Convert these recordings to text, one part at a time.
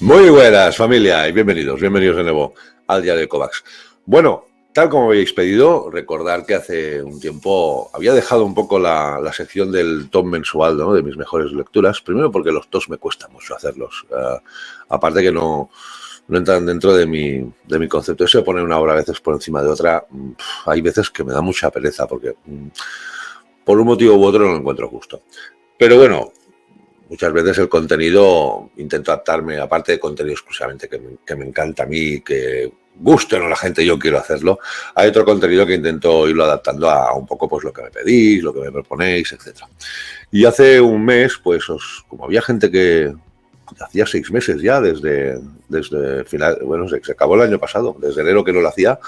Muy buenas, familia, y bienvenidos de nuevo al Diario de Kovacs. Bueno, tal como habéis pedido, recordar que hace un tiempo había dejado un poco la sección del top mensual, ¿no?, de mis mejores lecturas. Primero porque los tops me cuesta mucho hacerlos. Aparte que no entran dentro de mi concepto. Eso de poner una obra a veces por encima de otra, hay veces que me da mucha pereza porque por un motivo u otro no lo encuentro justo. Pero bueno, muchas veces el contenido intento adaptarme, aparte de contenido exclusivamente que me encanta a mí, que guste o no la gente, yo quiero hacerlo. Hay otro contenido que intento irlo adaptando a un poco pues lo que me pedís, lo que me proponéis, etcétera. Y hace un mes, pues como había gente que hacía 6 meses ya desde final, bueno, se acabó el año pasado, desde enero que no lo hacía,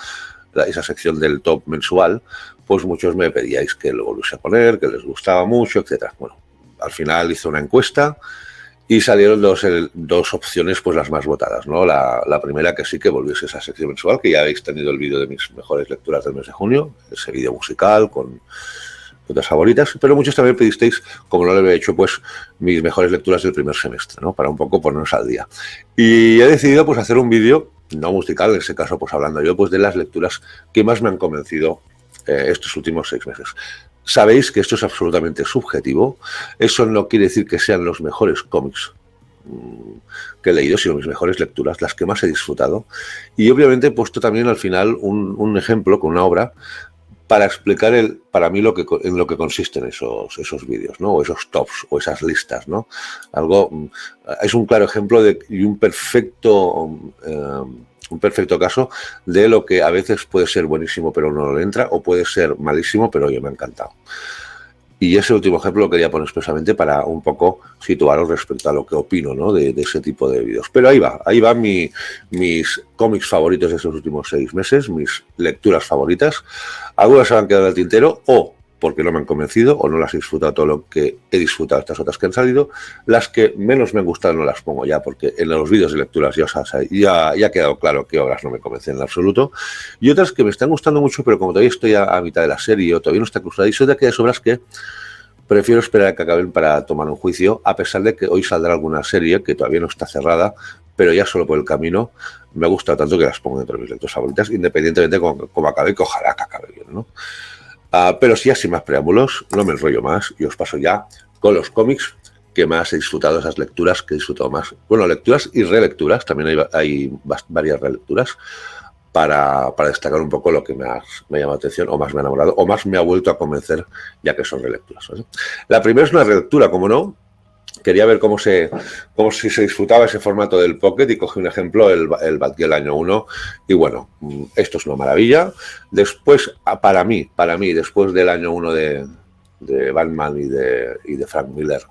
esa sección del top mensual, pues muchos me pedíais que lo volviese a poner, que les gustaba mucho, etcétera. Bueno, al final hice una encuesta y salieron dos opciones, pues las más votadas, ¿no? La primera, que sí que volviese a esa sección mensual, que ya habéis tenido el vídeo de mis mejores lecturas del mes de junio, ese vídeo musical con otras favoritas, pero muchos también pedisteis, como no lo había hecho, pues mis mejores lecturas del primer semestre, ¿no?, para un poco ponernos al día. Y he decidido pues hacer un vídeo, no musical, en ese caso pues hablando yo pues de las lecturas que más me han convencido estos últimos 6 meses. Sabéis que esto es absolutamente subjetivo. Eso no quiere decir que sean los mejores cómics que he leído, sino mis mejores lecturas, las que más he disfrutado. Y obviamente he puesto también al final un ejemplo con una obra para explicar para mí en lo que consisten esos vídeos, ¿no?, o esos tops, o esas listas, ¿no? Es un claro ejemplo y un perfecto caso de lo que a veces puede ser buenísimo pero no le entra, o puede ser malísimo pero oye, me ha encantado. Y ese último ejemplo lo quería poner expresamente para un poco situaros respecto a lo que opino, ¿no?, de ese tipo de vídeos. Pero ahí van mis cómics favoritos de esos últimos 6 meses, mis lecturas favoritas. Algunas se han quedado en el tintero, o porque no me han convencido, o no las he disfrutado todo lo que he disfrutado estas otras que han salido. Las que menos me han gustado no las pongo ya, porque en los vídeos de lecturas ya ha quedado claro qué obras no me convencen en absoluto. Y otras que me están gustando mucho, pero como todavía estoy a mitad de la serie, o todavía no está cruzada, y son de aquellas obras que prefiero esperar a que acaben para tomar un juicio, a pesar de que hoy saldrá alguna serie que todavía no está cerrada, pero ya solo por el camino me ha gustado tanto que las pongo dentro de mis lecturas favoritas, independientemente de cómo acabe, que ojalá que acabe bien, ¿no? Pero sí, sin más preámbulos, no me enrollo más y os paso ya con los cómics que más he disfrutado, esas lecturas que he disfrutado más. Bueno, lecturas y relecturas, también hay varias relecturas, para destacar un poco lo que más me ha llamado la atención, o más me ha enamorado, o más me ha vuelto a convencer, ya que son relecturas, ¿vale? La primera es una relectura, como no. Quería ver cómo si se disfrutaba ese formato del Pocket, y cogí un ejemplo, el Batgirl año 1, y bueno, esto es una maravilla. Después, para mí, después del año 1 de Batman y de Frank Miller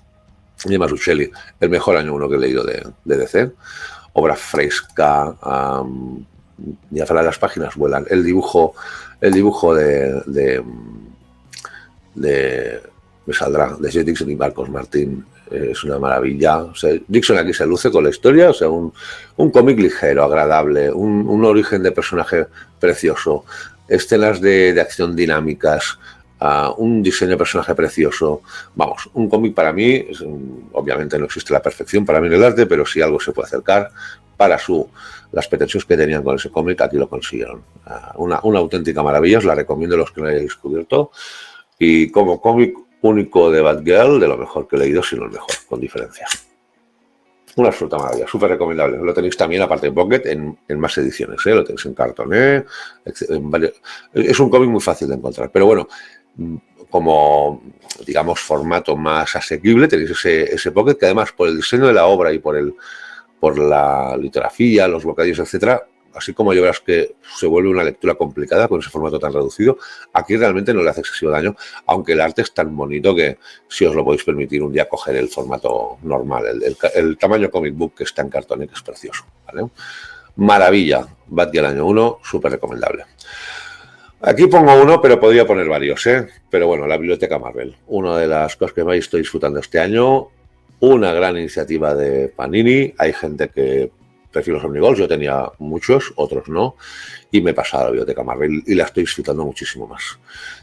y de Mazzucchelli, el mejor año 1 que he leído de DC. Obra fresca, ya para las páginas vuelan. El dibujo me saldrá, de Jay Dixon y Marcos Martín, es una maravilla. O sea, Dixon aquí se luce con la historia, o sea, un cómic ligero, agradable, un origen de personaje precioso, escenas de acción dinámicas, un diseño de personaje precioso. Vamos, un cómic para mí, obviamente no existe la perfección para mí en el arte, pero si algo se puede acercar para las pretensiones que tenían con ese cómic, aquí lo consiguieron. Una auténtica maravilla, os la recomiendo a los que no hayáis descubierto. Y como cómic único de Batgirl, de lo mejor que he leído, si no el mejor, con diferencia. Una absoluta maravilla, súper recomendable. Lo tenéis también, aparte de Pocket, en más ediciones, ¿eh? Lo tenéis en cartoné. Es un cómic muy fácil de encontrar. Pero bueno, como, digamos, formato más asequible, tenéis ese Pocket, que además, por el diseño de la obra y por la litografía, los bocadillos, etcétera, así como yo verás que se vuelve una lectura complicada con ese formato tan reducido, aquí realmente no le hace excesivo daño, aunque el arte es tan bonito que si os lo podéis permitir un día coger el formato normal, el tamaño comic book que está en cartón, que es precioso, ¿vale? Maravilla, Batgirl año 1, súper recomendable. Aquí pongo uno, pero podría poner varios, ¿eh? Pero bueno, la Biblioteca Marvel, una de las cosas que más estoy disfrutando este año, una gran iniciativa de Panini. Hay gente que prefiero los Omnigols, yo tenía muchos, otros no, y me he pasado a la biblioteca Marvel y la estoy disfrutando muchísimo más.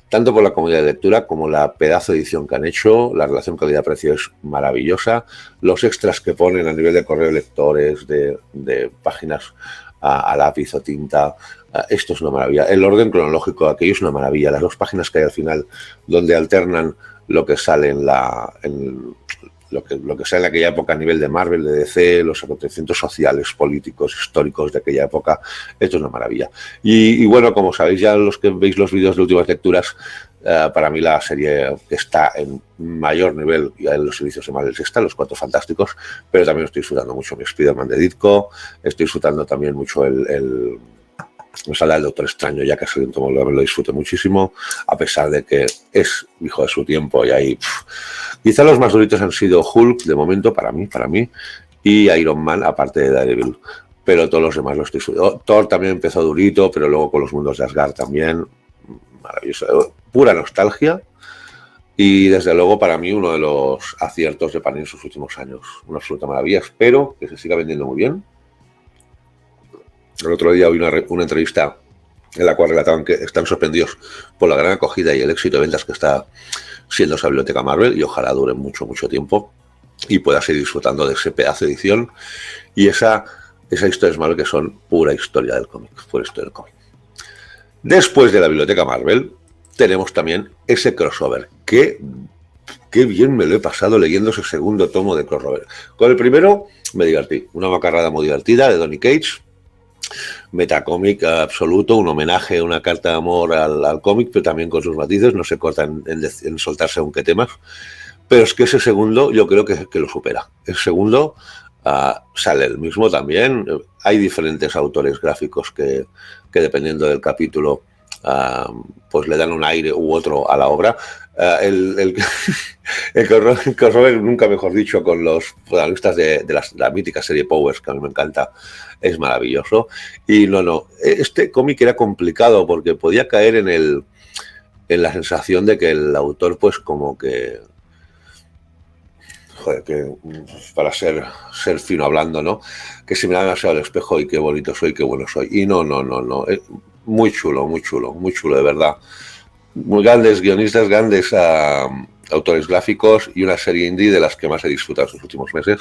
Tanto por la comodidad de lectura como la pedazo de edición que han hecho, la relación calidad-precio es maravillosa, los extras que ponen a nivel de correo de lectores, de páginas a lápiz o tinta, esto es una maravilla. El orden cronológico de aquello es una maravilla. Las 2 páginas que hay al final, donde alternan lo que sale lo que sale en aquella época a nivel de Marvel, de DC, los acontecimientos sociales, políticos, históricos de aquella época, esto es una maravilla. Y bueno, como sabéis ya los que veis los vídeos de últimas lecturas, para mí la serie que está en mayor nivel ya en los servicios de Marvel está, Los Cuatro Fantásticos, pero también estoy disfrutando mucho mi Spider-Man de Ditko, estoy disfrutando también mucho me sale el Doctor Extraño, ya que ha salido un tomo, lo disfruto muchísimo, a pesar de que es hijo de su tiempo y ahí... Quizá los más duritos han sido Hulk, de momento, para mí, y Iron Man, aparte de Daredevil. Pero todos los demás los estoy disfrutando. Thor también empezó durito, pero luego con los mundos de Asgard también. Maravilloso. Pura nostalgia. Y desde luego, para mí, uno de los aciertos de Panini en sus últimos años. Una absoluta maravilla. Espero que se siga vendiendo muy bien. El otro día vi una entrevista en la cual relataban que están sorprendidos por la gran acogida y el éxito de ventas que está siendo esa biblioteca Marvel, y ojalá dure mucho, mucho tiempo y pueda seguir disfrutando de ese pedazo de edición y esa historias Marvel que son pura historia del cómic, pura historia del cómic. Después de la biblioteca Marvel tenemos también ese crossover. Qué bien me lo he pasado leyendo ese segundo tomo de crossover. Con el primero me divertí, una macarrada muy divertida de Donny Cates, metacómic absoluto, un homenaje, una carta de amor al cómic, pero también con sus matices, no se cortan en soltar según qué temas, pero es que ese segundo yo creo que lo supera. El segundo sale el mismo también, hay diferentes autores gráficos que dependiendo del capítulo pues le dan un aire u otro a la obra. El crossover, nunca mejor dicho, con los protagonistas de la mítica serie Powers, que a mí me encanta, es maravilloso. Y este cómic era complicado porque podía caer en la sensación de que el autor, pues como que... Joder, que para ser fino hablando, ¿no? Que se me da demasiado al espejo y qué bonito soy, qué bueno soy. Y no. Muy chulo, de verdad. Muy grandes guionistas, grandes autores gráficos y una serie indie de las que más he disfrutado estos últimos meses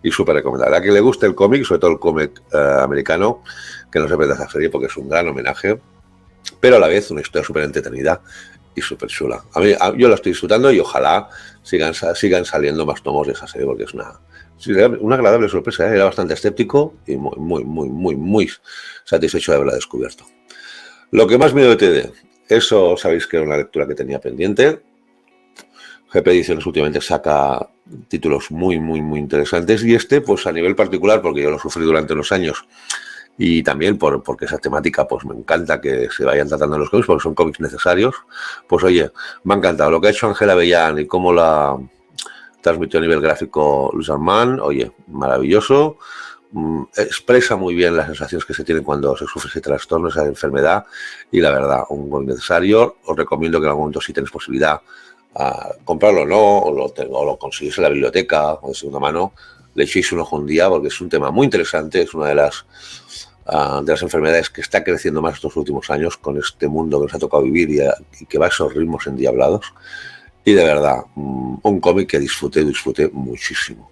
y súper recomendable. A quien le guste el cómic, sobre todo el cómic americano, que no se pierda esa serie porque es un gran homenaje, pero a la vez una historia súper entretenida y súper chula. Yo la estoy disfrutando y ojalá sigan saliendo más tomos de esa serie porque es una agradable sorpresa, ¿eh? Era bastante escéptico y muy satisfecho de haberla descubierto. Lo que más miedo te dé, eso sabéis que era una lectura que tenía pendiente. GP Ediciones últimamente saca títulos muy interesantes y pues a nivel particular, porque yo lo sufrí durante unos años y también porque esa temática pues me encanta que se vayan tratando en los cómics porque son cómics necesarios, pues oye, me ha encantado lo que ha hecho Ángela Avellán y cómo la transmitió a nivel gráfico Luis Armand, oye, maravilloso. Expresa muy bien las sensaciones que se tienen cuando se sufre ese trastorno, esa enfermedad, y la verdad, un buen necesario. Os recomiendo que en algún momento, si tenéis posibilidad, comprarlo o no, o lo conseguís en la biblioteca o de segunda mano, le echéis un ojo un día porque es un tema muy interesante, es una de las enfermedades que está creciendo más estos últimos años con este mundo que nos ha tocado vivir y que va a esos ritmos endiablados. Y de verdad, un cómic que disfruté muchísimo.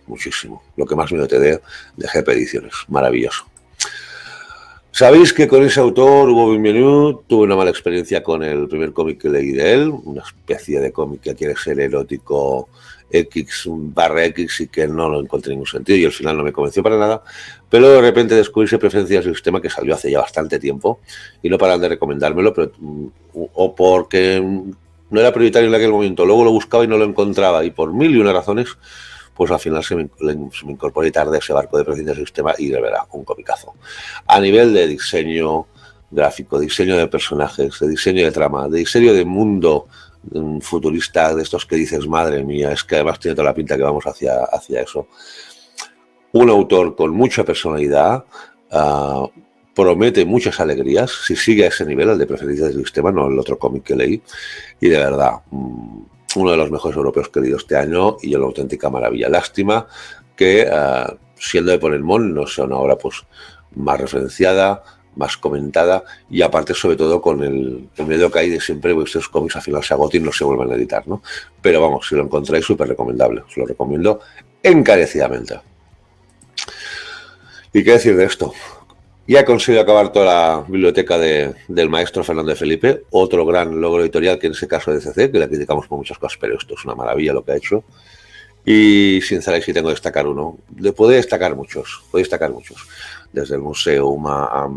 Lo que más me te dé de GP Ediciones. Maravilloso. Sabéis que con ese autor, Hugo Bienvenu, tuve una mala experiencia con el primer cómic que leí de él, una especie de cómic que quiere ser erótico X/X y que no lo encontré ningún sentido y al final no me convenció para nada, pero de repente descubrí ese Preferencias del Sistema que salió hace ya bastante tiempo y no paran de recomendármelo, pero, o porque no era prioritario en aquel momento, luego lo buscaba y no lo encontraba y por mil y una razones, pues al final se me incorporé tarde a ese barco de Preferencias del Sistema y de verdad, un comicazo. A nivel de diseño gráfico, diseño de personajes, de diseño de trama, de diseño de mundo futurista, de estos que dices, madre mía, es que además tiene toda la pinta que vamos hacia eso. Un autor con mucha personalidad, promete muchas alegrías, si sigue a ese nivel, el de Preferencias del Sistema, no el otro cómic que leí, y de verdad, uno de los mejores europeos que he leído este año y una auténtica maravilla. Lástima que siendo de Ponenmon, no sea una obra pues más referenciada, más comentada, y aparte sobre todo con el miedo que hay de siempre que estos cómics al final se agoten y no se vuelvan a editar, ¿no? Pero vamos, si lo encontráis, súper recomendable, os lo recomiendo encarecidamente. ¿Y qué decir de esto? Ya he conseguido acabar toda la biblioteca del maestro Fernando de Felipe, otro gran logro editorial que en ese caso de CC, que le criticamos por muchas cosas, pero esto es una maravilla lo que ha hecho. Y sinceramente sí tengo que destacar uno. Le puedo destacar muchos, desde el Museo a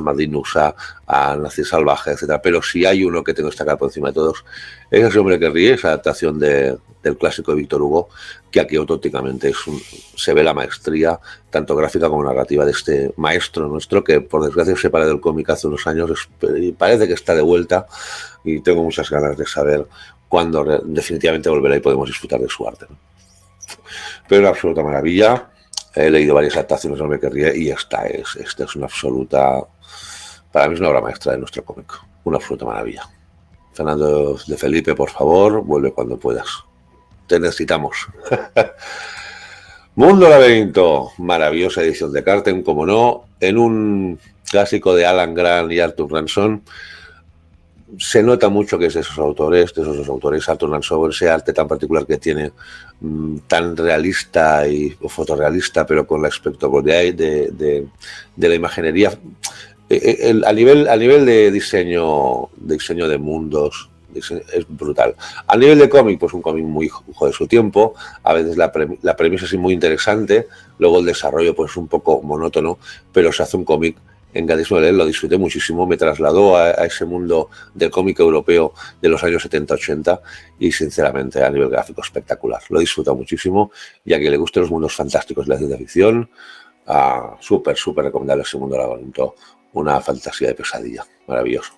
Madinus, a Nazi Salvaje, etcétera. Pero si hay uno que tengo que destacar por encima de todos, es Ese hombre que ríe, esa adaptación del clásico de Víctor Hugo, que aquí auténticamente se ve la maestría, tanto gráfica como narrativa, de este maestro nuestro, que por desgracia se separó del cómic hace unos años, y parece que está de vuelta, y tengo muchas ganas de saber cuándo definitivamente volverá y podemos disfrutar de su arte, ¿no? Pero una absoluta maravilla. He leído varias adaptaciones de Hombre que ríe y esta es una absoluta, para mí es una obra maestra de nuestro cómic, una absoluta maravilla. Fernando de Felipe, por favor, vuelve cuando puedas, te necesitamos. Mundo Laberinto, maravillosa edición de Carten, como no, en un clásico de Alan Grant y Arthur Ranson. Se nota mucho que es de esos autores, Arthur Ranson, ese arte tan particular que tiene, tan realista y fotorrealista, pero con la espectacularidad de la imaginería, a nivel de diseño de mundos, es brutal. A nivel de cómic, pues un cómic muy hijo de su tiempo, a veces la premisa es muy interesante, luego el desarrollo pues un poco monótono, pero se hace un cómic encantadísimo de leer, lo disfruté muchísimo, me trasladó a ese mundo del cómic europeo de los años 70-80 y sinceramente a nivel gráfico espectacular, lo disfruto muchísimo, y a quien le gusten los mundos fantásticos de la ciencia ficción, súper recomendable ese Mundo Laberinto, una fantasía de pesadilla, maravilloso.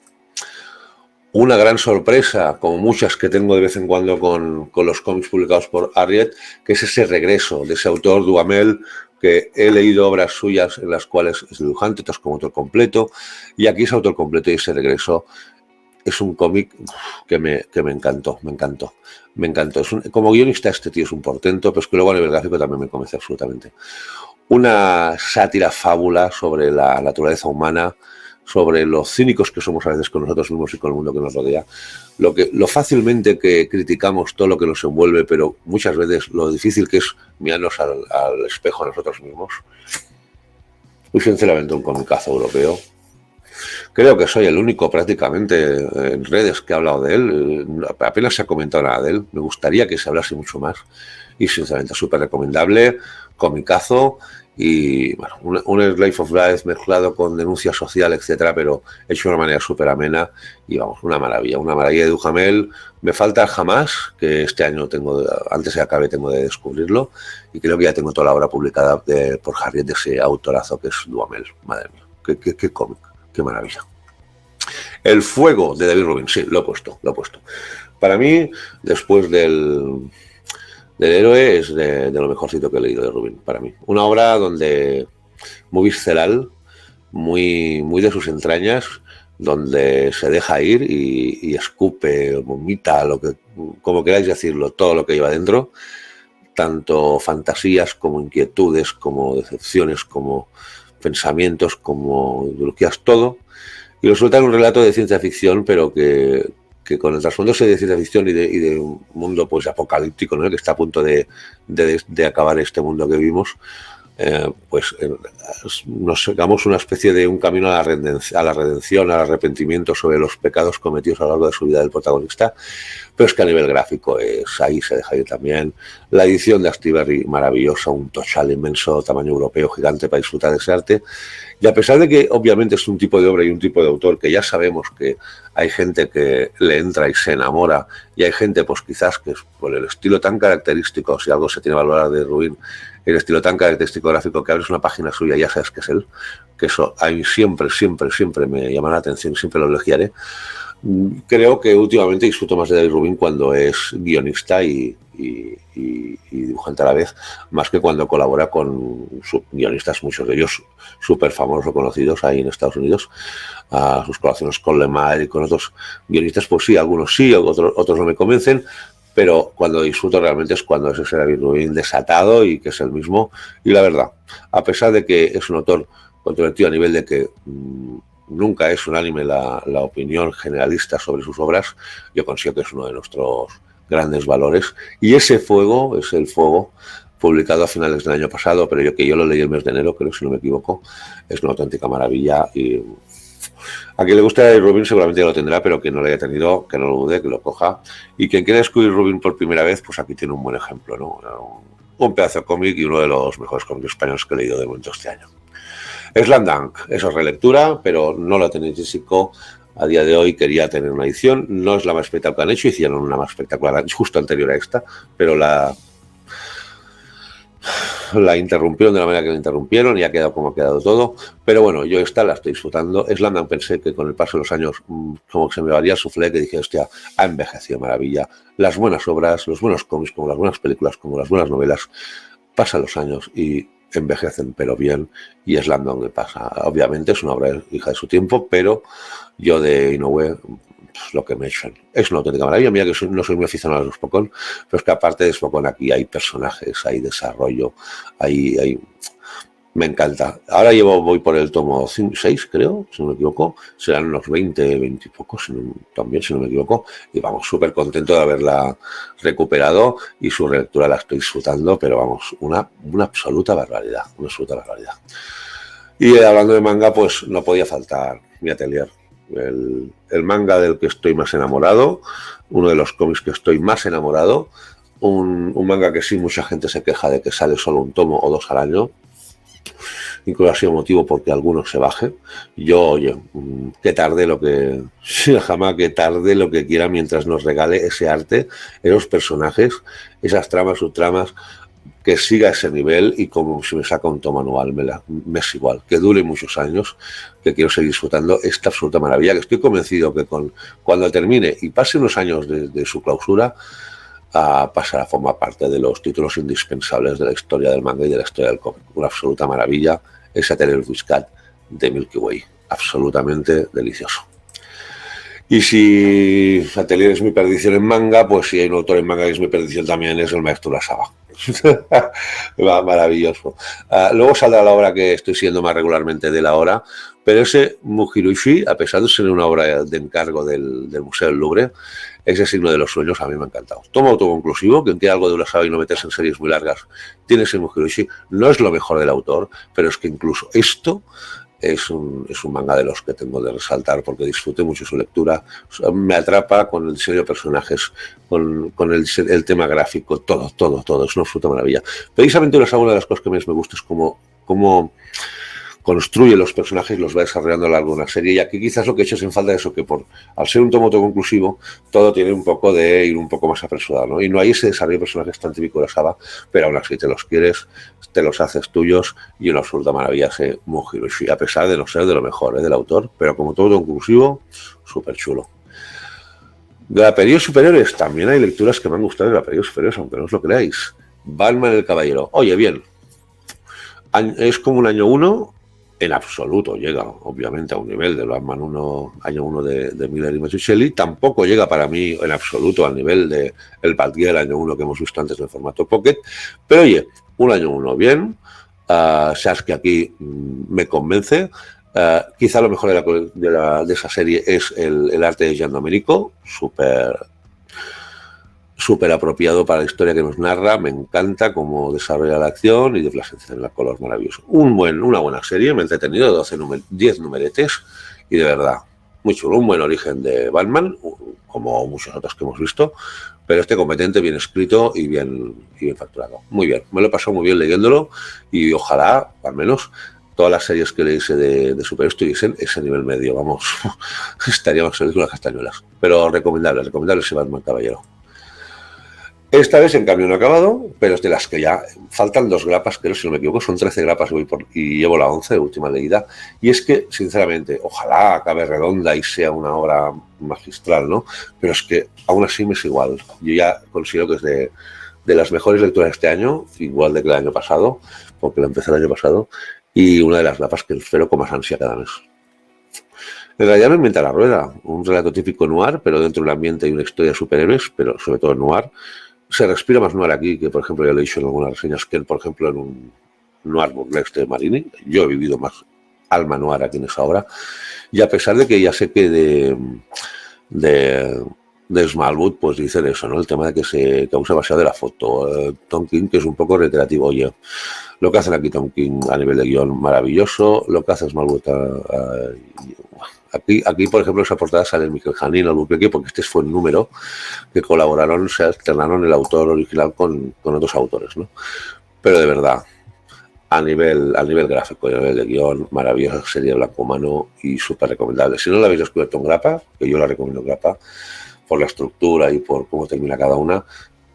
Una gran sorpresa, como muchas que tengo de vez en cuando con los cómics publicados por Hachette, que es ese regreso de ese autor Duhamel, que he leído obras suyas en las cuales es dibujante, otras como autor completo, y aquí es autor completo y ese regreso es un cómic que me encantó. Como guionista este tío es un portento, pero es que luego a nivel gráfico también me convence absolutamente. Una sátira fábula sobre la naturaleza humana, sobre los cínicos que somos a veces con nosotros mismos y con el mundo que nos rodea, lo fácilmente que criticamos todo lo que nos envuelve, pero muchas veces lo difícil que es mirarnos al espejo a nosotros mismos. Muy sinceramente un comicazo europeo. Creo que soy el único prácticamente en redes que ha hablado de él, apenas se ha comentado nada de él, me gustaría que se hablase mucho más, y sinceramente súper recomendable, comicazo. Y bueno, un Slice of Life mezclado con denuncia social, etcétera, pero hecho de una manera súper amena y vamos, una maravilla de Duhamel. Me falta Jamás, que este año antes de acabe tengo de descubrirlo, y creo que ya tengo toda la obra publicada por Hachette de ese autorazo que es Duhamel. Madre mía, qué cómic, qué maravilla. El Fuego de David Rubin, sí, lo he puesto. Para mí, después del Héroe, es de lo mejorcito que he leído de Rubin, para mí. Una obra donde muy visceral, muy de sus entrañas, donde se deja ir y escupe, vomita, como queráis decirlo, todo lo que lleva dentro, tanto fantasías como inquietudes, como decepciones, como pensamientos, como ideologías, todo, y lo suelta en un relato de ciencia ficción, pero que con el trasfondo de ciencia ficción y de un mundo pues apocalíptico, ¿no?, que está a punto de acabar este mundo que vivimos, nos sacamos una especie de un camino a la redención, al arrepentimiento sobre los pecados cometidos a lo largo de su vida del protagonista, pero es que a nivel gráfico ahí se deja ir también. La edición de Astiberri, maravillosa, un tochal inmenso, tamaño europeo, gigante, para disfrutar de ese arte. Y a pesar de que obviamente es un tipo de obra y un tipo de autor que ya sabemos que hay gente que le entra y se enamora, y hay gente pues quizás que por el estilo tan característico, si algo se tiene que valorar de Rubin, el estilo tan característico gráfico, que abres una página suya y ya sabes que es él, que eso a mí siempre me llama la atención, siempre lo elogiaré. Creo que últimamente disfruto más de David Rubin cuando es guionista y dibujante a la vez, más que cuando colabora con guionistas, muchos de ellos súper famosos o conocidos ahí en Estados Unidos. Sus colaboraciones con Lemire y con otros guionistas, pues sí, algunos sí, otros no me convencen, pero cuando disfruto realmente es cuando es ese David Rubin desatado y que es el mismo. Y la verdad, a pesar de que es un autor controvertido a nivel de que nunca es unánime la opinión generalista sobre sus obras, yo considero que es uno de nuestros grandes valores. Y ese fuego es el fuego publicado a finales del año pasado, pero yo lo leí el mes de enero, creo, si no me equivoco. Es una auténtica maravilla y a quien le guste Rubin seguramente ya lo tendrá, pero quien no lo haya tenido, que no lo dude, que lo coja. Y quien quiera descubrir Rubin por primera vez, pues aquí tiene un buen ejemplo, ¿no? Un pedazo de cómic y uno de los mejores cómics españoles que he leído de momento este año. Slam Dunk, eso es relectura, pero no lo tenéis físico. A día de hoy quería tener una edición, no es la más espectacular que han hecho, hicieron una más espectacular justo anterior a esta, pero la interrumpieron de la manera que la interrumpieron y ha quedado como ha quedado todo. Pero bueno, yo esta la estoy disfrutando. Slam Dunk pensé que con el paso de los años como que se me varía el suflé, que dije, hostia, ha envejecido maravilla. Las buenas obras, los buenos cómics, como las buenas películas, como las buenas novelas, pasan los años y envejecen pero bien, y Slam Dunk me pasa. Obviamente es una obra hija de su tiempo, pero yo de Inoue, lo que me echan. Es una auténtica maravilla. Mira que no soy muy aficionado a los Spokon, pero es que aparte de Spokon aquí hay personajes, hay desarrollo, hay... Me encanta. Ahora voy por el tomo 6, creo, si no me equivoco. Serán unos 20 y pocos, también, si no me equivoco. Y vamos, súper contento de haberla recuperado y su relectura la estoy disfrutando, pero vamos, una absoluta barbaridad, una absoluta barbaridad. Y hablando de manga, pues no podía faltar mi atelier. El manga del que estoy más enamorado, uno de los cómics que estoy más enamorado, un manga que sí mucha gente se queja de que sale solo un tomo o 2 al año, incluso ha sido motivo porque algunos se bajen. Yo, oye, que tarde lo que jamás que tarde lo que quiera mientras nos regale ese arte, esos personajes, esas tramas, subtramas, que siga ese nivel, y como si me saca un tomo anual, me es igual, que dure muchos años, que quiero seguir disfrutando esta absoluta maravilla, que estoy convencido que cuando termine y pase unos años de su clausura, pasará a formar parte de los títulos indispensables de la historia del manga y de la historia del cómic. Una absoluta maravilla, ese Atelier Whiskat de Milky Way, absolutamente delicioso. Y si Atelier es mi perdición en manga, pues si hay un autor en manga que es mi perdición también, es el maestro Urasawa. Maravilloso. Luego saldrá la obra que estoy siguiendo más regularmente de la hora, pero ese Mujirushi, a pesar de ser una obra de encargo del Museo del Louvre, ese signo de los sueños a mí me ha encantado. Tomo autoconclusivo, quien quiera algo de Urasawa y no meterse en series muy largas, tiene ese Mujirushi. No es lo mejor del autor, pero es que incluso esto es un manga de los que tengo de resaltar porque disfruté mucho su lectura, me atrapa con el diseño de personajes, con el tema gráfico, todo, es una absoluta maravilla. Precisamente una de las cosas que más me gusta es cómo construye los personajes y los va desarrollando a lo largo de una serie, y aquí quizás lo que he hecho es en falta de eso, que al ser un tomo autoconclusivo, todo tiene un poco de ir un poco más apresurado, ¿no? Y no hay ese desarrollo de personajes tan típico de Saga, pero aún así te los quieres, te los haces tuyos, y una absoluta maravilla ese Mujirushi, a pesar de no ser de lo mejor del autor, pero como todo autoconclusivo, súper chulo. De la periodo superiores también hay lecturas que me han gustado de la periodo superiores, aunque no os lo creáis. Batman el Caballero. Oye, bien, es como un año 1. En absoluto llega, obviamente, a un nivel del Batman 1, año 1 de Miller y Mazzucchelli. Tampoco llega para mí en absoluto al nivel de el Batgirl del año 1 que hemos visto antes en el formato Pocket. Pero oye, un año 1 bien. Sabes que aquí me convence. Quizá lo mejor de esa serie es el arte de Gian Domenico, súper apropiado para la historia que nos narra. Me encanta cómo desarrolla la acción y de presencia en el color maravilloso. Una buena serie, me he entretenido, 10 numeretes y de verdad, muy chulo. Un buen origen de Batman, como muchos otros que hemos visto, pero competente, bien escrito y bien facturado. Muy bien, me lo he pasado muy bien leyéndolo y ojalá, al menos, todas las series que le hice de superhéroes tuviesen ese nivel medio. Vamos, estaríamos felices con las castañuelas. Pero recomendable ese Batman Caballero. Esta vez, en cambio, no he acabado, pero es de las que ya faltan 2 grapas, creo, si no me equivoco, son 13 grapas y llevo la 11 de última leída. Y es que, sinceramente, ojalá acabe redonda y sea una obra magistral, ¿no? Pero es que aún así me es igual. Yo ya considero que es de las mejores lecturas de este año, igual de que el año pasado, porque la empecé el año pasado, y una de las grapas que espero con más ansia cada mes. En realidad no inventa la rueda, un relato típico noir, pero dentro de un ambiente y una historia de superhéroes, pero sobre todo noir. Se respira más noir aquí que, por ejemplo, ya lo he dicho en algunas reseñas, que, por ejemplo, en un noir burlesque de Marini. Yo he vivido más alma noir aquí en esa obra. Y a pesar de que ya sé que de, de Smallwood, pues dicen eso, ¿no? El tema de que se causa demasiado de la foto. Tom King, que es un poco reiterativo, oye, lo que hacen aquí Tom King a nivel de guión, maravilloso. Lo que hace Smallwood aquí, por ejemplo, en esa portada sale Michael Janin, Albuquerque, porque este fue el número que colaboraron, se alternaron el autor original con otros autores, ¿no? Pero de verdad, a nivel gráfico y a nivel de guión, maravillosa serie de Blanco Mano y súper recomendable. Si no la habéis descubierto en grapa, que yo la recomiendo en grapa, por la estructura y por cómo termina cada una,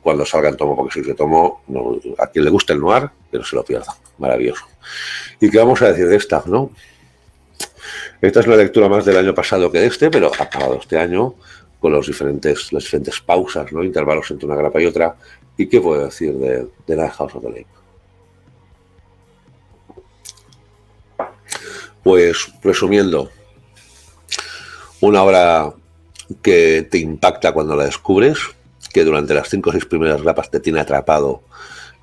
cuando salga en tomo, porque si se tomo, no, a quien le guste el noir, que no se lo pierda. Maravilloso. ¿Y qué vamos a decir de esta, no? Esta es una lectura más del año pasado que de este, pero ha acabado este año con las diferentes pausas, ¿no? Intervalos entre una grapa y otra. ¿Y qué puedo decir de la House of the Lake? Pues resumiendo, una obra que te impacta cuando la descubres, que durante las 5 o 6 primeras grapas te tiene atrapado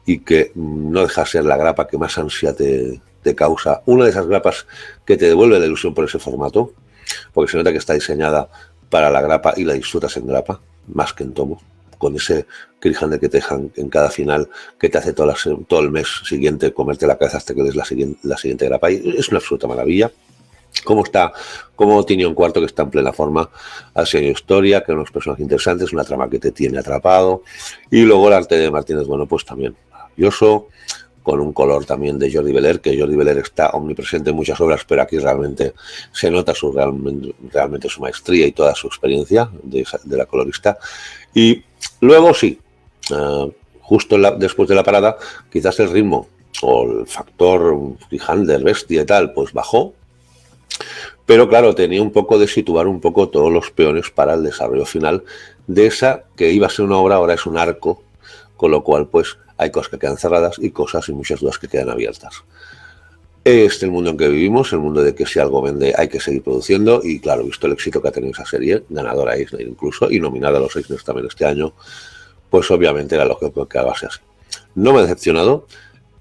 y que no deja de ser la grapa que más ansia te causa. Una de esas grapas que te devuelve la ilusión por ese formato, porque se nota que está diseñada para la grapa y la disfrutas en grapa, más que en tomo, con ese cliffhanger que te dejan en cada final, que te hace todo el mes siguiente comerte la cabeza hasta que des la siguiente grapa. Y es una absoluta maravilla. Cómo tiene un cuarto que está en plena forma, ha sido historia, que unos personajes interesantes, una trama que te tiene atrapado, y luego el arte de Martínez, bueno, pues también maravilloso, con un color también de Jordi Belair, que Jordi Belair está omnipresente en muchas obras, pero aquí realmente se nota realmente su maestría y toda su experiencia de la colorista. Y luego sí, justo después de la parada, quizás el ritmo o el factor Frihander, bestia y tal, pues bajó. Pero claro, tenía un poco de situar un poco todos los peones para el desarrollo final de esa que iba a ser una obra, ahora es un arco, con lo cual pues hay cosas que quedan cerradas y cosas y muchas dudas que quedan abiertas. Es el mundo en que vivimos, el mundo de que si algo vende hay que seguir produciendo y claro, visto el éxito que ha tenido esa serie, ganadora Eisner incluso y nominada a los Eisner también este año, pues obviamente era lógico que haga así. No me ha decepcionado.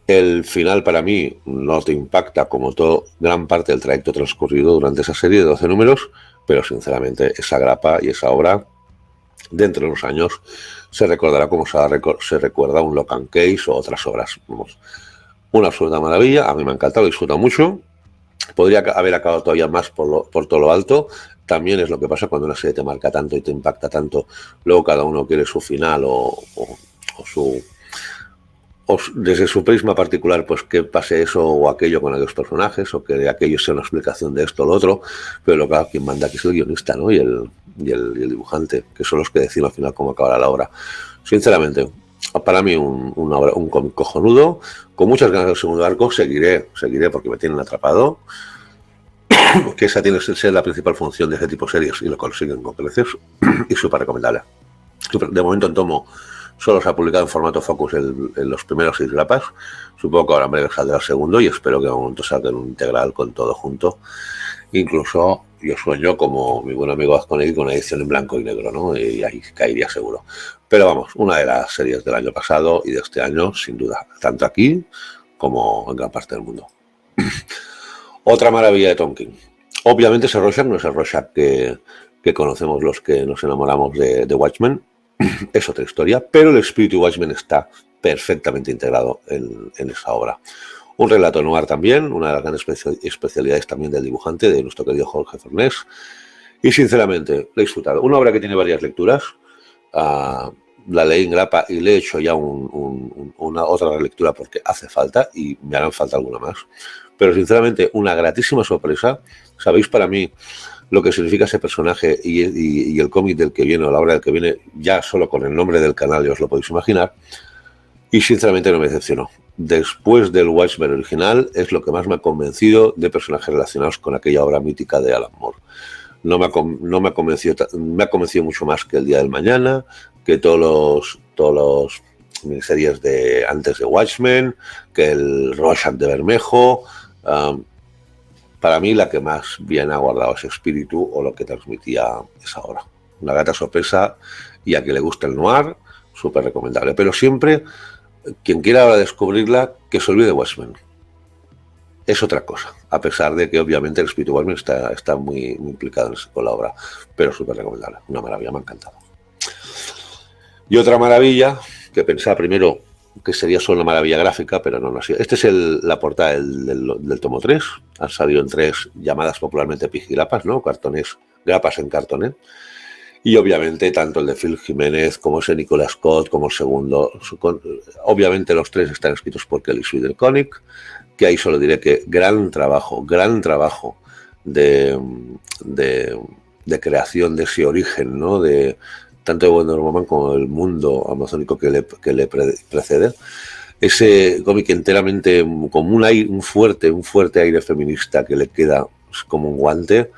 El final para mí no te impacta como todo gran parte del trayecto transcurrido durante esa serie de 12 números, pero sinceramente esa grapa y esa obra, dentro de unos años, se recordará como se recuerda un Lock and Case o otras obras. Vamos, una absoluta maravilla, a mí me ha encantado, lo disfruto mucho. Podría haber acabado todavía más por todo lo alto. También es lo que pasa cuando una serie te marca tanto y te impacta tanto. Luego cada uno quiere su final o su... O desde su prisma particular, pues que pase eso o aquello con aquellos personajes, o que aquello sea una explicación de esto o lo otro, pero lo que quien manda aquí es el guionista, ¿no? Y el dibujante, que son los que deciden al final cómo acabará la obra. Sinceramente, para mí un cómic cojonudo, con muchas ganas del segundo arco, seguiré porque me tienen atrapado, que esa tiene que ser la principal función de este tipo de series, y lo consiguen con creces, y súper recomendable. De momento en tomo solo se ha publicado en formato Focus en los primeros 6 grapas. Supongo que ahora en breve saldrá el segundo y espero que en un momento salga en un integral con todo junto. Incluso yo sueño como mi buen amigo Azconegui con una edición en blanco y negro, ¿no? Y ahí caería seguro. Pero vamos, una de las series del año pasado y de este año, sin duda, tanto aquí como en gran parte del mundo. Otra maravilla de Tom King. Obviamente ese Rorschach no es el Rorschach que conocemos los que nos enamoramos de Watchmen, es otra historia, pero el espíritu Watchmen está perfectamente integrado en esa obra. Un relato noir también, una de las grandes especialidades también del dibujante, de nuestro querido Jorge Fornés, y sinceramente le he disfrutado. Una obra que tiene varias lecturas, la leí en grapa y le he hecho ya una otra relectura porque hace falta y me harán falta alguna más. Pero sinceramente una gratísima sorpresa. Sabéis para mí lo que significa ese personaje y el cómic del que viene o la obra del que viene, ya solo con el nombre del canal ya os lo podéis imaginar, y sinceramente no me decepcionó. Después del Watchmen original es lo que más me ha convencido de personajes relacionados con aquella obra mítica de Alan Moore. No me ha convencido mucho más que El Día del Mañana, que todos los miniseries de antes de Watchmen, que el Rorschach de Bermejo. para mí la que más bien ha guardado ese espíritu o lo que transmitía esa obra. Una grata sorpresa, y a quien le gusta el noir, súper recomendable. Pero siempre, quien quiera ahora descubrirla, que se olvide Watchmen. Es otra cosa, a pesar de que obviamente el espíritu Watchmen está muy, muy implicado con la obra, pero súper recomendable, una maravilla, me ha encantado. Y otra maravilla, que pensaba primero que sería solo una maravilla gráfica, pero no ha sido. Esta es la portada del tomo 3, han salido en 3 llamadas popularmente pijigrapas, ¿no? Cartones, grapas en cartoné. Y obviamente tanto el de Phil Jiménez como ese Nicolas Scott como el segundo. Obviamente los 3 están escritos por Kelly Swidel-Koenig, que ahí solo diré que gran trabajo de creación de ese origen, ¿no? De tanto de Wonder Woman como el mundo amazónico que le precede. Ese cómic enteramente como un fuerte aire feminista que le queda como un guante.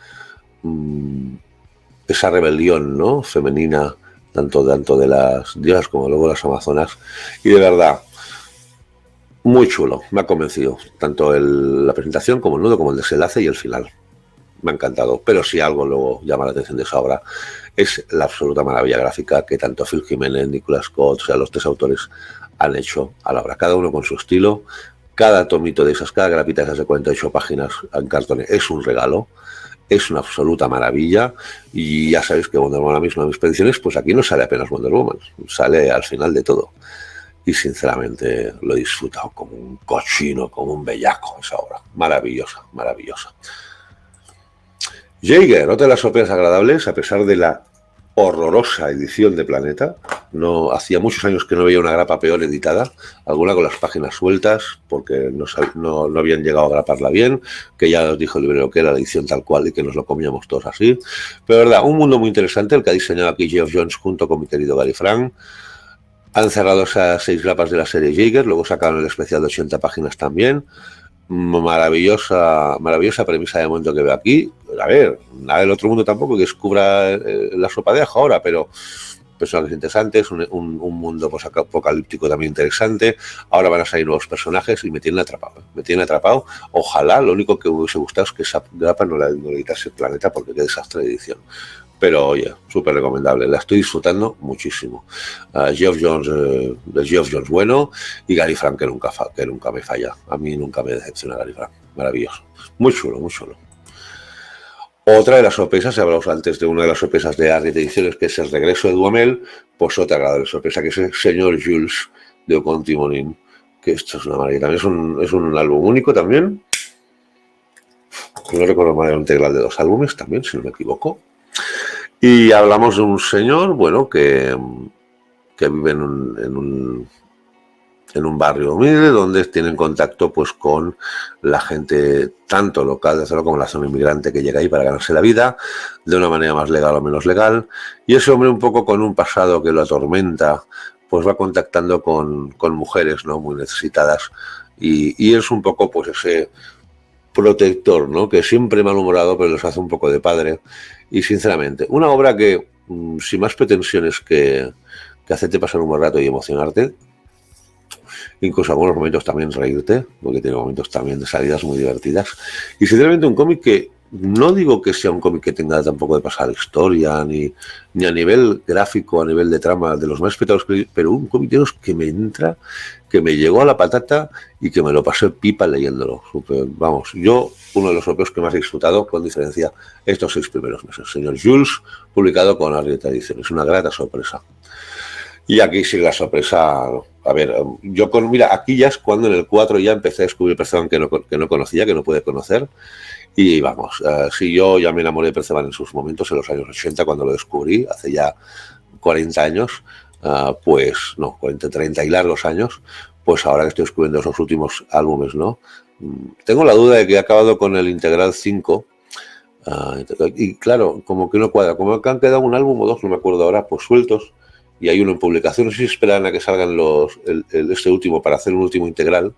Esa rebelión, ¿no? Femenina, tanto de las diosas como luego las amazonas. Y de verdad, muy chulo, me ha convencido. Tanto la presentación como el nudo, como el desenlace y el final. Me ha encantado. Pero si algo luego llama la atención de esa obra, es la absoluta maravilla gráfica que tanto Phil Jiménez, Nicolas Scott, o sea, los 3 autores han hecho a la obra. Cada uno con su estilo. Cada tomito de esas, cada grapita de esas de 48 páginas en cartón es un regalo. Es una absoluta maravilla, y ya sabéis que Wonder Woman misma en mis predicciones, pues aquí no sale apenas Wonder Woman, sale al final de todo. Y sinceramente lo he disfrutado como un cochino, como un bellaco esa obra. Maravillosa, maravillosa. Jaeger, otra de las sorpresas agradables, a pesar de la horrorosa edición de Planeta. No, hacía muchos años que no veía una grapa peor editada, alguna con las páginas sueltas porque no habían llegado a graparla bien, que ya os dijo el librero que era la edición tal cual y que nos lo comíamos todos así. Pero verdad, un mundo muy interesante el que ha diseñado aquí Geoff Johns junto con mi querido Gary Frank. Han cerrado esas 6 grapas de la serie Jaeger, luego sacaron el especial de 80 páginas también. Maravillosa premisa de momento que veo aquí. A ver, nada del otro mundo tampoco que descubra la sopa de ajo ahora, pero personajes interesantes, un mundo apocalíptico también interesante. Ahora van a salir nuevos personajes y me tienen atrapado. Ojalá, lo único que me hubiese gustado es que esa grapa no la editase el Planeta, porque qué desastre de edición. Pero oye, súper recomendable, la estoy disfrutando muchísimo. Geoff Johns bueno, y Gary Frank que nunca me falla. A mí nunca me decepciona Gary Frank, maravilloso, muy chulo, muy chulo. Otra de las sorpresas, hablamos antes de una de las sorpresas de Arrit Ediciones, que es el regreso de Duhamel, pues otra agradable sorpresa, que es el señor Jules de Oconte y Monin, que esto es una maravilla. También es un álbum único también. No recuerdo mal, un integral de 2 álbumes también, si no me equivoco. Y hablamos de un señor, bueno, que vive en un barrio humilde donde tienen contacto pues con la gente tanto local de zona como la zona inmigrante que llega ahí para ganarse la vida de una manera más legal o menos legal, y ese hombre un poco con un pasado que lo atormenta pues va contactando con mujeres, ¿no?, muy necesitadas, y es un poco pues ese protector, ¿no?, que siempre malhumorado pero les hace un poco de padre. Y sinceramente, una obra que sin más pretensiones que hacerte pasar un buen rato y emocionarte, incluso algunos momentos también reírte, porque tiene momentos también de salidas muy divertidas. Y sinceramente un cómic que no digo que sea un cómic que tenga tampoco de pasar historia, ni a nivel gráfico, a nivel de trama, de los más respetados, pero un cómic de los que me entra, que me llegó a la patata y que me lo pasé pipa leyéndolo. Super, vamos, yo, uno de los europeos que más he disfrutado, con diferencia, estos 6 primeros meses. Señor Jules, publicado con Arrieta Ediciones. Una grata sorpresa. Y aquí sigue la sorpresa. A ver, mira, aquí ya es cuando en el 4 ya empecé a descubrir personas que no conocía, que no pude conocer. Y vamos, si yo ya me enamoré de Perceval en sus momentos, en los años 80, cuando lo descubrí, hace ya 40 años, pues no, 40, 30 y largos años, pues ahora que estoy descubriendo esos últimos álbumes, ¿no? Tengo la duda de que he acabado con el Integral 5, y claro, como que no cuadra, como que han quedado un álbum o 2, no me acuerdo ahora, pues sueltos, y hay uno en publicación. No sé si esperan a que salgan este último para hacer un último integral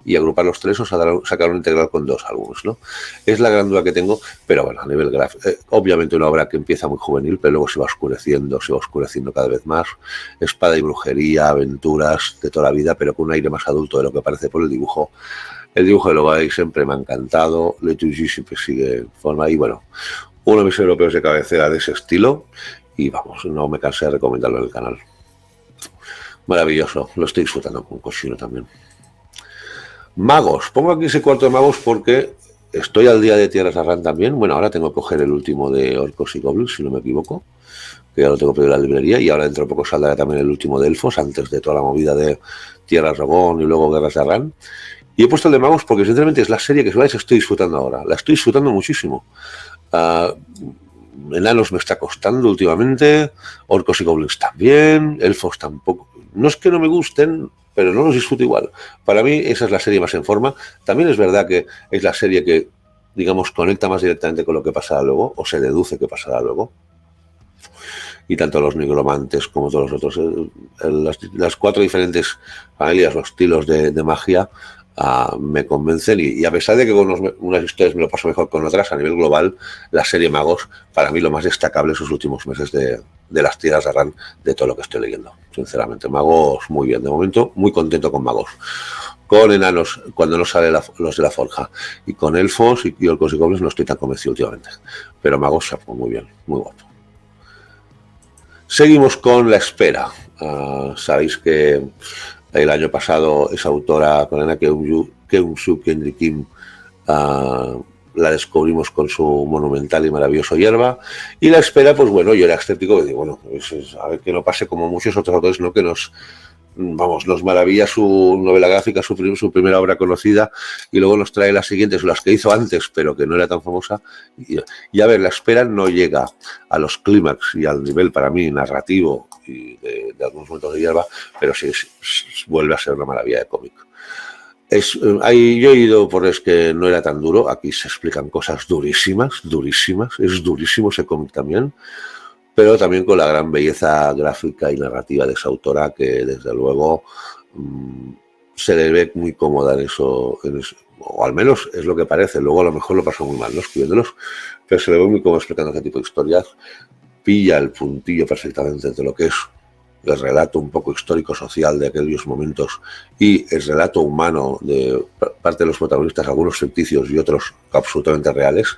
y agrupar los 3 o sacar un integral con 2 álbumes, ¿no? Es la gran duda que tengo, pero bueno, a nivel gráfico, obviamente una obra que empieza muy juvenil, pero luego se va oscureciendo cada vez más. Espada y brujería, aventuras de toda la vida, pero con un aire más adulto de lo que parece por el dibujo. El dibujo de Logai siempre me ha encantado, Le Tougy siempre sigue en forma y bueno, uno de mis europeos de cabecera de ese estilo y vamos, no me cansé de recomendarlo en el canal. Maravilloso, lo estoy disfrutando con Koshiro también. Magos, pongo aquí ese cuarto de magos porque estoy al día de Tierras Arran también. Bueno, ahora tengo que coger el último de Orcos y Goblins, si no me equivoco, que ya lo tengo pedido en la librería, y ahora dentro de poco saldrá también el último de Elfos, antes de toda la movida de Tierras Dragón y luego Guerras de Arran. Y he puesto el de magos porque sinceramente es la serie que estoy disfrutando ahora. La estoy disfrutando muchísimo. Enanos me está costando últimamente, Orcos y Goblins también, Elfos tampoco. No es que no me gusten, pero no los disfruto igual. Para mí esa es la serie más en forma. También es verdad que es la serie que, digamos, conecta más directamente con lo que pasará luego, o se deduce que pasará luego. Y tanto los nigromantes como todos los otros, las 4 diferentes familias, los estilos de magia, me convencen y a pesar de que con unas historias me lo paso mejor con otras, a nivel global, la serie Magos, para mí lo más destacable esos últimos meses de las Tierras de Arran, de todo lo que estoy leyendo. Sinceramente, Magos muy bien, de momento muy contento con Magos. Con enanos, cuando no salen los de la forja, y con elfos y orcos y goblins no estoy tan convencido últimamente, pero Magos muy bien, muy guapo. Seguimos con La Espera. Sabéis que el año pasado esa autora coreana Keum-Soo Kim la descubrimos con su monumental y maravilloso Hierba, y La Espera, pues bueno, yo era escéptico, que digo, bueno, pues, a ver que no pase como muchos otros autores, ¿no? Que nos maravilla su novela gráfica, su primera obra conocida, y luego nos trae las siguientes, las que hizo antes, pero que no era tan famosa, y a ver, La Espera no llega a los clímax y al nivel, para mí, narrativo y de algunos momentos de Hierba, pero sí vuelve a ser una maravilla de cómic. Yo he ido por es que no era tan duro, aquí se explican cosas durísimas, es durísimo ese cómic también, pero también con la gran belleza gráfica y narrativa de esa autora que desde luego se le ve muy cómoda en eso, o al menos es lo que parece, luego a lo mejor lo pasó muy mal, ¿no? Escribiéndolos, pero se le ve muy cómodo explicando ese tipo de historias, pilla el puntillo perfectamente de lo que es el relato un poco histórico-social de aquellos momentos y el relato humano de parte de los protagonistas, algunos ficticios y otros absolutamente reales,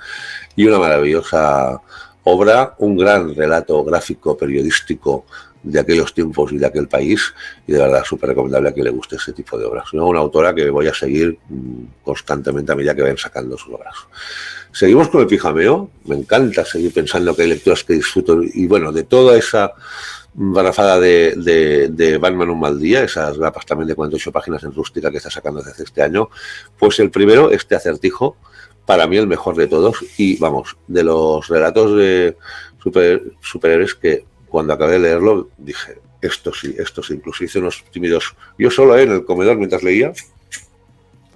y una maravillosa obra, un gran relato gráfico periodístico de aquellos tiempos y de aquel país, y de verdad súper recomendable a quien le guste ese tipo de obras. Una autora que voy a seguir constantemente a medida que vayan sacando sus obras. Seguimos con el pijameo, me encanta seguir pensando que hay lecturas que disfruto, y bueno, de toda esa barrafada de Batman un mal día, esas grapas también de 48 páginas en rústica que está sacando desde este año, pues el primero, este Acertijo, para mí el mejor de todos, y vamos, de los relatos de superhéroes que cuando acabé de leerlo dije, esto sí, incluso hice unos tímidos, yo solo en el comedor mientras leía,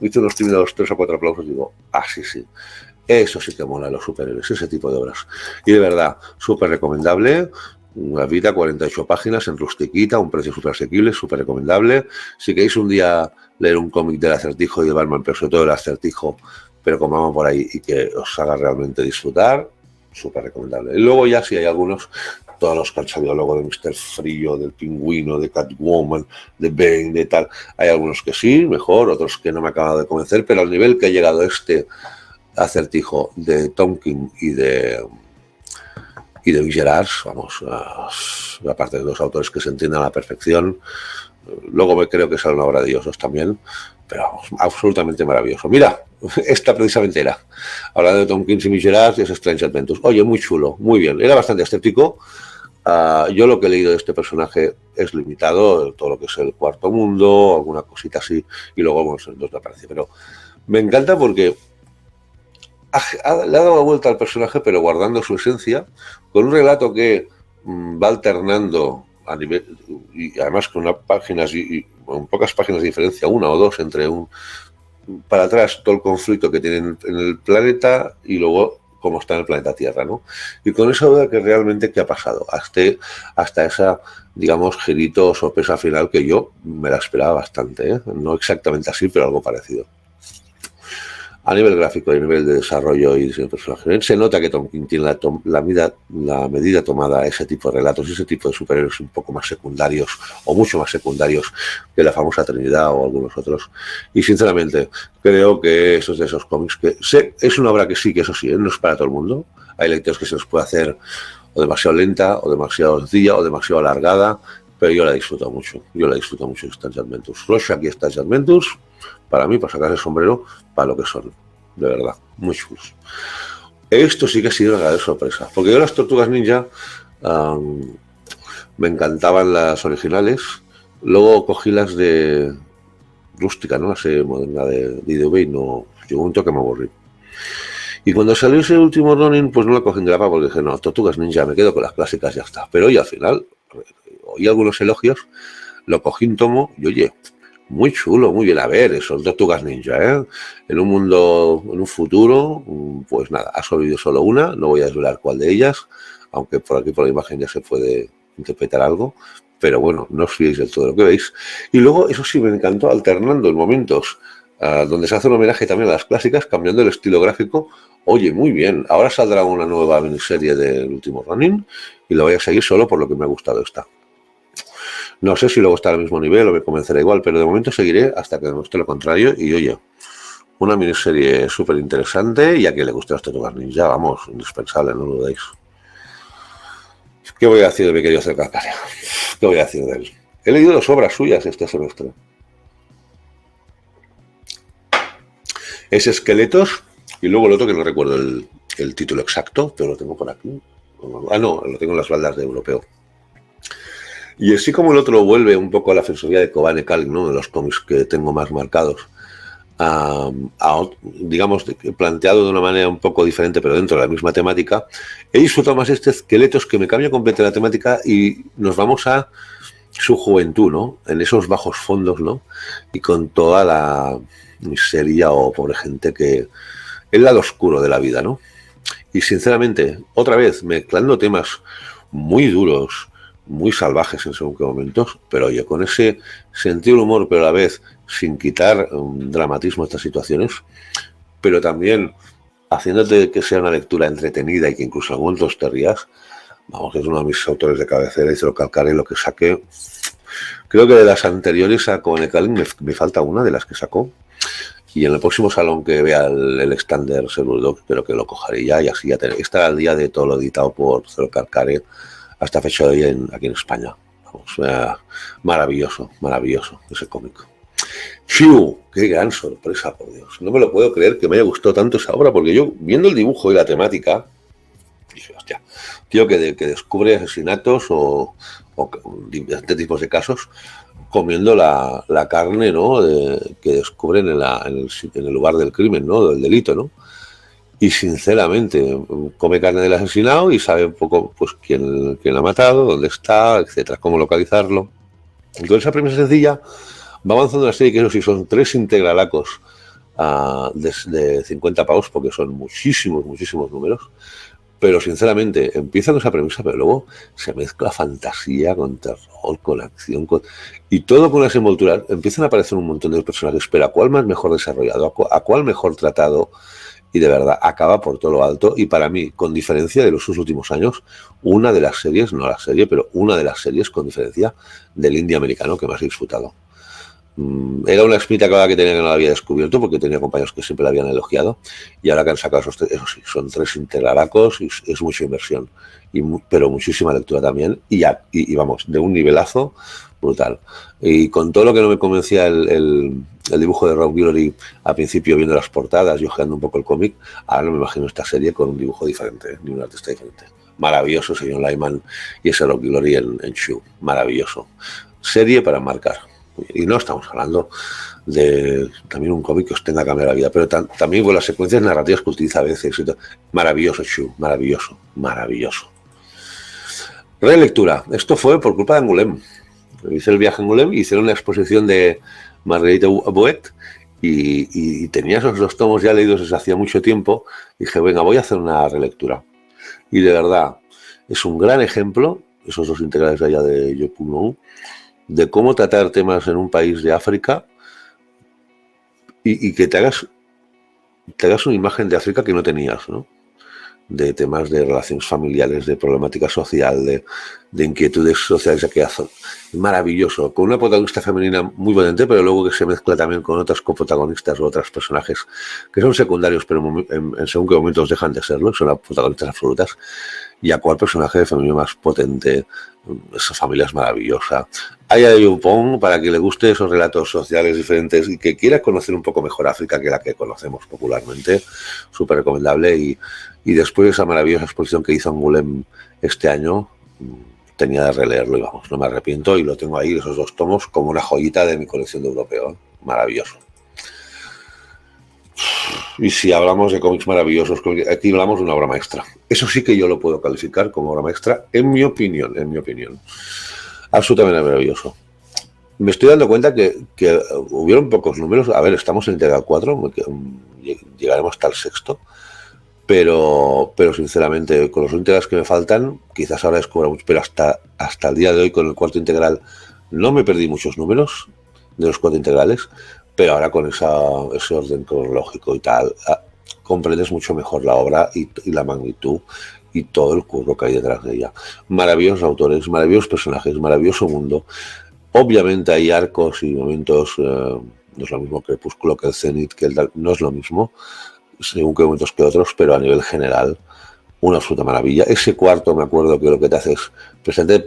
hice unos tímidos 3 o 4 aplausos y digo, sí, eso sí que mola los superhéroes, ese tipo de obras, y de verdad, súper recomendable. Una vida, 48 páginas en rustiquita, un precio súper asequible, súper recomendable. Si queréis un día leer un cómic del Acertijo y de Batman, pero sobre todo del Acertijo, pero como vamos por ahí y que os haga realmente disfrutar, súper recomendable. Y luego ya si hay algunos, todos los que han salido luego de Mr. Frío, del Pingüino, de Catwoman, de Bane, de tal, hay algunos que sí, mejor, otros que no me ha acabado de convencer, pero al nivel que ha llegado este Acertijo de Tom King y de Gerard, vamos, aparte de dos autores que se entienden a la perfección. Luego me creo que es una obra de ellos también, pero vamos, absolutamente maravilloso. Mira, esta precisamente era, hablando de Tom King y Gerard, es Strange Adventures. Oye, muy chulo, muy bien. Era bastante escéptico. Yo lo que he leído de este personaje es limitado, todo lo que es el Cuarto Mundo, alguna cosita así, y luego, bueno, dos me aparece. Pero me encanta porque le ha dado la vuelta al personaje, pero guardando su esencia, con un relato que va alternando a nivel, y además con unas páginas y con pocas páginas de diferencia, una o dos, entre para atrás todo el conflicto que tienen en el planeta y luego como está en el planeta Tierra, ¿no? Y con esa duda que realmente qué ha pasado, hasta esa, digamos, girito o sorpresa final que yo me la esperaba bastante, ¿eh? No exactamente así, pero algo parecido. A nivel gráfico y a nivel de desarrollo y diseño de personajes, se nota que Tom King tiene la medida tomada a ese tipo de relatos y ese tipo de superhéroes un poco más secundarios o mucho más secundarios que la famosa Trinidad o algunos otros. Y sinceramente, creo que eso es de esos cómics que es una obra que sí, que eso sí, no es para todo el mundo. Hay lectores que se los puede hacer o demasiado lenta, o demasiado sencilla, o demasiado alargada, pero yo la disfruto mucho. Yo la disfruto mucho, Stats Adventures. Rorschach y Stats Adventures, para mí, para sacar el sombrero, para lo que son, de verdad, muy chulos. Esto sí que ha sido una gran sorpresa, porque yo las Tortugas Ninja me encantaban las originales, luego cogí las de Rústica, ¿no? La serie moderna de IDV y no, llegó un momento que me aburrí. Y cuando salió ese último Ronin, pues no la cogí en grapa porque dije, no, Tortugas Ninja, me quedo con las clásicas y ya está. Pero hoy al final, oí algunos elogios, lo cogí en tomo y oye, muy chulo, muy bien. A ver, son Tortugas Ninja, ¿eh? En un mundo, en un futuro, pues nada, ha sobrevivido solo una, no voy a desvelar cuál de ellas, aunque por aquí por la imagen ya se puede interpretar algo, pero bueno, no os fiéis del todo lo que veis. Y luego, eso sí, me encantó, alternando en momentos donde se hace un homenaje también a las clásicas, cambiando el estilo gráfico. Oye, muy bien, ahora saldrá una nueva miniserie del último Ronin y lo voy a seguir solo por lo que me ha gustado esta. No sé si luego está al mismo nivel o me convencerá igual, pero de momento seguiré hasta que demuestre lo contrario. Y oye, una miniserie súper interesante y a quien le guste las Tortugas Ninja, vamos, indispensable, no lo dudéis. ¿Qué voy a decir de mi querido Cercacarea? ¿Qué voy a decir de él? He leído 2 obras suyas este semestre. Es Esqueletos y luego el otro que no recuerdo el título exacto, pero lo tengo por aquí. Ah, no, lo tengo en las baldas de Europeo. Y así como el otro vuelve un poco a la filosofía de Kobane Kalk, ¿no? De los cómics que tengo más marcados, digamos, planteado de una manera un poco diferente, pero dentro de la misma temática, he disfrutado más este Esqueletos que me cambia completamente la temática y nos vamos a su juventud, ¿no? En esos bajos fondos, ¿no? Y con toda la miseria o pobre gente que... el lado oscuro de la vida, ¿no? Y sinceramente, otra vez, mezclando temas muy duros, muy salvajes en según qué momentos, pero oye, con ese sentido del humor, pero a la vez sin quitar un dramatismo a estas situaciones, pero también haciéndote que sea una lectura entretenida y que incluso en momentos te rías. Vamos, que es uno de mis autores de cabecera y se lo calcaré lo que saqué. Creo que de las anteriores a Kobane Kalk me falta una de las que sacó. Y en el próximo salón que vea el Extander Dog, espero que lo cojaré ya y así ya estará al día de todo lo editado por Cero Calcare hasta fecha de hoy aquí en España. Vamos, maravilloso, maravilloso ese cómic. ¡Fiu! ¡Qué gran sorpresa, por Dios! No me lo puedo creer que me haya gustado tanto esa obra, porque yo, viendo el dibujo y la temática, dije, hostia, tío que descubre asesinatos o diferentes tipos de casos comiendo la carne, ¿no? Que descubren en el lugar del crimen, ¿no? Del delito, ¿no? Y sinceramente, come carne del asesinado y sabe un poco pues quién la ha matado, dónde está, etcétera, cómo localizarlo. Y con esa premisa sencilla va avanzando la serie, que eso sí, son 3 integralacos de 50 pavos, porque son muchísimos números. Pero sinceramente, empieza con esa premisa, pero luego se mezcla fantasía con terror, con acción, y todo con las envolturas. Empiezan a aparecer un montón de personajes, pero ¿a cuál más mejor desarrollado? ¿A cuál mejor tratado? Y de verdad, acaba por todo lo alto. Y para mí, con diferencia de los últimos años, una de las series, no la serie, pero una de las series con diferencia del indie americano que más he disfrutado. Era una espinita que tenía que no la había descubierto porque tenía compañeros que siempre la habían elogiado y ahora que han sacado esos 3, eso sí, son 3 integralacos y es mucha inversión, pero muchísima lectura también y vamos, de un nivelazo brutal. Y con todo lo que no me convencía el dibujo de Rob Guillory al principio viendo las portadas y ojeando un poco el cómic, ahora no me imagino esta serie con un dibujo diferente, ni un artista diferente. Maravilloso, señor Lyman y ese Rob Guillory en Shoe, maravilloso. Serie para marcar. Y no estamos hablando de también un cómic que os tenga que cambiar la vida, pero también con las secuencias narrativas que utiliza a veces. Maravilloso, Shu, maravilloso, maravilloso. Relectura. Esto fue por culpa de Angoulême. Hice el viaje a Angoulême y hicieron una exposición de Marguerite Bouet y tenía esos 2 tomos ya leídos desde hacía mucho tiempo. Y dije, venga, voy a hacer una relectura. Y de verdad, es un gran ejemplo, esos 2 integrales allá de Yopougon, de cómo tratar temas en un país de África y que te hagas una imagen de África que no tenías, ¿no? De temas de relaciones familiares, de problemática social, de inquietudes sociales de aquella zona. Maravilloso, con una protagonista femenina muy potente, pero luego que se mezcla también con otras coprotagonistas o otros personajes que son secundarios, pero en según qué momentos dejan de serlo, son las protagonistas absolutas. Y a cuál personaje de femenino más potente, esa familia es maravillosa. Aya de Dupont, para que le guste esos relatos sociales diferentes y que quiera conocer un poco mejor África que la que conocemos popularmente, súper recomendable. Y después de esa maravillosa exposición que hizo Angoulême este año, tenía de releerlo y vamos, no me arrepiento y lo tengo ahí, esos 2 tomos, como una joyita de mi colección de europeo, ¿eh? Maravilloso. Y si hablamos de cómics maravillosos, aquí hablamos de una obra maestra. Eso sí que yo lo puedo calificar como obra maestra, en mi opinión. Absolutamente maravilloso. Me estoy dando cuenta que hubieron pocos números. A ver, estamos en Integral 4, llegaremos hasta el 6º, pero sinceramente, con los integrales que me faltan, quizás ahora descubra mucho, pero hasta el día de hoy, con el 4º integral, no me perdí muchos números de los 4 integrales, pero ahora con ese orden cronológico y tal, comprendes mucho mejor la obra y la magnitud y todo el curro que hay detrás de ella. Maravillosos autores, maravillosos personajes, maravilloso mundo. Obviamente hay arcos y momentos, no es lo mismo Crepúsculo que el Zenith, no es lo mismo, según qué momentos que otros, pero a nivel general, una absoluta maravilla. Ese 4, me acuerdo que lo que te hace es presentar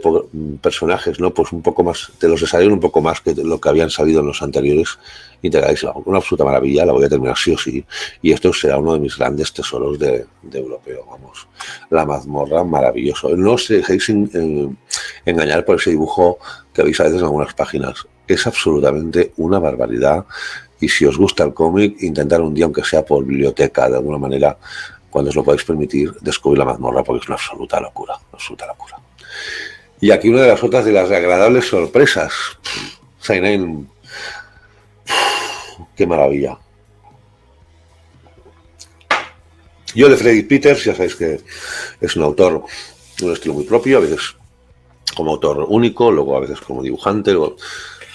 personajes, ¿no? Pues un poco más, te los desarrollan un poco más que lo que habían salido en los anteriores integrales. Una absoluta maravilla, la voy a terminar sí o sí. Y esto será uno de mis grandes tesoros de europeo, vamos. La mazmorra, maravilloso. No os dejéis engañar por ese dibujo que veis a veces en algunas páginas. Es absolutamente una barbaridad. Y si os gusta el cómic, intentar un día, aunque sea por biblioteca, de alguna manera, cuando os lo podéis permitir, descubrir la mazmorra, porque es una absoluta locura, absoluta locura. Y aquí una de las otras de las agradables sorpresas. Sainain, qué maravilla. Yo de Frederick Peters, ya sabéis que es un autor de un estilo muy propio, a veces como autor único, luego a veces como dibujante,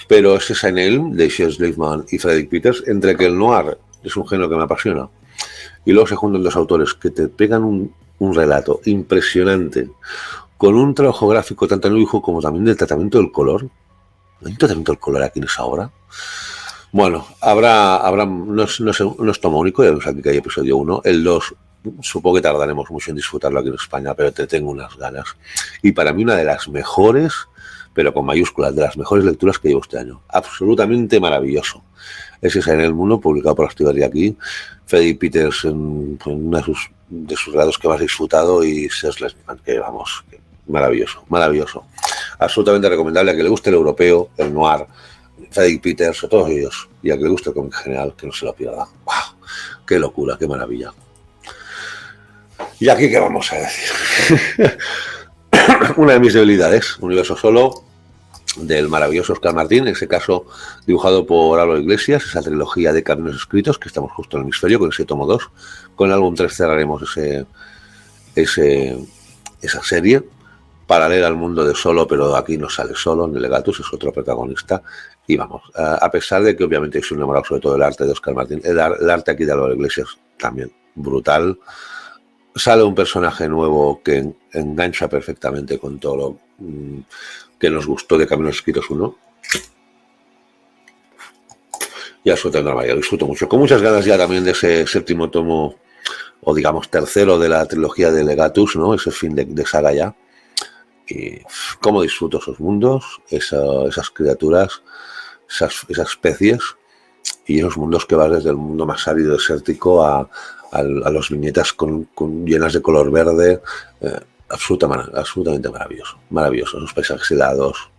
pero ese Sainain de Shel Leifman y Frederick Peters, entre que el noir es un género que me apasiona, y luego se juntan 2 autores que te pegan un relato impresionante, con un trabajo gráfico tanto en el dibujo como también del tratamiento del color. ¿Hay un tratamiento del color aquí en esa obra? Bueno, habrá no es tomo único, ya vemos aquí que hay episodio 1, el 2 supongo que tardaremos mucho en disfrutarlo aquí en España, pero te tengo unas ganas. Y para mí una de las mejores, pero con mayúsculas, de las mejores lecturas que llevo este año. Absolutamente maravilloso. Ese es En el Mundo, publicado por Astiberri aquí. Freddy Peters en uno de sus relatos que más he disfrutado y Shel Leifman, que vamos, maravilloso, maravilloso. Absolutamente recomendable a que le guste el europeo, el noir, Freddy Peters, a todos ellos, y a que le guste el cómic en general, que no se lo pierda. ¡Wow! ¡Qué locura, qué maravilla! Y aquí, ¿qué vamos a decir? Una de mis debilidades, Universo Solo, del maravilloso Oscar Martín, en ese caso dibujado por Álvaro Iglesias, esa trilogía de Caminos Escritos, que estamos justo en el hemisferio, con ese tomo 2. Con el álbum 3 cerraremos esa serie, paralela al mundo de Solo, pero aquí no sale Solo, ni Legatus, es otro protagonista. Y vamos, a pesar de que obviamente soy enamorado sobre todo del arte de Oscar Martín, el arte aquí de Álvaro Iglesias también brutal. Sale un personaje nuevo que engancha perfectamente con todo lo que nos gustó de Caminos Escritos 1. Y absolutamente normal, lo disfruto mucho. Con muchas ganas ya también de ese 7º tomo, o digamos 3º de la trilogía de Legatus, ¿no? Ese fin de saga ya. Y cómo disfruto esos mundos, esas criaturas, esas especies y esos mundos que vas desde el mundo más árido desértico a las viñetas llenas de color verde, absolutamente maravilloso, esos paisajes helados.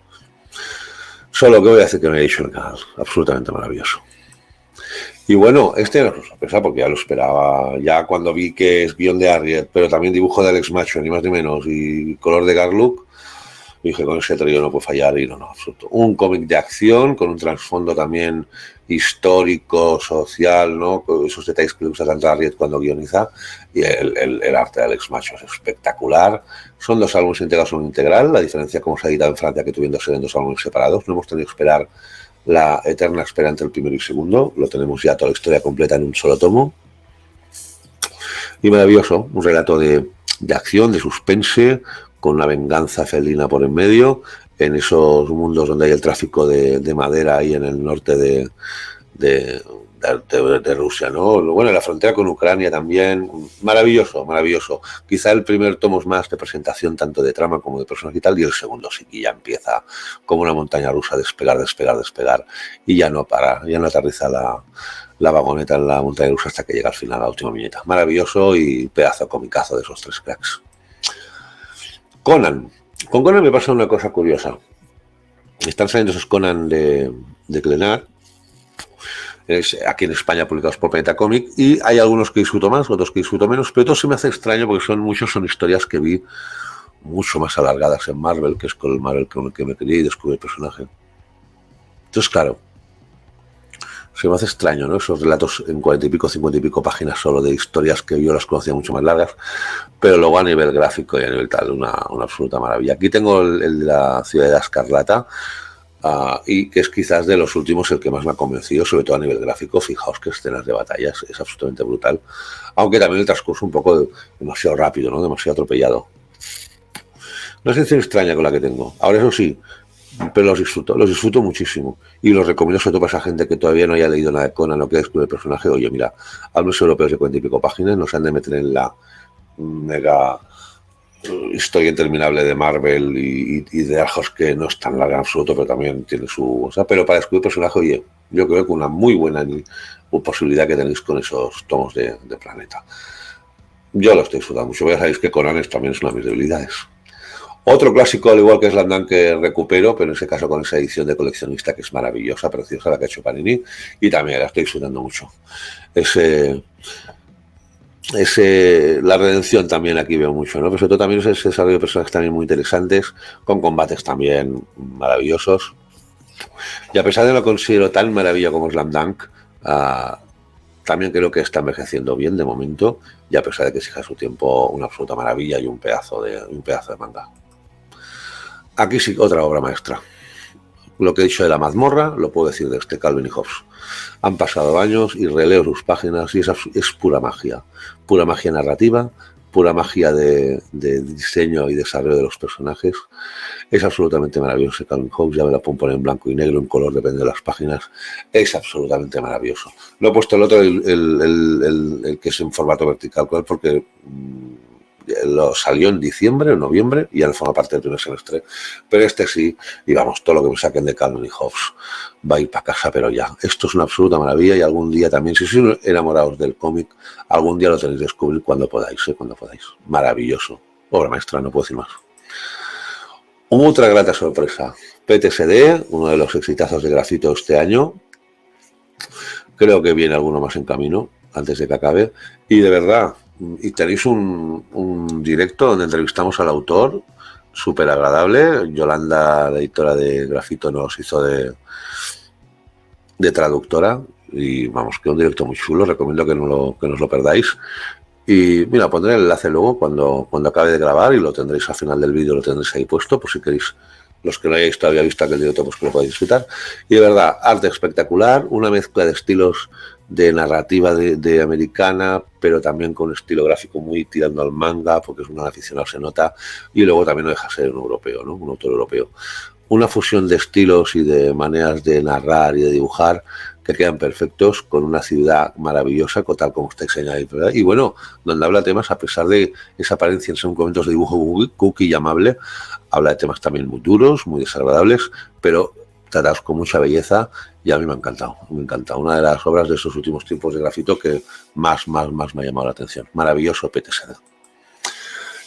Solo que voy a decir que no he dicho el canal, absolutamente maravilloso. Y bueno, este no es sorpresa porque ya lo esperaba, ya cuando vi que es guión de Arriet, pero también dibujo de Alex Macho, ni más ni menos, y color de Garlock, Y dije, con ese trío no puede fallar, y no, absoluto. Un cómic de acción con un trasfondo también histórico, social, ¿no? Con esos detalles que le gusta tanto a Riet cuando guioniza, y el arte de Alex Macho es espectacular. Son 2 álbumes integrados en un integral, la diferencia como se ha editado en Francia que tuvieron ser en 2 álbumes separados. No hemos tenido que esperar la eterna espera entre el primero y el segundo, lo tenemos ya toda la historia completa en un solo tomo. Y maravilloso, un relato de acción, de suspense, con una venganza felina por en medio, en esos mundos donde hay el tráfico de madera ahí en el norte de Rusia, ¿no? Bueno, la frontera con Ucrania también, maravilloso, maravilloso. Quizá el primer tomo es más de presentación tanto de trama como de personaje y tal, y el segundo sí que ya empieza como una montaña rusa, despegar, y ya no para, ya no aterriza la vagoneta en la montaña rusa hasta que llega al final la última viñeta. Maravilloso y pedazo comicazo de esos 3 cracks. Conan. Con Conan me pasa una cosa curiosa. Están saliendo esos Conan de Glenat, aquí en España publicados por Planeta Cómic, y hay algunos que disfruto más, otros que disfruto menos, pero todo se me hace extraño porque son historias que vi mucho más alargadas en Marvel, que es con el Marvel con el que me quería y descubrí el personaje. Entonces, claro, se me hace extraño, ¿no? Esos relatos en 40 y pico, 50 y pico páginas solo de historias que yo las conocía mucho más largas, pero luego a nivel gráfico y a nivel tal, una absoluta maravilla. Aquí tengo el de la Ciudad de Escarlata, y que es quizás de los últimos el que más me ha convencido, sobre todo a nivel gráfico. Fijaos que escenas de batallas es absolutamente brutal, aunque también el transcurso un poco demasiado rápido, ¿no? Demasiado atropellado. Una sensación extraña con la que tengo. Ahora, eso sí, pero los disfruto muchísimo, y los recomiendo sobre todo para esa gente que todavía no haya leído nada de Conan o que descubre el personaje. Oye, mira, álbumes europeos de 40 y pico páginas, no se han de meter en la mega historia interminable de Marvel y de arcos que no es tan larga en absoluto, pero también tiene su... O sea, pero para descubrir el personaje, oye, yo creo que una muy buena posibilidad que tenéis con esos tomos de Planeta. Yo lo estoy disfrutando mucho. Ya sabéis que Conan también es una de mis debilidades. Otro clásico, al igual que Slam Dunk, que recupero, pero en ese caso con esa edición de coleccionista que es maravillosa, preciosa, la que ha hecho Panini, y también la estoy disfrutando mucho. La redención también aquí veo mucho, ¿no? Pero sobre todo también es ese desarrollo de personajes también muy interesantes, con combates también maravillosos. Y a pesar de no lo considero tan maravilla como Slam Dunk, también creo que está envejeciendo bien de momento, y a pesar de que exija su tiempo, una absoluta maravilla y un pedazo de manga. Aquí sí, otra obra maestra. Lo que he dicho de La mazmorra, lo puedo decir de este Calvin y Hobbes. Han pasado años y releo sus páginas y es pura magia narrativa, pura magia de diseño y desarrollo de los personajes. Es absolutamente maravilloso Calvin Hobbes, ya me la puedo poner en blanco y negro, en color, depende de las páginas. Es absolutamente maravilloso. Lo he puesto el otro, el que es en formato vertical, porque lo salió en diciembre o noviembre y ya no forma parte del primer semestre, pero este sí, y vamos, todo lo que me saquen de Calvin y Hobbes va a ir para casa, pero ya, esto es una absoluta maravilla, y algún día también, si sois enamorados del cómic, algún día lo tenéis que descubrir cuando podáis, maravilloso, obra maestra, no puedo decir más. Otra grata sorpresa, PTSD, uno de los exitazos de Grafito este año, creo que viene alguno más en camino antes de que acabe, y de verdad, y tenéis un directo donde entrevistamos al autor, súper agradable. Yolanda, la editora de Grafito, nos hizo de traductora, y vamos, que un directo muy chulo, recomiendo que no os lo perdáis. Y mira, pondré el enlace luego cuando acabe de grabar, y lo tendréis al final del vídeo, lo tendréis ahí puesto, por si queréis, los que no hayáis todavía visto aquel directo, pues que lo podáis disfrutar. Y de verdad, arte espectacular, una mezcla de estilos de narrativa de americana, pero también con un estilo gráfico muy tirando al manga, porque es un aficionado, se nota, y luego también no deja ser un europeo, ¿no? Un autor europeo. Una fusión de estilos y de maneras de narrar y de dibujar que quedan perfectos, con una ciudad maravillosa, tal como está diseñada, ¿verdad? Y bueno, donde habla temas, a pesar de esa apariencia en según momentos de dibujo cookie y amable, habla de temas también muy duros, muy desagradables, pero tratados con mucha belleza, y a mí me ha encantado, una de las obras de esos últimos tiempos de Grafito que más me ha llamado la atención. Maravilloso PTSD.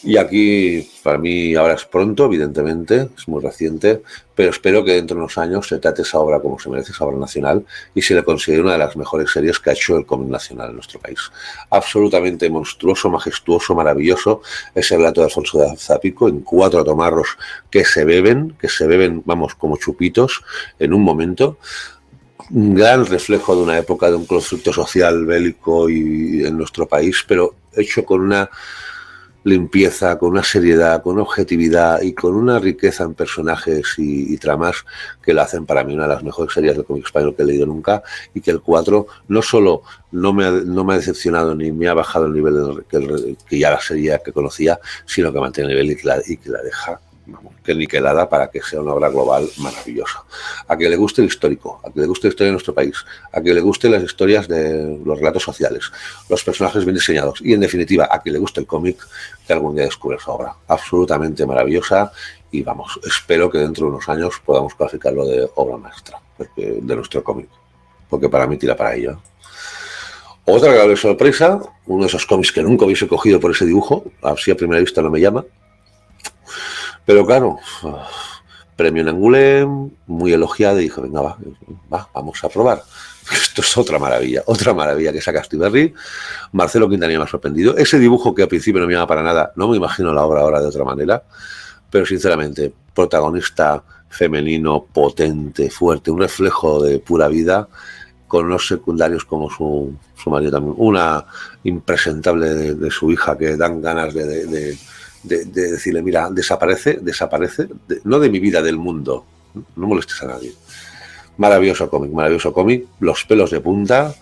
Y aquí, para mí, ahora es pronto, evidentemente, es muy reciente, pero espero que dentro de unos años se trate esa obra como se merece, esa obra nacional, y se le considere una de las mejores series que ha hecho el cómic nacional en nuestro país. Absolutamente monstruoso, majestuoso, maravilloso, ese relato de Alfonso de Zapico en 4 tomarros que se beben, vamos, como chupitos en un momento. Un gran reflejo de una época de un conflicto social bélico y en nuestro país, pero hecho con una limpieza, con una seriedad, con una objetividad y con una riqueza en personajes y tramas que la hacen para mí una de las mejores series de cómic español que he leído nunca, y que el 4 no solo no me ha decepcionado ni me ha bajado el nivel que ya la serie que conocía, sino que mantiene el nivel y que la deja, vamos, que niquelada para que sea una obra global maravillosa. A que le guste el histórico, a que le guste la historia de nuestro país, a que le gusten las historias de los relatos sociales, los personajes bien diseñados y, en definitiva, a que le guste el cómic, que algún día descubre esa obra. Absolutamente maravillosa, y vamos, espero que dentro de unos años podamos calificarlo de obra maestra de nuestro cómic, porque para mí tira para ello. Otra agradable sorpresa, uno de esos cómics que nunca hubiese cogido por ese dibujo, así a primera vista no me llama, pero claro, premio en Angoulême, muy elogiado, y dije, venga, vamos a probar. Esto es otra maravilla que saca Astiberri. Marcelo Quintanilla me ha sorprendido. Ese dibujo que al principio no me llama para nada, no me imagino la obra ahora de otra manera, pero sinceramente, protagonista femenino, potente, fuerte, un reflejo de pura vida, con unos secundarios como su marido también, una impresentable de su hija, que dan ganas de decirle, mira, desaparece, no de mi vida, del mundo, no molestes a nadie. Maravilloso cómic, los pelos de punta,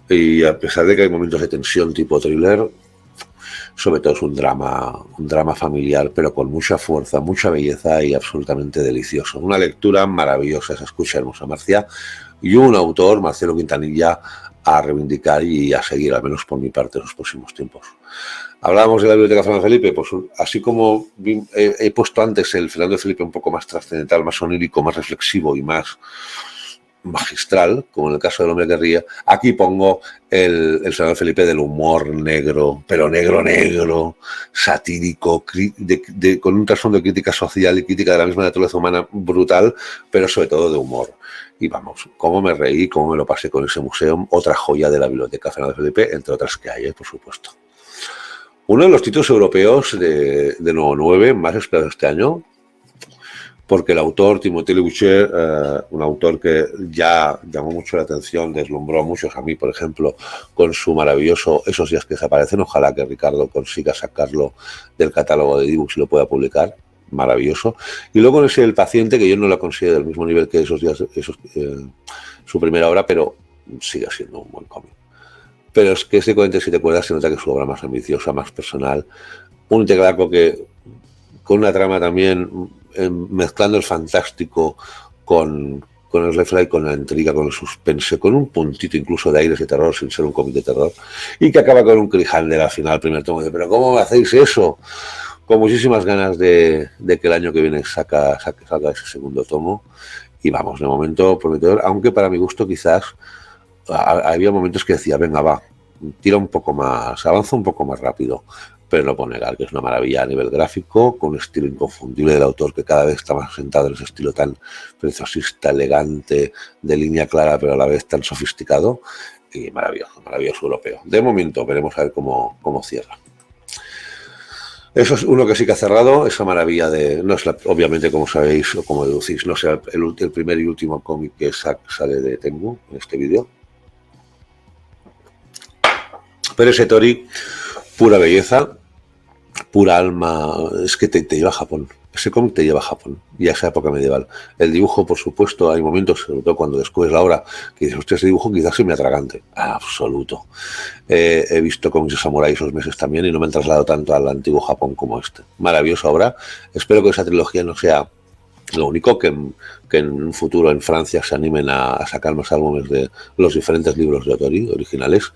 y a pesar de que hay momentos de tensión tipo thriller, sobre todo es un drama familiar, pero con mucha fuerza, mucha belleza y absolutamente delicioso. Una lectura maravillosa, se escucha hermosa, Marcia, y un autor, Marcelo Quintanilla, a reivindicar y a seguir, al menos por mi parte, en los próximos tiempos. Hablábamos de la Biblioteca Fernando Felipe, pues así como he puesto antes el Fernando Felipe un poco más trascendental, más onírico, más reflexivo y más magistral, como en el caso del Hombre que ríe, aquí pongo el Fernando Felipe del humor negro, pero negro, satírico, con un trasfondo de crítica social y crítica de la misma naturaleza humana brutal, pero sobre todo de humor. Y vamos, cómo me reí, cómo me lo pasé con ese museo, otra joya de la Biblioteca Fernando Felipe, entre otras que hay, por supuesto. Uno de los títulos europeos de Nuevo 9 más esperados este año, porque el autor, Timothée Boucher, un autor que ya llamó mucho la atención, deslumbró a muchos, a mí, por ejemplo, con su maravilloso Esos días que desaparecen. Ojalá que Ricardo consiga sacarlo del catálogo de Dibux y lo pueda publicar. Maravilloso. Y luego con ese El paciente, que yo no lo considero del mismo nivel que Esos días, su primera obra, pero sigue siendo un buen cómic. Pero es que ese 47 cuerdas se nota que es su obra más ambiciosa, más personal. Un integrarco que con una trama también mezclando el fantástico con el refly, con la intriga, con el suspense, con un puntito incluso de aires de terror sin ser un cómic de terror, y que acaba con un cliffhanger al final, primer tomo, de pero ¿cómo me hacéis eso? Con muchísimas ganas de que el año que viene salga ese segundo tomo, y vamos, de momento prometedor, aunque para mi gusto quizás había momentos que decía, venga, va, tira un poco más, avanza un poco más rápido, pero no puedo negar que es una maravilla a nivel gráfico, con un estilo inconfundible del autor, que cada vez está más asentado en ese estilo tan preciosista, elegante, de línea clara, pero a la vez tan sofisticado, y maravilloso europeo. De momento veremos a ver cómo cierra. Eso es uno que sí que ha cerrado, esa maravilla de, no es obviamente, como sabéis o como deducís, no será el primer y último cómic que sale de Tengu en este vídeo. Pero ese Tori, pura belleza, pura alma, es que te lleva a Japón. Ese cómic te lleva a Japón y a esa época medieval. El dibujo, por supuesto, hay momentos, sobre todo cuando descubres la obra, que dices, hostia, ese dibujo quizás se me atragante. Absoluto. He visto cómics de Samurai esos meses también y no me han trasladado tanto al antiguo Japón como este. Maravillosa obra. Espero que esa trilogía no sea lo único, que en un futuro en Francia se animen a sacar más álbumes de los diferentes libros de Otori originales,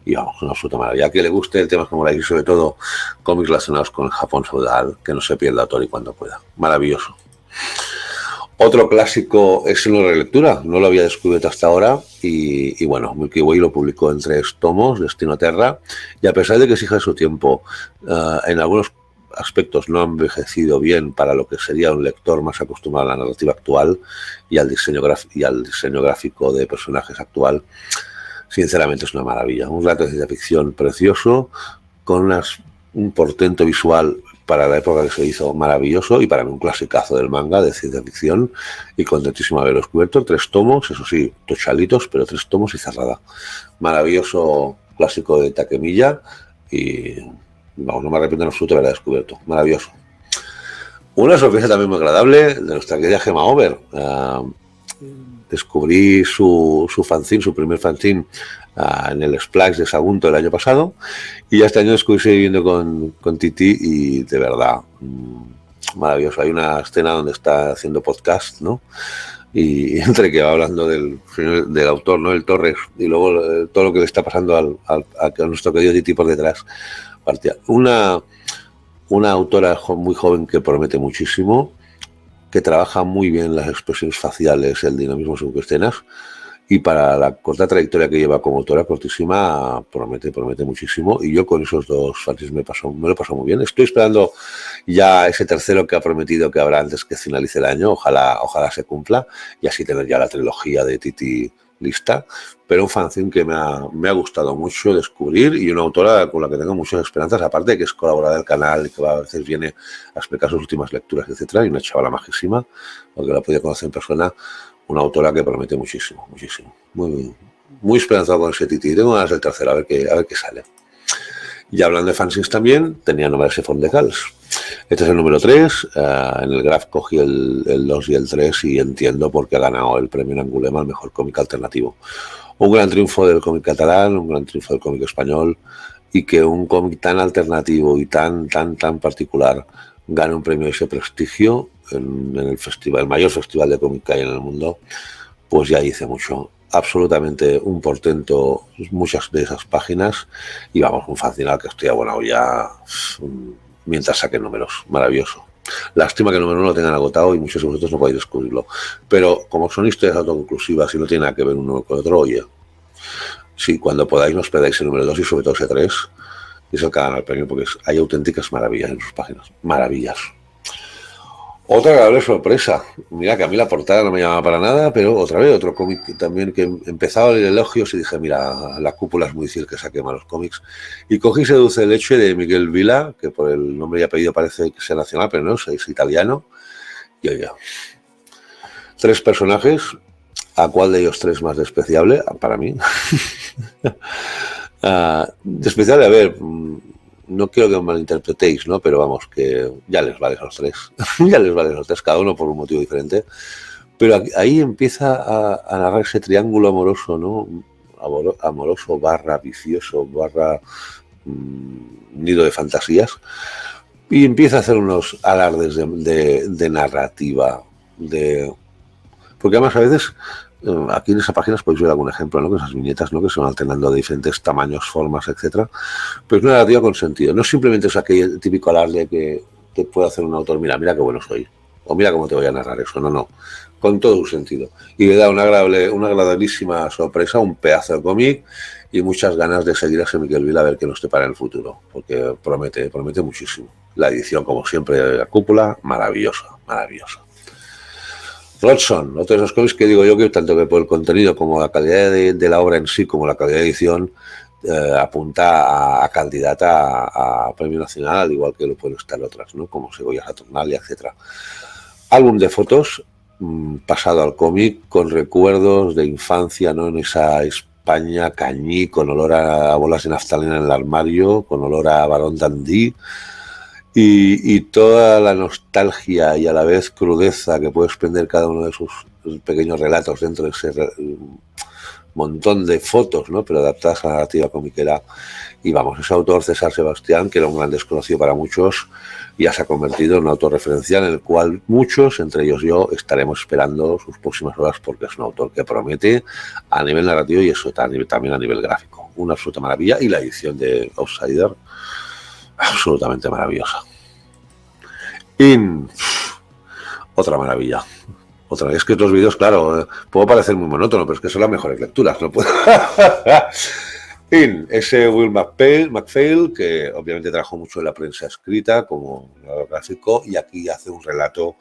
y vamos, una absoluta maravilla. Que le guste el tema como la y sobre todo cómics relacionados con el Japón feudal, que no se pierda Otori cuando pueda. Maravilloso. Otro clásico es una relectura, no lo había descubierto hasta ahora, y bueno, Milky Way lo publicó en 3 tomos, Destino Terra, y a pesar de que exige su tiempo, en algunos aspectos no han envejecido bien para lo que sería un lector más acostumbrado a la narrativa actual y al diseño gráfico de personajes actual. Sinceramente es una maravilla. Un relato de ciencia ficción precioso, con un portento visual para la época que se hizo maravilloso, y para mí un clasicazo del manga de ciencia ficción, y contentísimo de haberlo descubierto. 3 tomos, eso sí, tochalitos, pero 3 tomos y cerrada. Maravilloso clásico de Takemiya, y vamos, no me arrepiento en absoluto de haberla descubierto. Maravilloso. Una sorpresa también muy agradable de nuestra querida Gemma Over. Descubrí su fanzine, su primer fanzine, en el Splash de Sagunto el año pasado, y ya este año descubrí viviendo con Titi, y de verdad, maravilloso. Hay una escena donde está haciendo podcast, ¿no? Y entre que va hablando del autor, ¿no? El Torres, y luego todo lo que le está pasando a nuestro querido Titi por detrás. Una autora muy joven que promete muchísimo, que trabaja muy bien las expresiones faciales, el dinamismo según escenas, y para la corta trayectoria que lleva como autora, cortísima, promete muchísimo. Y yo con esos 2 fanzines me lo he pasado muy bien. Estoy esperando ya ese tercero que ha prometido que habrá antes que finalice el año. Ojalá se cumpla, y así tener ya la trilogía de Titi lista. Pero un fanzine que me ha gustado mucho descubrir, y una autora con la que tengo muchas esperanzas, aparte de que es colaboradora del canal y que a veces viene a explicar sus últimas lecturas, etcétera, y una chavala majísima, porque la he podido conocer en persona. Una autora que promete muchísimo. Muy esperanzado con ese Titi. Tengo ganas del tercero, a ver qué sale. Y hablando de fanzines también, tenía Novelas de Font de Calç. Este es el número 3. En el Graf cogí el 2 y el 3, y entiendo por qué ha ganado el premio en Angulema al mejor cómic alternativo. Un gran triunfo del cómic catalán, un gran triunfo del cómic español, y que un cómic tan alternativo y tan particular gane un premio de ese prestigio en el festival, el mayor festival de cómic que hay en el mundo, pues ya hice mucho. Absolutamente un portento, muchas de esas páginas, y vamos, un fanzine que estoy abonado ya mientras saque números. Maravilloso. Lástima que el número 1 lo tengan agotado y muchos de vosotros no podéis descubrirlo. Pero como son historias autoconclusivas y no tiene nada que ver uno con otro, oye, sí, cuando podáis nos pedáis el número 2 y sobre todo ese 3, y es el que gana el premio, porque hay auténticas maravillas en sus páginas. Maravillas. Otra agradable sorpresa. Mira que a mí la portada no me llamaba para nada, pero otra vez otro cómic también que empezaba a leer elogios y dije, mira, La cúpula es muy difícil que saque malos cómics. Y cogí ese Dulce de leche de Miguel Vila, que por el nombre y apellido parece que sea nacional, pero no, es italiano. Y oiga, 3 personajes, ¿a cuál de ellos 3 más despreciable? Para mí. Despreciable, a ver, no quiero que me malinterpretéis, ¿no? Pero vamos, que ya les vale a los 3. Ya les vale a los 3, cada uno por un motivo diferente. Pero ahí empieza a narrar ese triángulo amoroso, ¿no? Amoroso barra vicioso, barra nido de fantasías. Y empieza a hacer unos alardes de narrativa. Porque además a veces, aquí en esas páginas podéis ver algún ejemplo, ¿no? Con esas viñetas, ¿no? Que se van alternando de diferentes tamaños, formas, etcétera. Pero es una narrativa con sentido. No simplemente es aquel típico alarde que te puede hacer un autor, mira qué bueno soy, o mira cómo te voy a narrar eso. No. Con todo un sentido. Y le da una agradabilísima sorpresa, un pedazo de cómic y muchas ganas de seguir a ese Miguel Vila a ver qué nos depara en el futuro. Porque promete muchísimo. La edición, como siempre, de La cúpula, maravillosa. Rodson, otro de esos cómics que digo yo que tanto que por el contenido como la calidad de la obra en sí, como la calidad de edición, apunta a candidata a premio nacional, al igual que lo pueden estar otras, ¿no? Como Segoya Saturnalia, etcétera. Álbum de fotos, pasado al cómic, con recuerdos de infancia, ¿no? En esa España cañí, con olor a bolas de naftalina en el armario, con olor a Barón Dandí, y toda la nostalgia y a la vez crudeza que puede desprender cada uno de sus pequeños relatos dentro de ese montón de fotos, ¿no? Pero adaptadas a la narrativa comiquera. Y vamos, ese autor, César Sebastián, que era un gran desconocido para muchos, ya se ha convertido en un autor referencial en el cual muchos, entre ellos yo, estaremos esperando sus próximas obras, porque es un autor que promete a nivel narrativo y eso también a nivel gráfico. Una absoluta maravilla, y la edición de Outsider, absolutamente maravillosa. Otra maravilla. Es que estos vídeos, claro, puedo parecer muy monótono, pero es que son las mejores lecturas, no puedo. Ese Will MacPhail, que obviamente trabajó mucho en la prensa escrita como gráfico, y aquí hace un relato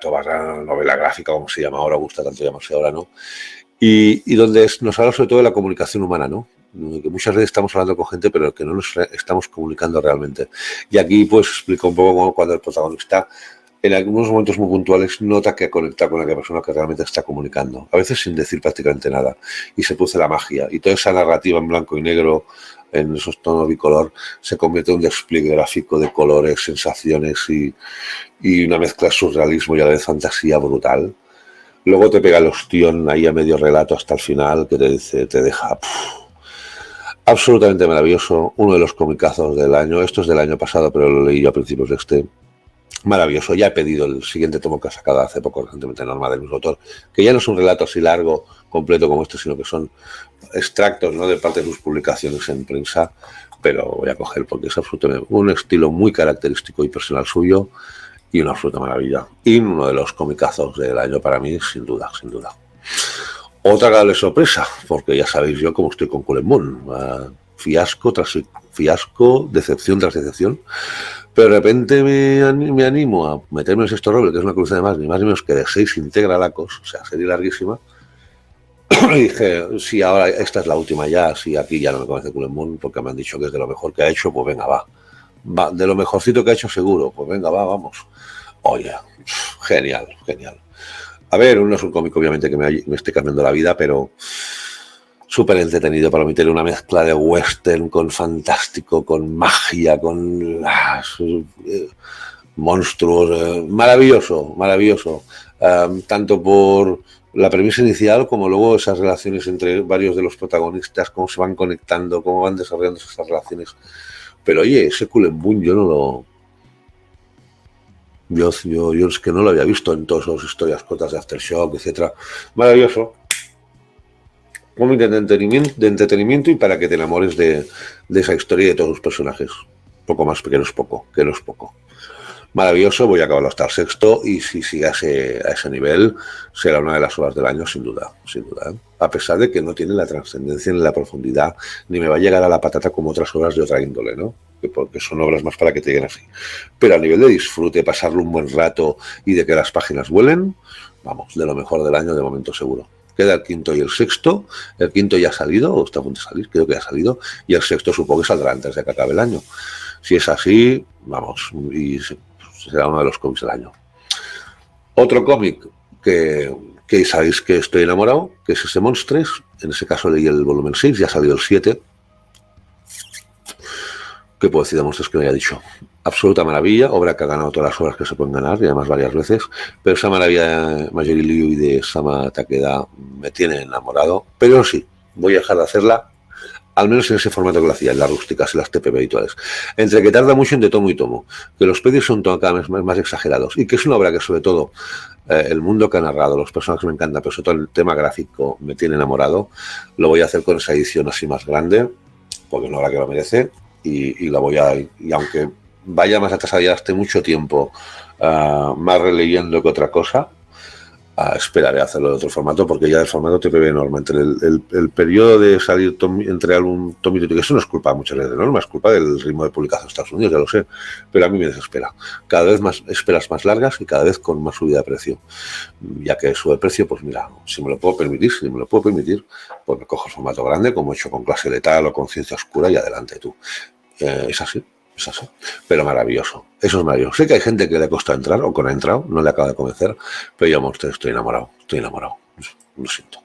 barra novela gráfica, como se llama ahora, gusta tanto llamarse ahora, ¿no? Y donde nos habla sobre todo de la comunicación humana, ¿no? Que muchas veces estamos hablando con gente, pero que no nos estamos comunicando realmente. Y aquí, pues, explica un poco cuando el protagonista, en algunos momentos muy puntuales, nota que conecta con la persona que realmente está comunicando, a veces sin decir prácticamente nada, y se produce la magia. Y toda esa narrativa en blanco y negro, en esos tonos bicolor, se convierte en un despliegue gráfico de colores, sensaciones y una mezcla de surrealismo y a la vez fantasía brutal. Luego te pega el ostión ahí a medio relato hasta el final, que te deja absolutamente maravilloso. Uno de los comicazos del año. Esto es del año pasado, pero lo leí yo a principios de este. Maravilloso. Ya he pedido el siguiente tomo que ha sacado hace poco, recientemente, Norma, del mismo autor, que ya no es un relato así largo, completo como este, sino que son extractos, ¿no?, de parte de sus publicaciones en prensa, pero voy a coger porque es absolutamente un estilo muy característico y personal suyo y una absoluta maravilla. Y uno de los comicazos del año para mí, sin duda, sin duda. Otra agradable sorpresa, porque ya sabéis yo cómo estoy con Cullen Moon. Fiasco tras fiasco, decepción tras decepción. Pero de repente me animo a meterme en Sexto Roble, que es una cruce de más, ni más ni menos que de 6 integralacos, o sea, serie larguísima. Y dije, sí, ahora esta es la última ya, sí, aquí ya no me convence Cullen Moon, porque me han dicho que es de lo mejor que ha hecho, pues venga, va. De lo mejorcito que ha hecho seguro, pues venga, vamos. Oye, genial, genial. A ver, no es un cómic obviamente que me esté cambiando la vida, pero súper entretenido para mí. Tiene una mezcla de western con fantástico, con magia, con monstruos. Maravilloso, maravilloso. Tanto por la premisa inicial como luego esas relaciones entre varios de los protagonistas, cómo se van conectando, cómo van desarrollando esas relaciones. Pero oye, ese Cullen Moon yo no lo... Yo es que no lo había visto en todas sus historias cortas de Aftershock, etcétera. Maravilloso. Cómic de entretenimiento y para que te enamores de esa historia y de todos los personajes. Poco más, que no es poco, que no es poco. Maravilloso, voy a acabarlo hasta el sexto y si sigue a ese nivel será una de las obras del año sin duda, sin duda. A pesar de que no tiene la trascendencia ni la profundidad, ni me va a llegar a la patata como otras obras de otra índole, ¿no? Porque son obras más para que te lleguen así. Pero a nivel de disfrute, pasarlo un buen rato y de que las páginas vuelen, vamos, de lo mejor del año de momento seguro. Queda el quinto y el sexto. El quinto ya ha salido, o está a punto de salir, creo que ya ha salido, y el sexto supongo que saldrá antes de que acabe el año. Si es así, vamos, y será uno de los cómics del año. Otro cómic que sabéis que estoy enamorado, que es ese Monstres. En ese caso leí el volumen 6, ya ha salido el 7. ¿Qué puedo decir de Monstres que no haya dicho? Absoluta maravilla, obra que ha ganado todas las obras que se pueden ganar, y además varias veces, pero esa maravilla de Mayuri Liu y de Sama Takeda me tiene enamorado, pero sí, voy a dejar de hacerla, al menos en ese formato que lo hacía, en las rústicas, en las TPB habituales. Entre que tarda mucho entre tomo y tomo, que los pedidos son cada vez más exagerados, y que es una obra que sobre todo el mundo que ha narrado, los personajes me encantan, pero sobre todo el tema gráfico me tiene enamorado, lo voy a hacer con esa edición así más grande, porque es una obra que lo merece, y la voy a... Y aunque vaya más atrasada ya hace mucho tiempo, más releyendo que otra cosa, esperaré a hacerlo de otro formato, porque ya el formato TPB enorme, entre el periodo de salir entre algún tomito, que eso no es culpa muchas veces de Norma, es culpa del ritmo de publicación de Estados Unidos, ya lo sé, pero a mí me desespera. Cada vez más esperas más largas y cada vez con más subida de precio. Ya que sube el precio, pues mira, si me lo puedo permitir, pues me cojo el formato grande, como he hecho con Clase Letal o con Ciencia Oscura, y adelante tú. Es así. Es así, pero maravilloso. Eso es maravilloso. Sé que hay gente que le cuesta entrar o que no ha entrado, no le acaba de convencer, pero yo, monstruo, estoy enamorado. Lo siento.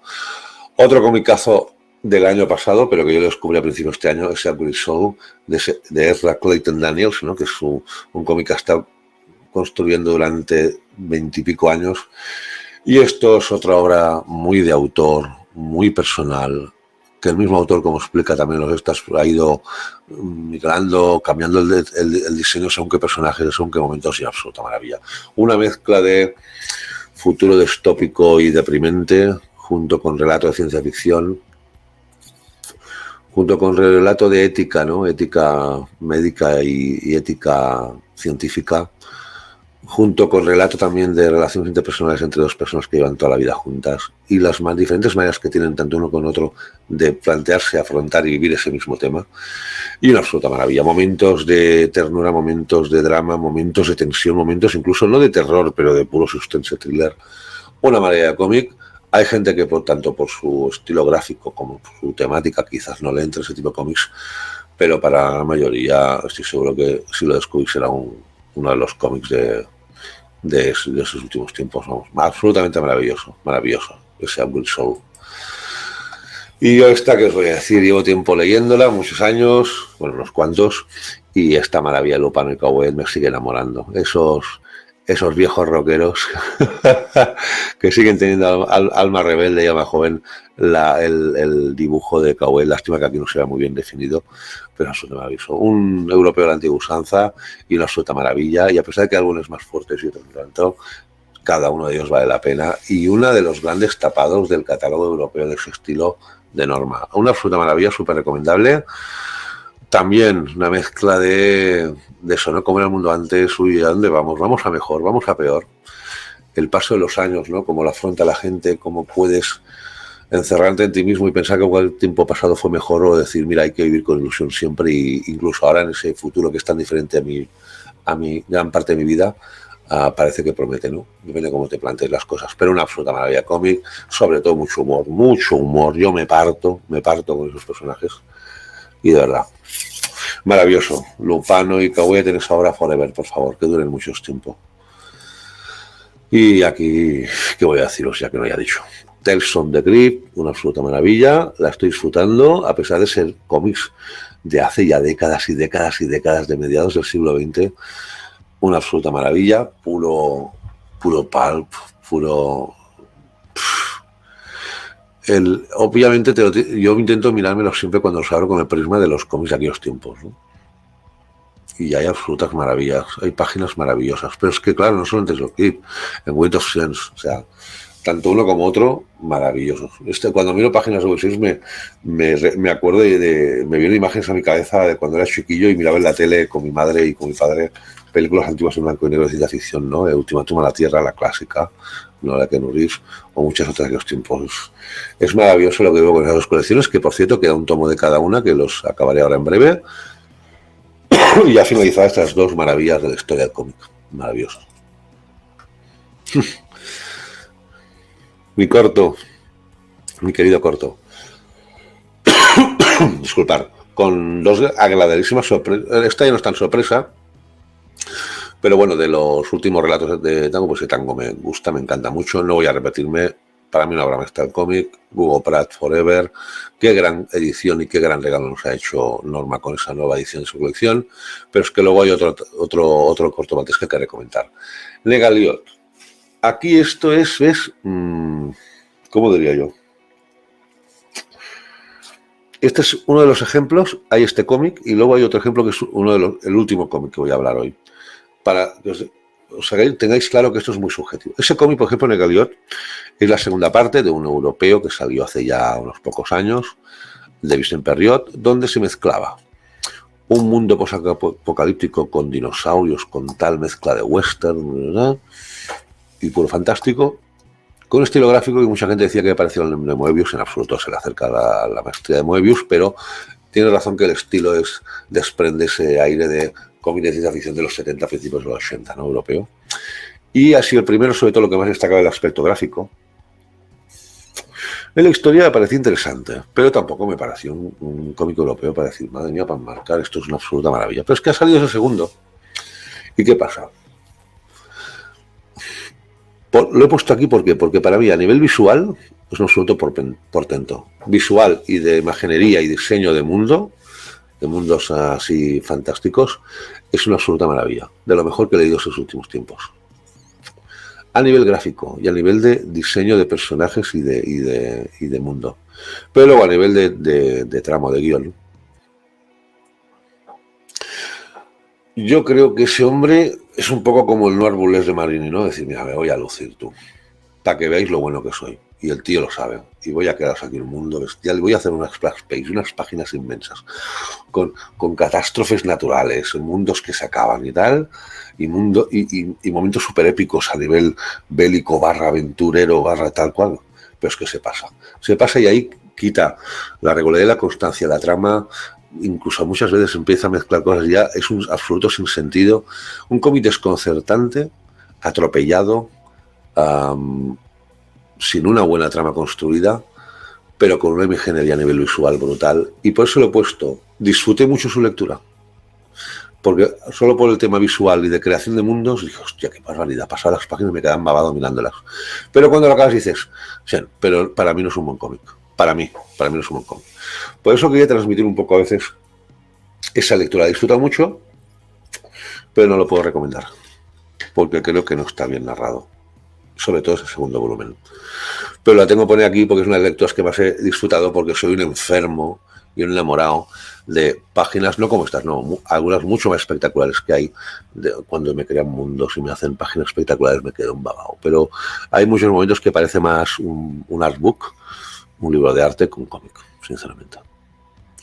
Otro comicazo del año pasado, pero que yo lo descubrí a principios de este año, es Ugly Soul de Ezra Clayton Daniels, ¿no?, que es un cómic que está construyendo durante 20 y pico años. Y esto es otra obra muy de autor, muy personal, que el mismo autor, como explica también los estas, ha ido migrando, cambiando el diseño según qué personajes, según qué momentos, y absoluta maravilla. Una mezcla de futuro distópico y deprimente, junto con relato de ciencia ficción, junto con relato de ética, ¿no?, ética médica y ética científica, junto con relato también de relaciones interpersonales entre dos personas que llevan toda la vida juntas y las diferentes maneras que tienen tanto uno con otro de plantearse, afrontar y vivir ese mismo tema. Y una absoluta maravilla. Momentos de ternura, momentos de drama, momentos de tensión, momentos incluso no de terror, pero de puro suspense thriller. Una maravilla de cómic. Hay gente que tanto por su estilo gráfico como por su temática quizás no le entre ese tipo de cómics, pero para la mayoría estoy seguro que si lo descubrís será uno de los cómics de esos últimos tiempos. Vamos, absolutamente maravilloso, maravilloso, ese Will Show. Y yo esta, que os voy a decir, llevo tiempo leyéndola, muchos años, bueno, unos cuantos, y esta maravilla Lupano y Cowell me sigue enamorando. Esos viejos rockeros que siguen teniendo alma rebelde y alma joven. El dibujo de Cowell, lástima que aquí no se vea muy bien definido, pero es un maravilloso. Un europeo de la antigua usanza y una absoluta maravilla, y a pesar de que algunos más fuertes y otros no tanto, cada uno de ellos vale la pena, y uno de los grandes tapados del catálogo europeo de ese estilo de Norma. Una absoluta maravilla, súper recomendable. También una mezcla de eso, ¿no? Como era el mundo antes, uy, ¿a dónde vamos? Vamos a mejor, vamos a peor. El paso de los años, ¿no? Cómo lo afronta la gente, cómo puedes encerrarte en ti mismo y pensar que el tiempo pasado fue mejor, o decir, mira, hay que vivir con ilusión siempre, y incluso ahora en ese futuro que es tan diferente a mi gran parte de mi vida, parece que promete, ¿no? Depende de cómo te plantees las cosas. Pero una absoluta maravilla cómic, sobre todo mucho humor, mucho humor. Yo me parto con esos personajes. Y de verdad, maravilloso. Lupano y Cowell en esa obra forever, por favor, que duren mucho tiempo. Y aquí, ¿qué voy a deciros ya que no haya dicho? Tales from the Crypt, una absoluta maravilla. La estoy disfrutando, a pesar de ser cómics de hace ya décadas y décadas y décadas, de mediados del siglo XX. Una absoluta maravilla, puro pulp, puro... Obviamente yo intento mirármelo siempre cuando los abro con el prisma de los cómics de aquellos tiempos, ¿no? Y hay absolutas maravillas, hay páginas maravillosas, pero es que claro, no solamente es lo que en Weight of Sense, o sea, tanto uno como otro, maravillosos. Cuando miro páginas de Weight of Sense me acuerdo me vienen imágenes a mi cabeza de cuando era chiquillo y miraba en la tele con mi madre y con mi padre películas antiguas en blanco y negro de ciencia ficción, ¿no? Ultimátum a la Tierra, la clásica, no la que Reeves, o muchas otras de los tiempos. Es maravilloso lo que veo con esas dos colecciones, que por cierto queda un tomo de cada una, que los acabaré ahora en breve. Y ya finalizadas estas dos maravillas de la historia del cómic. Maravilloso. Mi corto, mi querido corto. Disculpar. Con dos agradabilísimas sorpresas. Esta ya no es tan sorpresa, pero bueno, de los últimos relatos de Tango, pues el Tango me gusta, me encanta mucho. No voy a repetirme. Para mí una obra maestra el cómic. Hugo Pratt Forever. Qué gran edición y qué gran regalo nos ha hecho Norma con esa nueva edición de su colección. Pero es que luego hay otro cortometraje que hay que recomendar. Legaliot. Aquí esto es, ¿ves? ¿Cómo diría yo? Este es uno de los ejemplos. Hay este cómic y luego hay otro ejemplo que es el último cómic que voy a hablar hoy. Para que tengáis claro que esto es muy subjetivo. Ese cómic, por ejemplo, Negaliot, es la segunda parte de un europeo que salió hace ya unos pocos años, de Vincent Perriot, donde se mezclaba un mundo posapocalíptico con dinosaurios, con tal mezcla de western, ¿verdad? Y puro fantástico, con un estilo gráfico que mucha gente decía que me parecía el de Moebius. En absoluto se le acerca a la maestría de Moebius, pero tiene razón que el estilo desprende ese aire de cómic de ciencia ficción de los 70, principios de los 80, ¿no? Europeo. Y ha sido el primero, sobre todo, lo que más destacaba el aspecto gráfico. En la historia me pareció interesante, pero tampoco me pareció un cómic europeo para decir, madre mía, para marcar, esto es una absoluta maravilla. Pero es que ha salido ese segundo. ¿Y qué pasa? Lo he puesto aquí porque para mí, a nivel visual, es un absoluto portento. Visual y de imaginería y diseño de mundos así fantásticos, es una absoluta maravilla. De lo mejor que he leído estos últimos tiempos. A nivel gráfico y a nivel de diseño de personajes y de mundo. Pero luego a nivel de tramo, de guión. Yo creo que ese hombre es un poco como el Noir Burlesque de Marini, ¿no? Decir, mira, me voy a lucir tú, para que veáis lo bueno que soy. y el tío lo sabe, y voy a crear aquí un mundo bestial, voy a hacer unas splash page, unas páginas inmensas, con catástrofes naturales, mundos que se acaban y tal, y momentos súper épicos a nivel bélico, barra aventurero, barra tal cual, pero es que se pasa y ahí quita la regularidad, la constancia, la trama, incluso muchas veces empieza a mezclar cosas, ya es un absoluto sinsentido, un cómic desconcertante, atropellado, sin una buena trama construida, pero con una imaginería a nivel visual brutal, y por eso lo he puesto. Disfruté mucho su lectura, porque solo por el tema visual y de creación de mundos dije, hostia, qué barbaridad, pasaba las páginas y me quedaban babado mirándolas. Pero cuando lo acabas dices, sí, pero para mí no es un buen cómic. Para mí no es un buen cómic. Por eso quería transmitir un poco a veces esa lectura. La disfruto mucho, pero no lo puedo recomendar, porque creo que no está bien narrado. Sobre todo ese segundo volumen. Pero la tengo que poner aquí porque es una de las lecturas que más he disfrutado, porque soy un enfermo y un enamorado de páginas, no como estas, no, algunas mucho más espectaculares que hay, cuando me crean mundos y me hacen páginas espectaculares me quedo un babao. Pero hay muchos momentos que parece más un artbook, un libro de arte, que un cómic, sinceramente.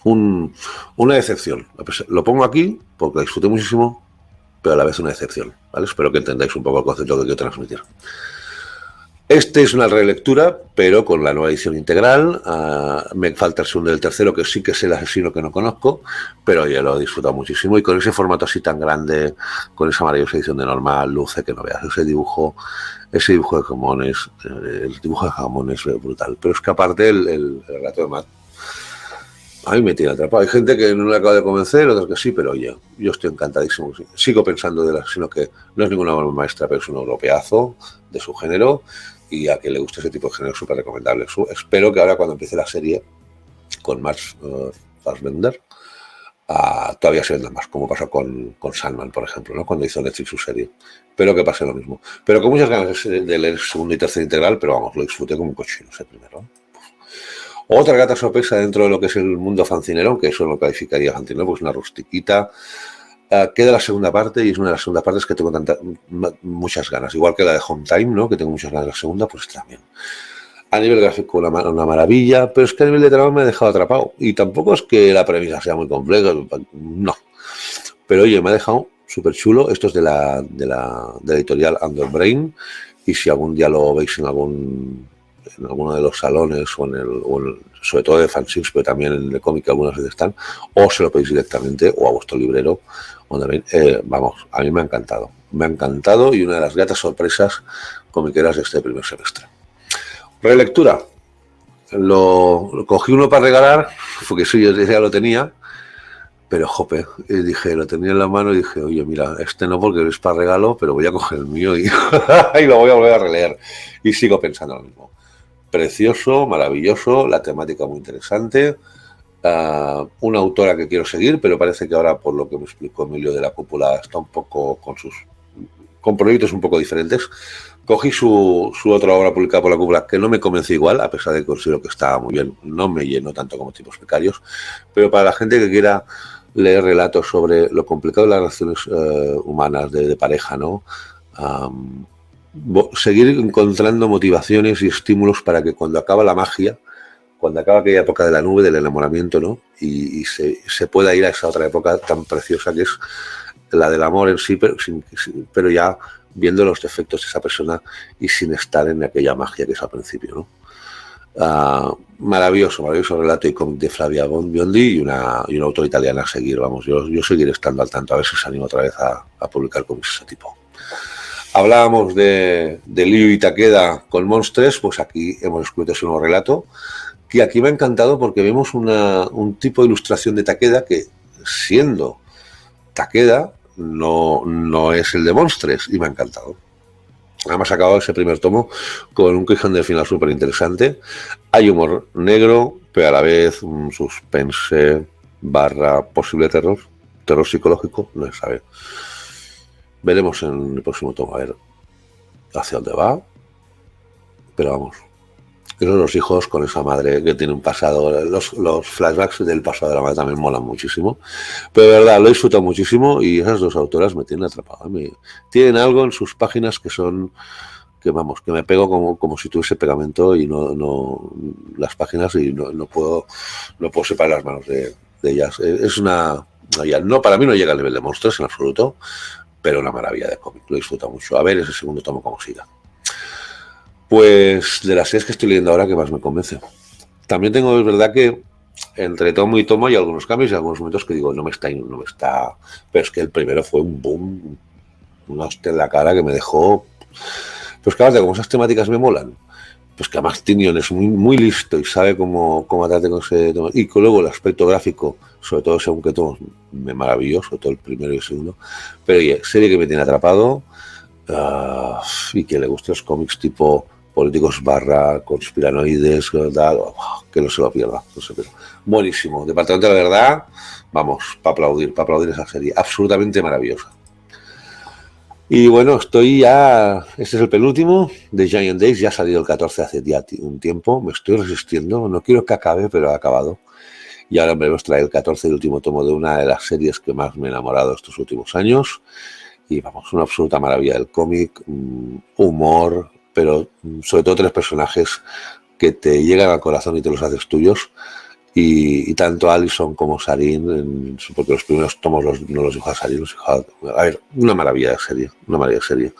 Una excepción. Lo pongo aquí porque lo disfruté muchísimo, pero a la vez una excepción, ¿vale? Espero que entendáis un poco el concepto que quiero transmitir. Este es una relectura, pero con la nueva edición integral. Me falta el segundo y el tercero, que sí que es el asesino que no conozco, pero ya lo he disfrutado muchísimo. Y con ese formato así tan grande, con esa maravillosa edición de normal, luce que no veas. Ese dibujo de jamones, el dibujo de jamones es brutal. Pero es que aparte el relato de Matt a mí me tiene atrapado. Hay gente que no le acaba de convencer, otros que sí, pero oye, yo estoy encantadísimo. Sigo pensando del asesino que no es ninguna obra maestra, pero es un europeazo de su género, y a quien le guste ese tipo de género, súper recomendable. Espero que ahora, cuando empiece la serie con Max Fassbender, todavía se venda más, como pasó con Sandman, por ejemplo, ¿no? Cuando hizo Netflix su serie. Espero que pase lo mismo. Pero con muchas ganas de leer el segundo y tercer integral, pero vamos, lo disfruté como un cochino ese primero. Otra gata sorpresa dentro de lo que es el mundo fancinero, que eso lo calificaría fancinero, pues una rustiquita. Queda la segunda parte, y es una de las segundas partes que tengo muchas ganas. Igual que la de Home Time, ¿no? Que tengo muchas ganas de la segunda, pues también. A nivel gráfico una maravilla, pero es que a nivel de trama me ha dejado atrapado. Y tampoco es que la premisa sea muy compleja, no. Pero oye, me ha dejado súper chulo. Esto es de la editorial Underbrain, y si algún día lo veis en alguno de los salones o sobre todo de fanzines, pero también en el cómic algunas veces están, o se lo pedís directamente o a vuestro librero, vamos, a mí me ha encantado, y una de las gratas sorpresas comiqueras de este primer semestre. Relectura, lo cogí uno para regalar, porque sí, yo ya lo tenía, pero jope, dije, lo tenía en la mano y dije, oye, mira, este no porque es para regalo, pero voy a coger el mío y lo voy a volver a releer, y sigo pensando lo mismo. Precioso, maravilloso, la temática muy interesante, una autora que quiero seguir, pero parece que ahora, por lo que me explicó Emilio de la Cúpula, está un poco con proyectos un poco diferentes. Cogí su otra obra publicada por la Cúpula, que no me convenció igual, a pesar de que considero que estaba muy bien, no me llenó tanto como Tipos Precarios, pero para la gente que quiera leer relatos sobre lo complicado de las relaciones humanas de pareja, ¿no? Seguir encontrando motivaciones y estímulos para que cuando acaba la magia, cuando acaba aquella época de la nube, del enamoramiento, ¿no? Y se pueda ir a esa otra época tan preciosa que es la del amor en sí, pero ya viendo los defectos de esa persona y sin estar en aquella magia que es al principio, ¿no? Maravilloso relato y cómic de Flavia Biondi, y una autora italiana a seguir. Vamos, yo seguiré estando al tanto, a ver si se anima otra vez a publicar cómics de ese tipo. Hablábamos de Liu y Takeda con Monstres, pues aquí hemos escrito ese nuevo relato, que aquí me ha encantado porque vemos un tipo de ilustración de Takeda que, siendo Takeda, no es el de Monstres, y me ha encantado. Además, ha acabado ese primer tomo con un cliffhanger final súper interesante. Hay humor negro, pero a la vez un suspense / posible terror psicológico, no se sabe. Veremos en el próximo tomo a ver hacia dónde va, pero vamos, esos los hijos con esa madre que tiene un pasado, los flashbacks del pasado de la madre también molan muchísimo, pero de verdad lo he disfrutado muchísimo, y esas dos autoras me tienen atrapado, tienen algo en sus páginas que vamos, que me pego como si tuviese pegamento y no las páginas y no puedo separar las manos de ellas. Es una, no, para mí no llega al nivel de Monsters en absoluto, pero una maravilla de cómic, lo disfruto mucho. A ver ese segundo tomo como siga. Pues de las series que estoy leyendo ahora, que más me convence. También tengo, es verdad que entre tomo y tomo hay algunos cambios y algunos momentos que digo, no me está, pero es que el primero fue un boom, una hostia en la cara que me dejó. Pues claro, como esas temáticas me molan, pues que además Tynion es muy listo y sabe cómo atarte con ese tema. Y que luego el aspecto gráfico, sobre todo según que tomo, me maravilló, sobre todo el primero y el segundo. Pero oye, serie que me tiene atrapado y que le guste los cómics tipo políticos / conspiranoides, que no se lo pierda. No se pierda. Buenísimo. Departamento de la Verdad, vamos, para aplaudir esa serie. Absolutamente maravillosa. Y bueno, estoy ya, este es el penúltimo de Giant Days, ya ha salido el 14 hace ya un tiempo, me estoy resistiendo, no quiero que acabe, pero ha acabado. Y ahora me os trae el 14 y último tomo de una de las series que más me ha enamorado estos últimos años. Y vamos, una absoluta maravilla del cómic, humor, pero sobre todo 3 personajes que te llegan al corazón y te los haces tuyos. Y tanto Allison como Sarin, porque los primeros tomos no los dibujaba Sarin, los dibujaba, a ver, una maravilla de serie.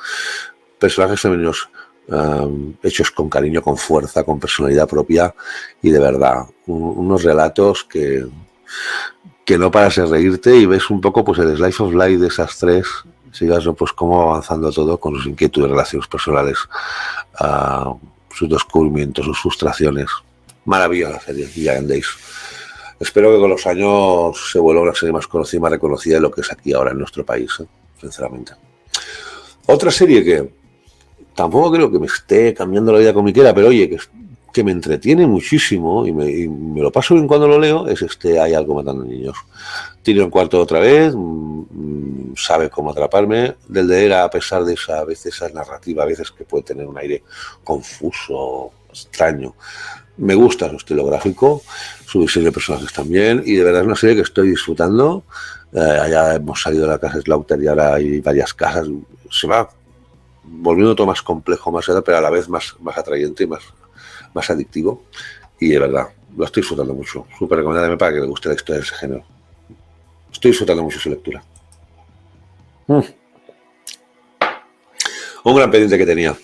Personajes femeninos hechos con cariño, con fuerza, con personalidad propia y de verdad, unos relatos que no paras de reírte y ves un poco pues el slice of life de esas 3, sigas pues cómo va avanzando todo con sus inquietudes, relaciones personales, sus descubrimientos, sus frustraciones. Maravillosa serie, Giant Days. Espero que con los años se vuelva una serie más conocida y más reconocida de lo que es aquí ahora en nuestro país, sinceramente. Otra serie que tampoco creo que me esté cambiando la vida comiquera, pero oye, que me entretiene muchísimo y me lo paso bien cuando lo leo, es Hay algo matando niños. Tiro en cuarto otra vez, sabe cómo atraparme. Del de Era, a pesar de esa narrativa, a veces que puede tener un aire confuso, extraño. Me gusta su estilo gráfico, su diseño de personajes también, y de verdad es una serie que estoy disfrutando. Allá hemos salido de la casa Slaughter y ahora hay varias casas. Se va volviendo todo más complejo, más edad, pero a la vez más atrayente y más adictivo. Y de verdad, lo estoy disfrutando mucho. Súper recomendable para que le guste la historia de ese género. Estoy disfrutando mucho su lectura. Un gran pendiente que tenía.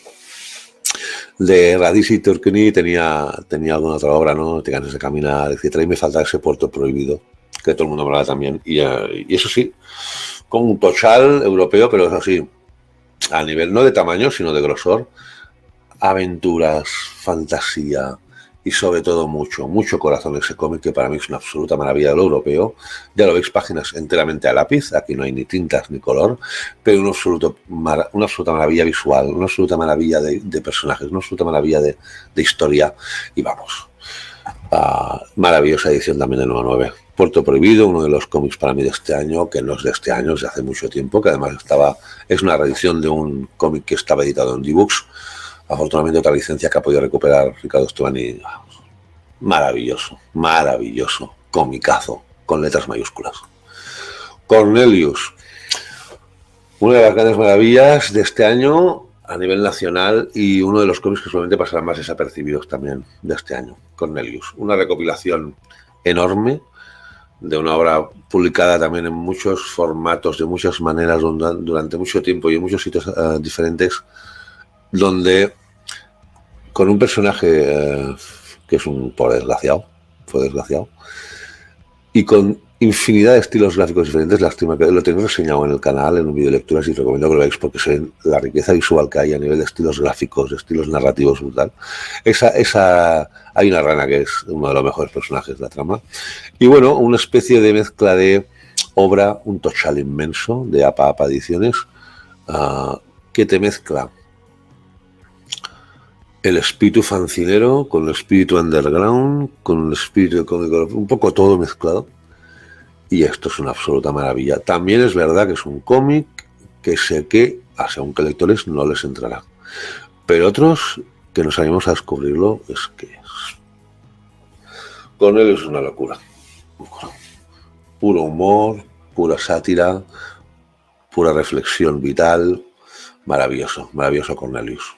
De Radici Turkeni tenía alguna otra obra, ¿no? Te ganas de caminar, etcétera, y me falta ese Puerto Prohibido, que todo el mundo me habla también. Y eso sí, con un tochal europeo, pero eso sí, a nivel no de tamaño, sino de grosor, aventuras, fantasía y sobre todo mucho corazón ese cómic, que para mí es una absoluta maravilla de lo europeo. Ya lo veis, páginas enteramente a lápiz, aquí no hay ni tintas ni color, pero una absoluta maravilla visual, una absoluta maravilla de personajes, una absoluta maravilla de historia, y vamos, maravillosa edición también del 99. Puerto Prohibido, uno de los cómics para mí de este año, que no es de este año, es de hace mucho tiempo, que además es una reedición de un cómic que estaba editado en D-Books. Afortunadamente otra licencia que ha podido recuperar Ricardo Estevani. Maravilloso, comicazo, con letras mayúsculas. Cornelius, una de las grandes maravillas de este año a nivel nacional y uno de los cómics que solamente pasarán más desapercibidos también de este año. Cornelius, una recopilación enorme de una obra publicada también en muchos formatos, de muchas maneras, durante mucho tiempo y en muchos sitios diferentes, donde con un personaje que es un fue desgraciado, y con infinidad de estilos gráficos diferentes. Lástima que lo tengo reseñado en el canal, en un vídeo de lecturas, y recomiendo que lo veáis porque se ven la riqueza visual que hay a nivel de estilos gráficos, de estilos narrativos, brutal. Hay una rana que es uno de los mejores personajes de la trama. Y bueno, una especie de mezcla de obra, un tochal inmenso de APA Ediciones, que te mezcla el espíritu fancinero con el espíritu underground, con el espíritu cómico, un poco todo mezclado. Y esto es una absoluta maravilla. También es verdad que es un cómic que sé que a según que lectores no les entrará, pero otros que nos animamos a descubrirlo, es que con él es una locura. Puro humor, pura sátira, pura reflexión vital. Maravilloso Cornelius.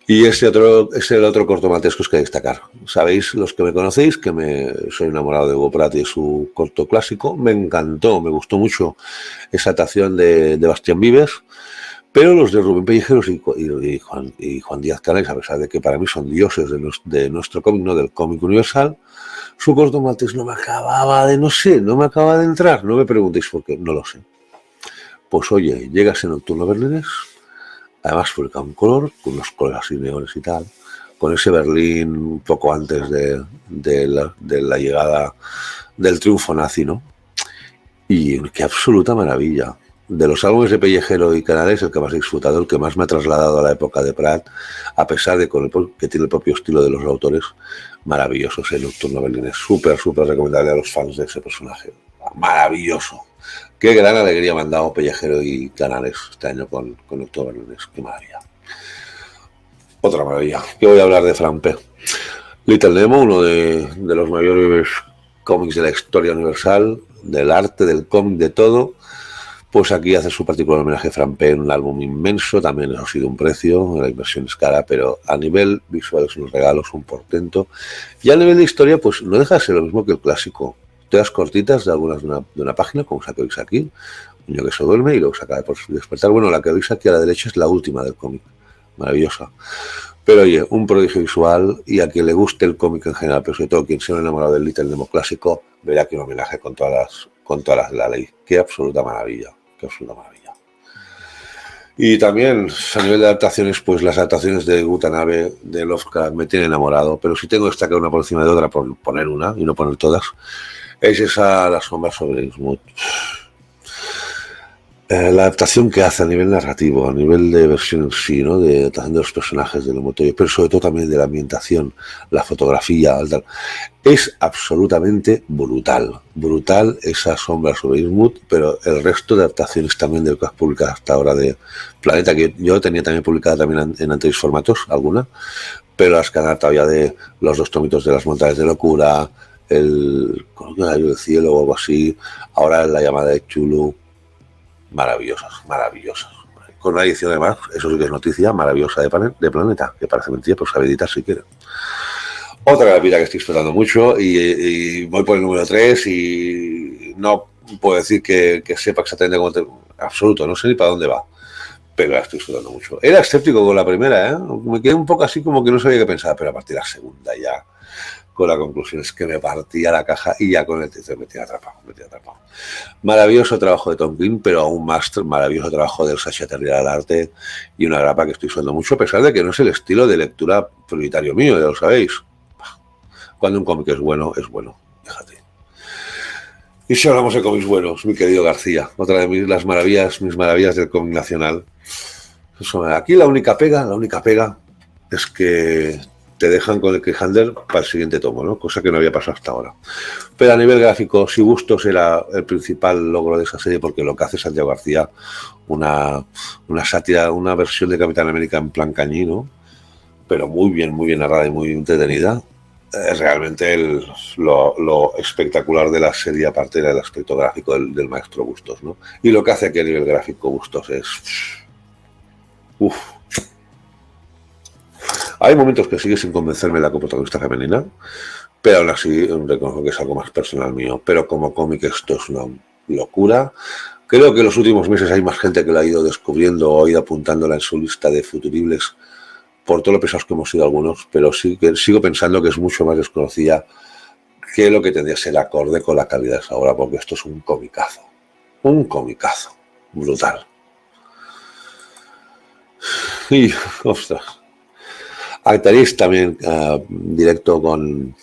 Y ese otro es el otro cortomaltesco que destacar. Sabéis, los que me conocéis, que soy enamorado de Hugo Pratt y su corto clásico. Me encantó, me gustó mucho esa adaptación de Bastián Vives. Pero los de Rubén Pelliceros y Juan Díaz Canales, a pesar de que para mí son dioses de nuestro cómic, no del cómic universal, su corto maltés no me acababa de, no sé, no me acababa de entrar. No me preguntéis por qué, no lo sé. Pues oye, llegas en Nocturno Berlinés, además publicado en color, con unos colores así neones y tal, con ese Berlín un poco antes de la llegada del triunfo nazi, ¿no? Y qué absoluta maravilla. De los álbumes de Pellejero y Canales, el que más he disfrutado, el que más me ha trasladado a la época de Prat, a pesar de que tiene el propio estilo de los autores, maravilloso ese Nocturno Berlinés. Súper, súper recomendable a los fans de ese personaje. Maravilloso. Qué gran alegría me han dado Pellejero y Canales este año con Nocturno Berlinés. Qué maravilla. Otra maravilla. ¿Qué voy a hablar de Frank P. Little Nemo, uno de los mayores cómics de la historia universal, del arte, del cómic, de todo. Pues aquí hace su particular homenaje a Frank P. en un álbum inmenso, también eso ha sido un precio, la inversión es cara, pero a nivel visual es un regalo, es un portento. Y a nivel de historia, pues no deja de ser lo mismo que el clásico. Teas cortitas de algunas de una página, como la que veis aquí, un niño que se duerme y luego se acaba de despertar. Bueno, la que veis aquí a la derecha es la última del cómic, maravillosa. Pero oye, un prodigio visual, y a quien le guste el cómic en general, pero sobre todo quien se ha enamorado del Little Nemo clásico, verá que un homenaje con todas las de la ley. Qué absoluta maravilla. Qué absoluta maravilla. Y también a nivel de adaptaciones, pues las adaptaciones de Watanabe, de Lovecraft, me tienen enamorado, pero si tengo que destacar una por encima de otra, por poner una y no poner todas, es esa La sombra sobre Innsmouth. La adaptación que hace a nivel narrativo, a nivel de versión en sí, ¿no? De adaptación de los personajes, del motor, pero sobre todo también de la ambientación, la fotografía, tal, es absolutamente brutal. Brutal esa sombra sobre Innsmouth, pero el resto de adaptaciones también de lo que has publicado hasta ahora de Planeta, que yo tenía también publicada también en anteriores formatos, alguna, pero las que han adaptado ya de los 2 tomitos de Las montañas de locura, el cielo o algo así, ahora la llamada de Chulu. Maravillosas, maravillosas. Con una edición además, eso sí que es noticia, maravillosa de Planeta, que parece mentira, pero sabe editar si quiere. Otra gravita que estoy explotando mucho y voy por el número 3 y no puedo decir que sepa exactamente cómo absoluto, no sé ni para dónde va, pero la estoy explotando mucho. Era escéptico con la primera, ¿eh? Me quedé un poco así como que no sabía qué pensar, pero a partir de la segunda ya, con la conclusión es que me partía la caja y ya con el tercero me tiene atrapado. Maravilloso trabajo de Tom King, pero aún más maravilloso trabajo del Sacha Terrier al arte y una grapa que estoy usando mucho, a pesar de que no es el estilo de lectura prioritario mío, ya lo sabéis. Cuando un cómic es bueno, fíjate. Y si hablamos de cómics buenos, mi querido García, otra de mis maravillas del cómic nacional. Aquí la única pega es que te dejan con el cliffhanger para el siguiente tomo, ¿no? Cosa que no había pasado hasta ahora. Pero a nivel gráfico, si Bustos era el principal logro de esa serie, porque lo que hace Santiago García, una sátira, una versión de Capitán América en plan cañino, pero muy bien narrada y muy entretenida. Es realmente lo espectacular de la serie, aparte del aspecto gráfico del maestro Bustos, ¿no? Y lo que hace aquí a nivel gráfico Bustos es... Uf. Hay momentos que sigue sin convencerme la coprotagonista femenina, pero aún así reconozco que es algo más personal mío. Pero como cómic esto es una locura. Creo que en los últimos meses hay más gente que la ha ido descubriendo o ha ido apuntándola en su lista de futuribles por todo lo pesados que hemos sido algunos, pero sí que sigo pensando que es mucho más desconocida que lo que tendría que ser acorde con la calidad de esa obra, porque esto es un comicazo brutal. Y, ostras, Actarís también directo con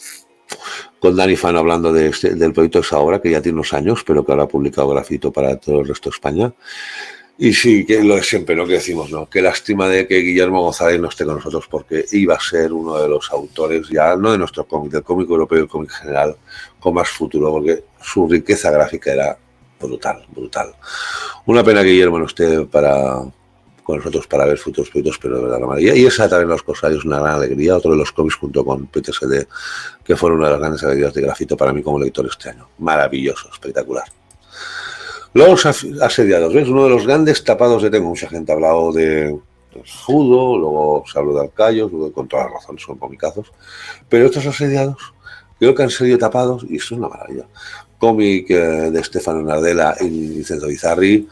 Dani Fan hablando del proyecto de esa obra, que ya tiene unos años, pero que ahora ha publicado grafito para todo el resto de España. Y sí, que lo de siempre, ¿no? Que decimos, ¿no? Qué lástima de que Guillermo González no esté con nosotros, porque iba a ser uno de los autores, ya no de nuestro cómic, del cómic europeo y el cómic general, con más futuro, porque su riqueza gráfica era brutal. Una pena que Guillermo no esté con nosotros para ver futuros proyectos, pero de verdad la maravilla. Y esa también Los Corsarios, una gran alegría, otro de los cómics junto con PTSD, que fueron una de las grandes alegrías de grafito para mí como lector este año. Maravilloso, espectacular. Los asediados, ¿ves? Uno de los grandes tapados de tengo. Mucha gente ha hablado de Fudo, luego se habló de Alcayos, luego con toda razón son comicazos, pero estos asediados creo que han salido tapados y eso es una maravilla. Cómic de Stefano Nardella y Vincenzo Bizarri,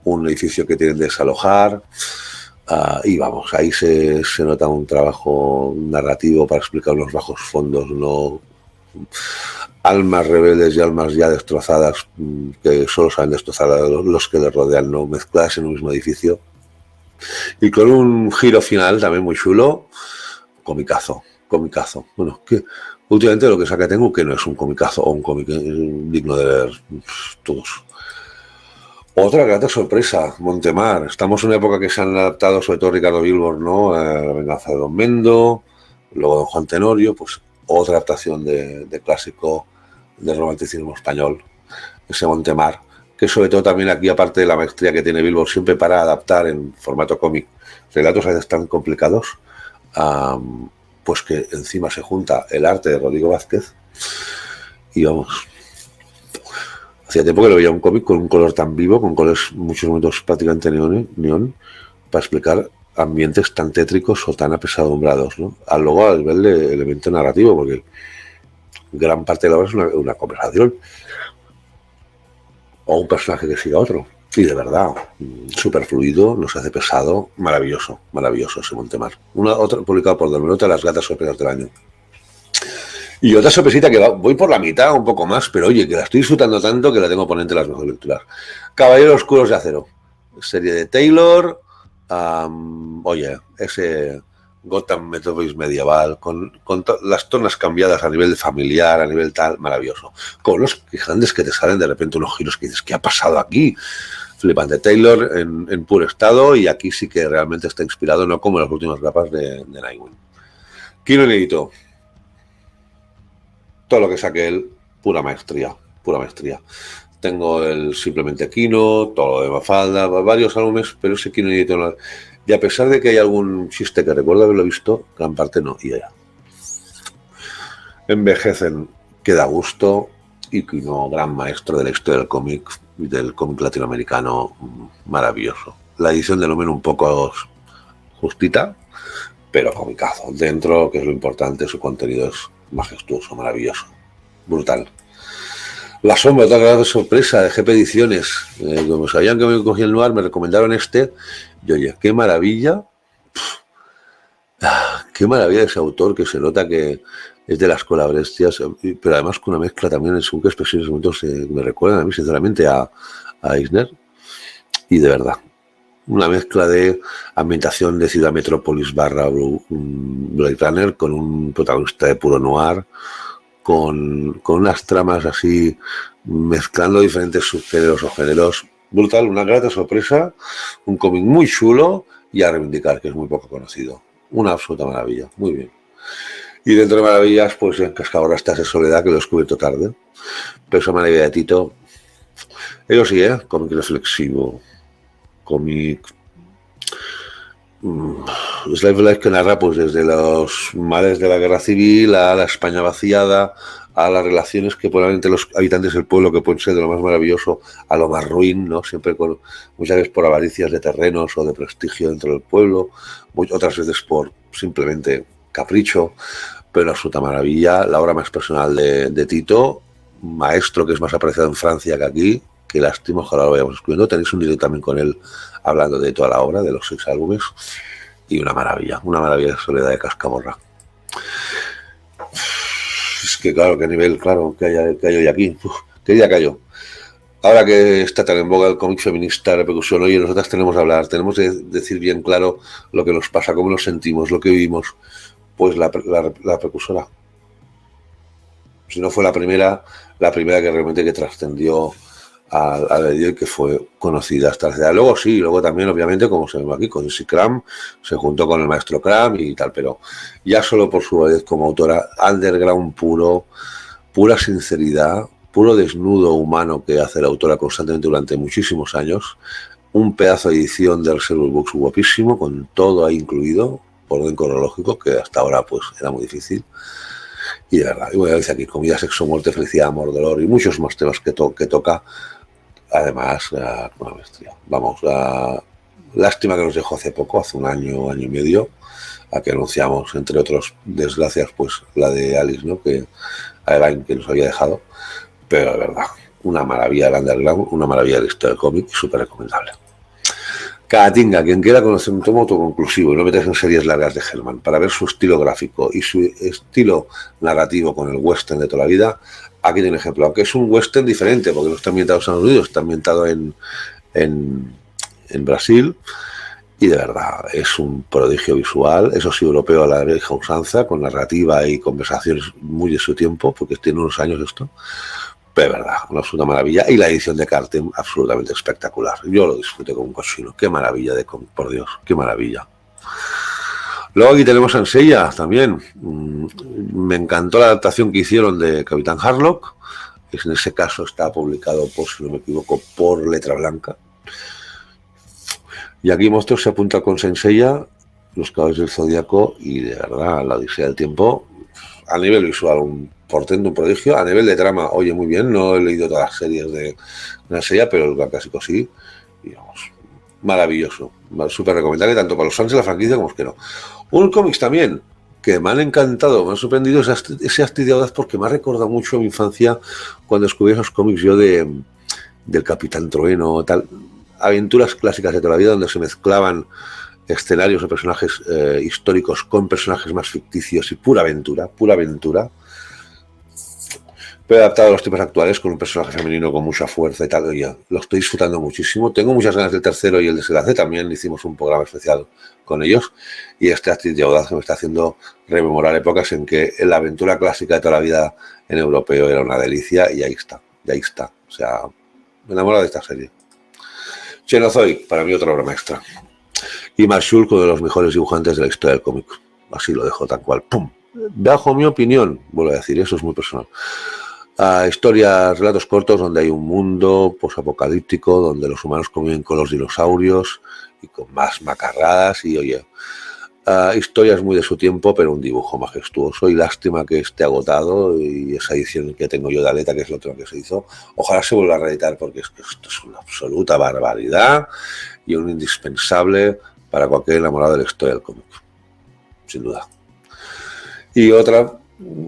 un edificio que tienen de desalojar, y vamos, ahí se nota un trabajo narrativo para explicar unos bajos fondos, no almas rebeldes y almas ya destrozadas que solo saben destrozar a los que les rodean, no mezcladas en un mismo edificio. Y con un giro final también muy chulo, comicazo. Bueno, que últimamente lo que saca tengo que no es un comicazo o un cómic digno de ver todos. Otra grata sorpresa, Montemar. Estamos en una época que se han adaptado, sobre todo Ricardo Bilbor, ¿no? La venganza de Don Mendo, luego Don Juan Tenorio, pues otra adaptación de clásico del romanticismo español, ese Montemar, que sobre todo también aquí, aparte de la maestría que tiene Bilbor siempre para adaptar en formato cómic relatos a veces tan complicados, pues que encima se junta el arte de Rodrigo Vázquez y vamos, hacía tiempo que lo veía un cómic con un color tan vivo, con colores muchos momentos prácticamente neón, para explicar ambientes tan tétricos o tan apesadumbrados, ¿no? Luego al nivel de elemento narrativo, porque gran parte de la obra es una conversación o un personaje que siga a otro. Y de verdad, súper fluido, no se hace pesado, maravilloso ese Montemar. Otra publicado por Delmenota, Las gatas sorpresas del año. Y otra sorpresita que voy por la mitad, un poco más, pero oye, que la estoy disfrutando tanto que la tengo ponente en las mejores lecturas. Caballeros Oscuros de Acero, serie de Taylor, oye, ese Gotham Metropolis medieval, con las tornas cambiadas a nivel familiar, a nivel tal, maravilloso. Con los gigantes que te salen de repente unos giros que dices, ¿qué ha pasado aquí? Flipante. Taylor en puro estado, y aquí sí que realmente está inspirado, no como en las últimas grapas de Nightwing. Kino inédito. Todo lo que saque él, pura maestría. Tengo el simplemente Kino, todo lo de Mafalda, varios álbumes, pero ese Kino inédito, y a pesar de que hay algún chiste que recuerdo haberlo visto, gran parte no, y ya. Envejecen, queda gusto, y Kino, gran maestro de la historia del cómic latinoamericano, maravilloso. La edición de número un poco justita, pero comicazo. Dentro, que es lo importante, su contenido es majestuoso, maravilloso, brutal. La Sombra, otra gran sorpresa de GP Ediciones. Como sabían que me cogía el noir, me recomendaron este. Y oye, qué maravilla. Qué maravilla ese autor, que se nota que es de las colabestias, pero además con una mezcla también en según qué expresiones momentos me recuerdan a mí, sinceramente, a Eisner. Y de verdad, una mezcla de ambientación de Ciudad Metrópolis barra Blade Runner, con un protagonista de puro noir, con unas tramas así, mezclando diferentes subgéneros o géneros. Brutal, una grata sorpresa, un cómic muy chulo y a reivindicar, que es muy poco conocido. Una absoluta maravilla, muy bien. Y dentro de maravillas, pues en Cascaborrastas de Soledad, que lo he descubierto tarde. Pero esa maravilla de Tito, ellos sí, cómic reflexivo, cómic Slice Life, que narra pues desde los males de la guerra civil a la España vaciada, a las relaciones que pueden haber entre los habitantes del pueblo, que pueden ser de lo más maravilloso a lo más ruin, ¿no? Siempre muchas veces por avaricias de terrenos o de prestigio dentro del pueblo, otras veces por simplemente capricho, pero absoluta maravilla. La obra más personal de Tito, maestro que es más apreciado en Francia que aquí, que lástima, ojalá lo vayamos escribiendo. Tenéis un directo también con él hablando de toda la obra, de los 6 álbumes, y una maravilla de Soledad de Cascaborra. Es que claro, qué nivel, claro, que hay hoy aquí. Qué día cayó. Ahora que está tan en boga el cómic feminista, la repercusión, oye, nosotras tenemos que hablar, tenemos que decir bien claro lo que nos pasa, cómo nos sentimos, lo que vivimos. Pues la precursora. Si no fue la primera que realmente que trascendió al medio y que fue conocida hasta la ciudad. Luego también, obviamente, como se ve aquí, con Issy Cram, se juntó con el maestro Cram y tal, pero ya solo por su vez como autora, underground puro, pura sinceridad, puro desnudo humano que hace la autora constantemente durante muchísimos años, un pedazo de edición de Reservoir Books guapísimo, con todo ahí incluido, por orden cronológico, que hasta ahora pues era muy difícil. Y de verdad, y voy a decir aquí, comida, sexo, muerte, felicidad, amor, dolor y muchos más temas que toca, además, una maestría. Vamos, Lástima que nos dejó hace poco, hace un año, año y medio, a que anunciamos, entre otras desgracias, pues la de Alice, ¿no? Que nos había dejado, pero de verdad, una maravilla del underground, una maravilla de la historia del cómic, súper recomendable. Caatinga, quien quiera conocer un tomo autoconclusivo y no meterse en series largas de Herman para ver su estilo gráfico y su estilo narrativo con el western de toda la vida, aquí tiene un ejemplo, aunque es un western diferente, porque no está ambientado en Estados Unidos, está ambientado en Brasil, y de verdad es un prodigio visual, eso sí, europeo a la vieja usanza, con narrativa y conversaciones muy de su tiempo, porque tiene unos años esto, pero de verdad, una absoluta maravilla, y la edición de Carten absolutamente espectacular. Yo lo disfruté como un cochino, qué maravilla de cómic, por Dios, qué maravilla. Luego aquí tenemos a Ensella también. Me encantó la adaptación que hicieron de Capitán Harlock. En ese caso está publicado, por, si no me equivoco, por Letra Blanca. Y aquí Monstruos se apunta con Ensella, Los Caballeros del Zodíaco, y de verdad, La Odisea del Tiempo, a nivel visual, un portento, un prodigio. A nivel de trama, oye, muy bien. No he leído todas las series de Ensella, pero el clásico sí. Y vamos, maravilloso. Súper recomendable, tanto para los fans de la franquicia como los que no. Un cómics también que me han encantado, me han sorprendido ese Astrid de Audaz, porque me ha recordado mucho a mi infancia cuando descubrí esos cómics yo del Capitán Trueno, tal, aventuras clásicas de toda la vida donde se mezclaban escenarios o personajes históricos con personajes más ficticios y pura aventura, pero adaptado a los tiempos actuales con un personaje femenino con mucha fuerza y tal. Oye, lo estoy disfrutando muchísimo. Tengo muchas ganas del tercero y el desenlace. También hicimos un programa especial con ellos, y este Astrid de Audaz me está haciendo rememorar épocas en que la aventura clásica de toda la vida en europeo era una delicia, y ahí está. O sea, me enamoro de esta serie. Xenozoic, para mí otra obra maestra. Y Mark Schulk, uno de los mejores dibujantes de la historia del cómic. Así lo dejo tal cual. ¡Pum! Bajo mi opinión, vuelvo a decir, eso es muy personal. Historias, relatos cortos donde hay un mundo posapocalíptico, donde los humanos conviven con los dinosaurios y con más macarradas, y oye, historias muy de su tiempo, pero un dibujo majestuoso, y lástima que esté agotado, y esa edición que tengo yo de Aleta, que es la otra que se hizo, ojalá se vuelva a reeditar, porque es que esto es una absoluta barbaridad y un indispensable para cualquier enamorado de la historia del cómic, sin duda. Y otra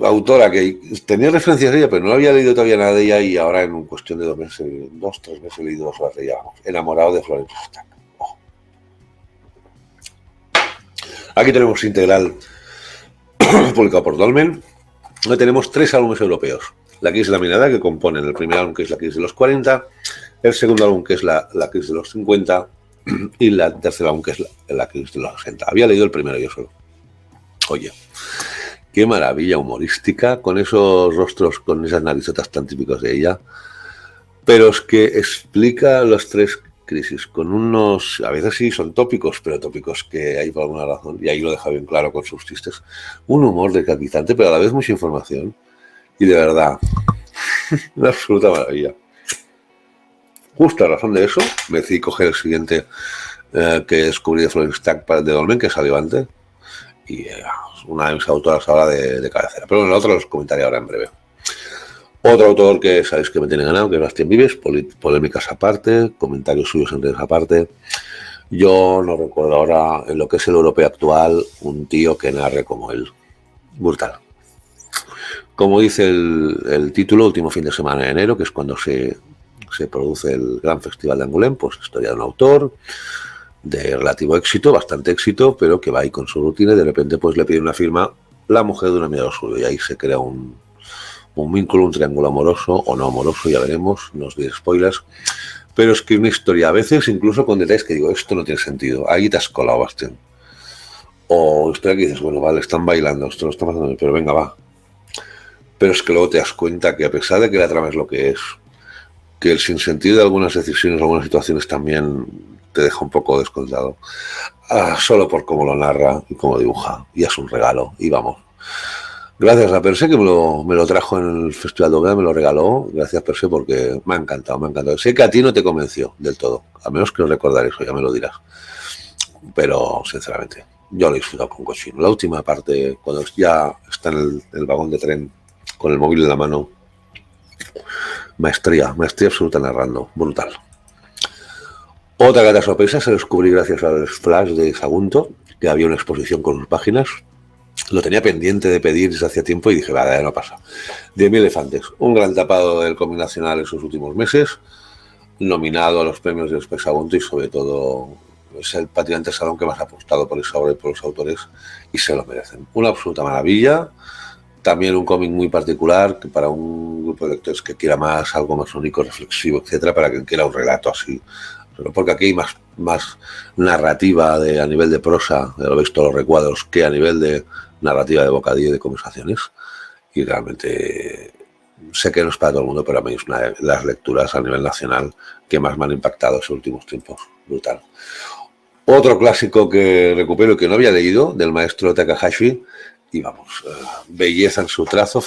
autora que tenía referencias de ella, pero no había leído todavía nada de ella, y ahora en cuestión de 2 meses, 3 meses he leído 2 horas de ella. Enamorado de Florence Stack. Oh. Aquí tenemos Integral, publicado por Dolmen, donde tenemos 3 álbumes europeos. La Crisis de la Minada, que componen el primer álbum, que es la Crisis de los 40, el segundo álbum, que es la Crisis de los 50, y la tercera álbum, que es la Crisis de los 60. Había leído el primero yo solo. Oye, qué maravilla humorística, con esos rostros, con esas narizotas tan típicos de ella, pero es que explica las 3 crisis con unos, a veces sí son tópicos, pero tópicos que hay por alguna razón, y ahí lo deja bien claro con sus chistes, un humor decapitante, pero a la vez mucha información, y de verdad, una absoluta maravilla. Justo a razón de eso, me decidí coger el siguiente que descubrí de Florence Stack de Dolmen, que salió antes, y una de mis autoras ahora de cabecera. Pero bueno, el otro los comentaré ahora en breve. Otro autor que sabéis que me tiene ganado, que es Bastián Vives, polémicas aparte, comentarios suyos en redes aparte. Yo no recuerdo ahora, en lo que es el europeo actual, un tío que narre como él. Brutal. Como dice el título, último fin de semana de enero, que es cuando se produce el gran festival de Angoulême, pues historia de un autor de relativo éxito, bastante éxito, pero que va ahí con su rutina, y de repente pues le pide una firma la mujer de un amigo suyo, y ahí se crea un vínculo, un triángulo amoroso o no amoroso, ya veremos, no os diré spoilers, pero es que una historia a veces incluso con detalles que digo, esto no tiene sentido, ahí te has colado, Bastián. O historia que dices, bueno, vale, están bailando, esto lo está pasando, pero venga, va. Pero es que luego te das cuenta que a pesar de que la trama es lo que es, que el sinsentido de algunas decisiones, algunas situaciones también te deja un poco descontado, solo por cómo lo narra y cómo dibuja, y es un regalo, y vamos. Gracias a Perse, que me lo trajo en el Festival de Oviedo, me lo regaló, gracias Perse, porque me ha encantado. Sé que a ti no te convenció del todo, a menos que no recordar eso, ya me lo dirás, pero sinceramente, yo lo he disfrutado con cochino. La última parte, cuando ya está en el vagón de tren, con el móvil en la mano, maestría absoluta narrando, brutal. Otra grata sorpresa se descubrí gracias al flash de Sagunto, que había una exposición con sus páginas. Lo tenía pendiente de pedir desde hacía tiempo y dije, vale, no pasa. 10.000 elefantes, un gran tapado del cómic nacional en sus últimos meses, nominado a los premios del Sagunto y sobre todo es el prácticamente salón que más ha apostado por esa obra y por los autores y se lo merecen. Una absoluta maravilla. También un cómic muy particular que para un grupo de lectores que quiera más, algo más único, reflexivo, etcétera, para quien quiera un relato así. Porque aquí hay más narrativa a nivel de prosa, de lo visto los recuadros, que a nivel de narrativa de bocadillo y de conversaciones. Y realmente sé que no es para todo el mundo, pero a mí es una de las lecturas a nivel nacional que más me han impactado en los últimos tiempos. Brutal. Otro clásico que recupero y que no había leído, del maestro Takahashi, y vamos, belleza en su trazo.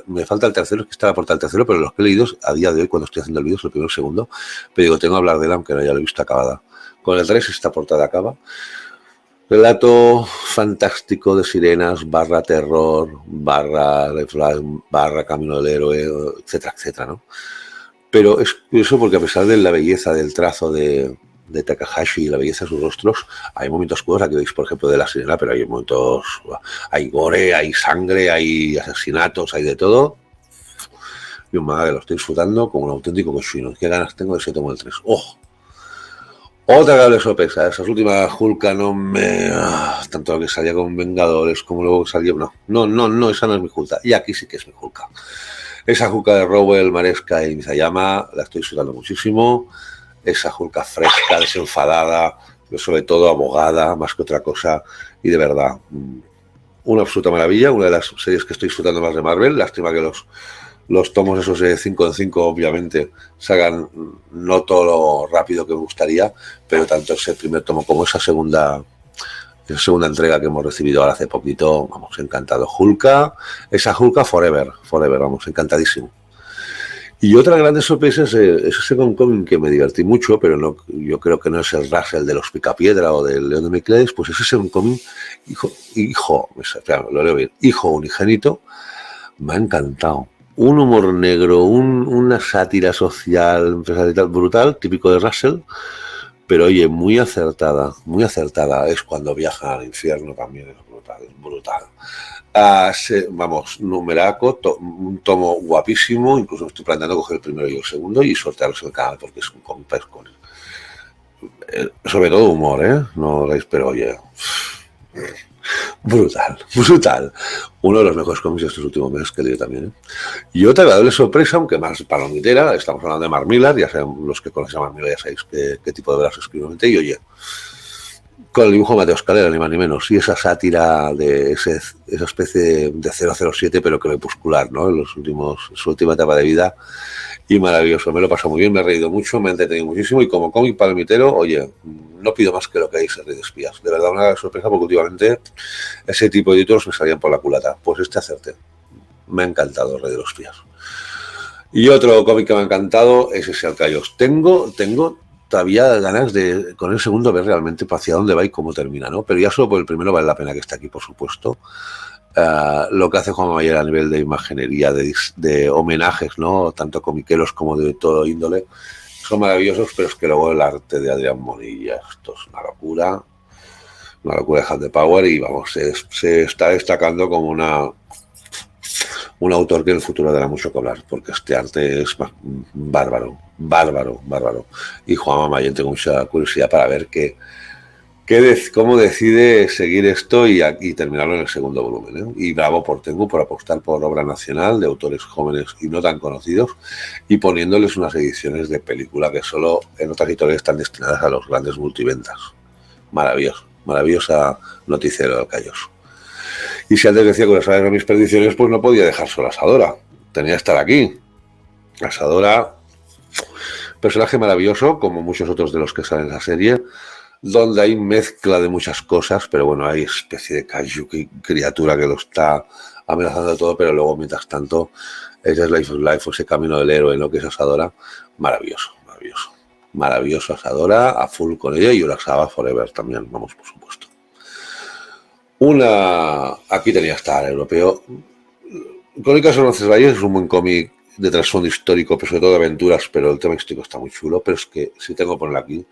Me falta el tercero, es que está la portada del tercero, pero los que he leído a día de hoy, cuando estoy haciendo el vídeo, es el primero y el segundo. Pero digo, tengo que hablar de él, aunque no ya lo he visto acabada. Con el 3 esta portada acaba. Relato fantástico de sirenas, barra terror, barra reflex, barra camino del héroe, etcétera, etcétera, ¿no? Pero es curioso porque a pesar de la belleza del trazo de Takahashi y la belleza de sus rostros, hay momentos oscuros. Aquí veis, por ejemplo, de la sirena, pero hay momentos, hay gore, hay sangre, hay asesinatos, hay de todo. Y un manga que lo estoy disfrutando como un auténtico cochino. Qué ganas tengo de ese tomo del 3. ¡Oh! Otra agradable sorpresa. Esas últimas Hulka no me... tanto lo que salía con Vengadores como luego que salió... No, esa no es mi Hulka. Y aquí sí que es mi Hulka. Esa Hulka de Rowell, Maresca y Mizayama la estoy disfrutando muchísimo. Esa Hulka fresca, desenfadada, pero sobre todo abogada, más que otra cosa. Y de verdad, una absoluta maravilla. Una de las series que estoy disfrutando más de Marvel. Lástima que los tomos esos de 5 en 5 obviamente se hagan no todo lo rápido que me gustaría, pero tanto ese primer tomo como esa segunda entrega que hemos recibido ahora hace poquito, vamos, encantado. Hulka, esa Hulka forever, vamos, encantadísimo. Y otra grande sorpresa es ese cómic que me divertí mucho, pero no, yo creo que no es el Russell de los Picapiedra o del León de Micledes, pues ese es un cómic, lo leo bien, hijo unigénito, me ha encantado. Un humor negro, una sátira social, empresarial brutal, típico de Russell, pero oye, muy acertada, muy acertada. Es cuando viaja al infierno también, es brutal, brutal. Vamos, numeraco, un tomo guapísimo, incluso estoy planteando coger el primero y el segundo y sortearlos en el canal porque es un cómic con sobre todo humor, no veis, pero oye, brutal, brutal. Uno de los mejores cómics de estos últimos meses que he leído también. Y otra agradable sorpresa, aunque más palomitera, estamos hablando de Mark Millar, ya saben, los que conocen a Mark Millar ya sabéis qué tipo de veras escribe. Y oye, con el dibujo de Mateo Escalera, ni más ni menos, y esa sátira de esa especie de 007, pero crepuscular, ¿no? En su última etapa de vida, y maravilloso, me lo he pasado muy bien, me he reído mucho, me he entretenido muchísimo, y como cómic palomitero, oye, no pido más que lo que hay en Rey de Espías. De verdad, una sorpresa, porque últimamente ese tipo de títulos me salían por la culata. Pues este acerté. Me ha encantado el Rey de los Espías. Y otro cómic que me ha encantado es ese Alcayos. Tengo todavía ganas de, con el segundo, ver realmente hacia dónde va y cómo termina, ¿no? Pero ya solo por el primero vale la pena que esté aquí, por supuesto. Lo que hace Juan Mayer a nivel de imaginería, de homenajes, ¿no? Tanto comiqueros como de todo índole, son maravillosos, pero es que luego el arte de Adrián Monilla, esto es una locura de Hand the Power, y vamos, se está destacando como un autor que en el futuro dará mucho que hablar, porque este arte es bárbaro. Y Juan Mayer, tengo mucha curiosidad para ver cómo decide seguir esto y terminarlo en el segundo volumen, ¿eh? Y bravo por Tengu por apostar por obra nacional de autores jóvenes y no tan conocidos, y poniéndoles unas ediciones de película que solo en otras editoriales están destinadas a los grandes multiventas. Maravillosa noticia de Alcayos. Y si antes decía que las eran mis perdiciones, pues no podía dejar solo a Asadora. Tenía que estar aquí. Asadora, personaje maravilloso, como muchos otros de los que salen en la serie, donde hay mezcla de muchas cosas, pero bueno, hay especie de kaiju, criatura que lo está amenazando todo, pero luego, mientras tanto, ella es Life of Life, ese camino del héroe, ¿no? Que es Asadora. Maravilloso Asadora, a full con ella, y Urasawa Forever también, vamos, por supuesto. Aquí tenía que estar europeo. Crónicas de Roncesvalles es un buen cómic de trasfondo histórico, pero sobre todo de aventuras, pero el tema histórico está muy chulo, pero es que, si tengo que ponerlo aquí,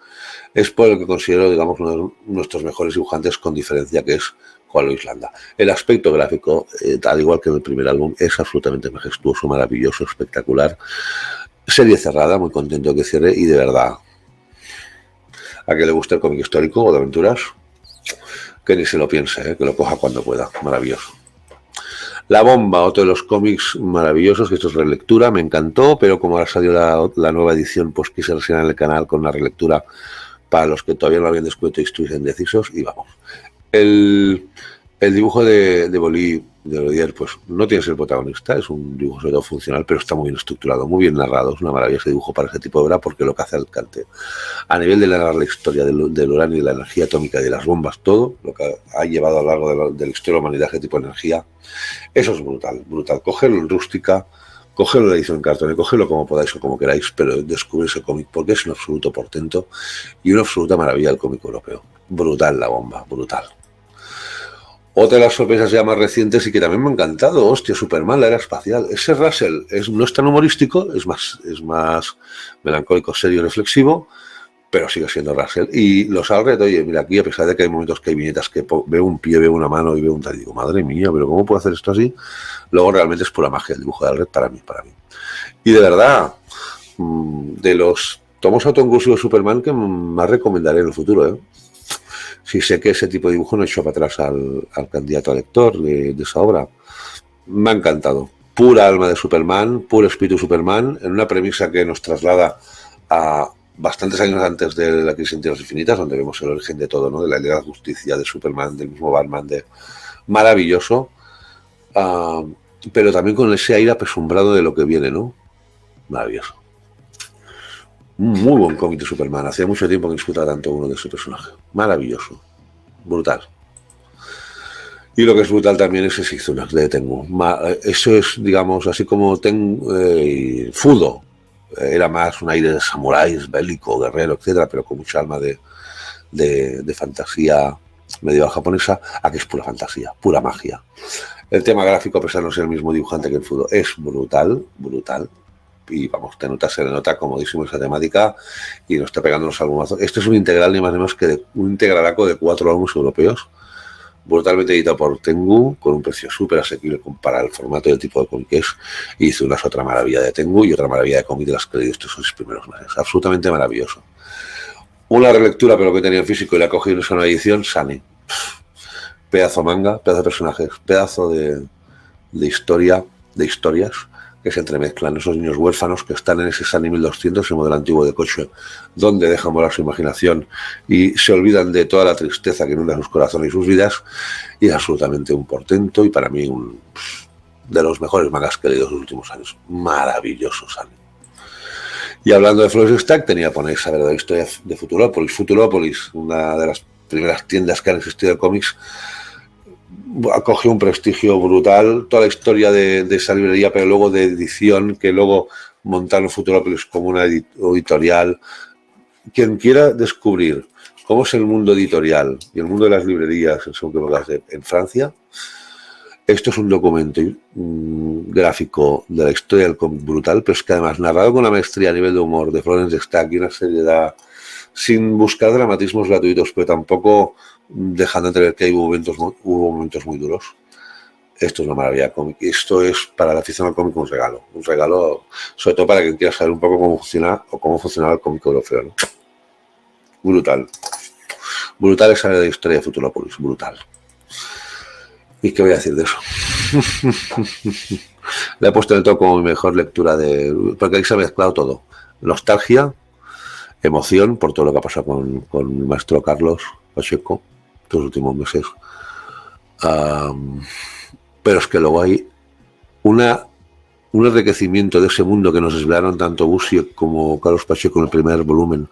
es por el que considero, digamos, uno de nuestros mejores dibujantes con diferencia, que es Juan Luis Landa. El aspecto gráfico, al igual que en el primer álbum, es absolutamente majestuoso, maravilloso, espectacular. Serie cerrada, muy contento de que cierre, y de verdad, a que le guste el cómic histórico o de aventuras, que ni se lo piense, que lo coja cuando pueda. Maravilloso. La Bomba, otro de los cómics maravillosos, que esto es relectura, me encantó, pero como ahora salió la nueva edición, pues quise reseñar en el canal con una relectura para los que todavía no habían descubierto y estuvieran indecisos, y vamos. El dibujo de Bolí, de Lodier, pues no tiene que ser el protagonista, es un dibujo sobre todo funcional, pero está muy bien estructurado, muy bien narrado, es una maravilla ese dibujo para ese tipo de obra, porque lo que hace Alcante, a nivel de narrar la historia del uranio y de la energía atómica y de las bombas, todo lo que ha llevado a lo largo de la historia de la humanidad ese tipo de energía, eso es brutal, brutal. Cogerlo en rústica, cogerlo en la edición en cartón, cogerlo como podáis o como queráis, pero descubrir ese cómic, porque es un absoluto portento y una absoluta maravilla el cómic europeo. Brutal La Bomba, brutal. Otra de las sorpresas ya más recientes y que también me ha encantado, hostia, Superman, la era espacial. Ese Russell no es tan humorístico, es más melancólico, serio y reflexivo, pero sigue siendo Russell. Y los Alred, oye, mira, aquí a pesar de que hay momentos que hay viñetas que veo un pie, veo una mano y veo un tal, y digo, madre mía, pero ¿cómo puedo hacer esto así? Luego realmente es pura magia el dibujo de Alred para mí. Y de verdad, de los tomos autoconclusivos de Superman que más recomendaré en el futuro, ¿eh? Si sé que ese tipo de dibujo no echó para atrás al candidato a lector de esa obra. Me ha encantado. Pura alma de Superman, puro espíritu Superman, en una premisa que nos traslada a bastantes años antes de la crisis en Tierras Infinitas, donde vemos el origen de todo, ¿no? De la Liga de la Justicia, de Superman, del mismo Batman, maravilloso, pero también con ese aire apesumbrado de lo que viene, ¿no? Maravilloso. Un muy buen cómic de Superman. Hacía mucho tiempo que disfrutaba tanto uno de ese personaje. Maravilloso. Brutal. Y lo que es brutal también es ese Izunak de Tengu. Eso es, digamos, así como Fudo. Era más un aire de samuráis, bélico, guerrero, etcétera, pero con mucha alma de fantasía medieval japonesa. Aquí es pura fantasía, pura magia. El tema gráfico, a pesar de no ser el mismo dibujante que el Fudo, es brutal, brutal. Y vamos, se le nota comodísimo esa temática y nos está pegando los albumazos. Este es un integral, ni más ni menos que un integralaco de 4 álbumes europeos, brutalmente editado por Tengu, con un precio súper asequible para el formato y el tipo de cómic que es. Y hizo otra maravilla de Tengu y otra maravilla de cómic de las que he leído estos 6 primeros meses. Absolutamente maravilloso. Una relectura, pero que tenía en físico y la cogí en esa nueva edición, Sunny. Pedazo manga, pedazo de personajes, pedazo de historias que se entremezclan, esos niños huérfanos que están en ese Sunny 1200, el modelo antiguo de coche, donde dejan volar su imaginación y se olvidan de toda la tristeza que inunda sus corazones y sus vidas, y es absolutamente un portento y para mí de los mejores mangas que he leído en los últimos años. Maravilloso Sunny. Y hablando de Flores Stack, tenía que poner esa verdadera historia de Futurópolis. Futurópolis, una de las primeras tiendas que han existido de cómics, acogió un prestigio brutal, toda la historia de esa librería, pero luego de edición, que luego montaron Futurópolis como una editorial. Quien quiera descubrir cómo es el mundo editorial y el mundo de las librerías en Francia, esto es un documento gráfico de la historia del cómic brutal, pero es que además narrado con una maestría a nivel de humor de Florence Stack y una seriedad, sin buscar dramatismos gratuitos, pero tampoco dejando entrever que hubo momentos muy duros. Esto es una maravilla cómic. Esto es para la afición al cómic un regalo, sobre todo para quien quiera saber un poco cómo funciona o cómo funcionaba el cómic europeo, ¿no? Brutal esa de historia de Futurópolis, brutal. ¿Y qué voy a decir de eso? Le he puesto el todo como mi mejor lectura porque ahí se ha mezclado todo. Nostalgia, emoción por todo lo que ha pasado con el maestro Carlos Pacheco estos últimos meses. Pero es que luego hay un enriquecimiento de ese mundo que nos desvelaron tanto Busiek como Carlos Pacheco en el primer volumen,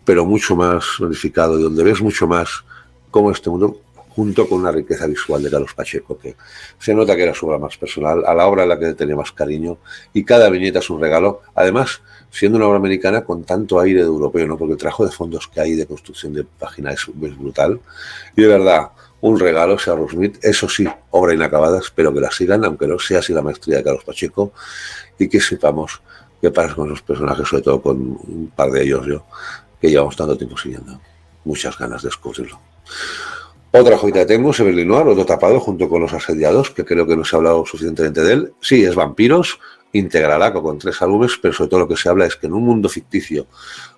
pero mucho más unificado, y donde ves mucho más cómo este mundo, junto con una riqueza visual de Carlos Pacheco, que se nota que era su obra más personal, a la obra en la que tenía más cariño, y cada viñeta es un regalo, además siendo una obra americana con tanto aire de europeo, ¿no? Porque el trabajo de fondos que hay de construcción de páginas es brutal, y de verdad, un regalo, sea Smith, eso sí, obra inacabada, espero que la sigan, aunque no sea así la maestría de Carlos Pacheco, y que sepamos qué pasa con esos personajes, sobre todo con un par de ellos yo, que llevamos tanto tiempo siguiendo. Muchas ganas de descubrirlo. Otra joyita que tengo, Severly Noir, otro tapado junto con Los Asediados, que creo que no se ha hablado suficientemente de él. Sí, es vampiros, integralaco con 3 álbumes, pero sobre todo lo que se habla es que en un mundo ficticio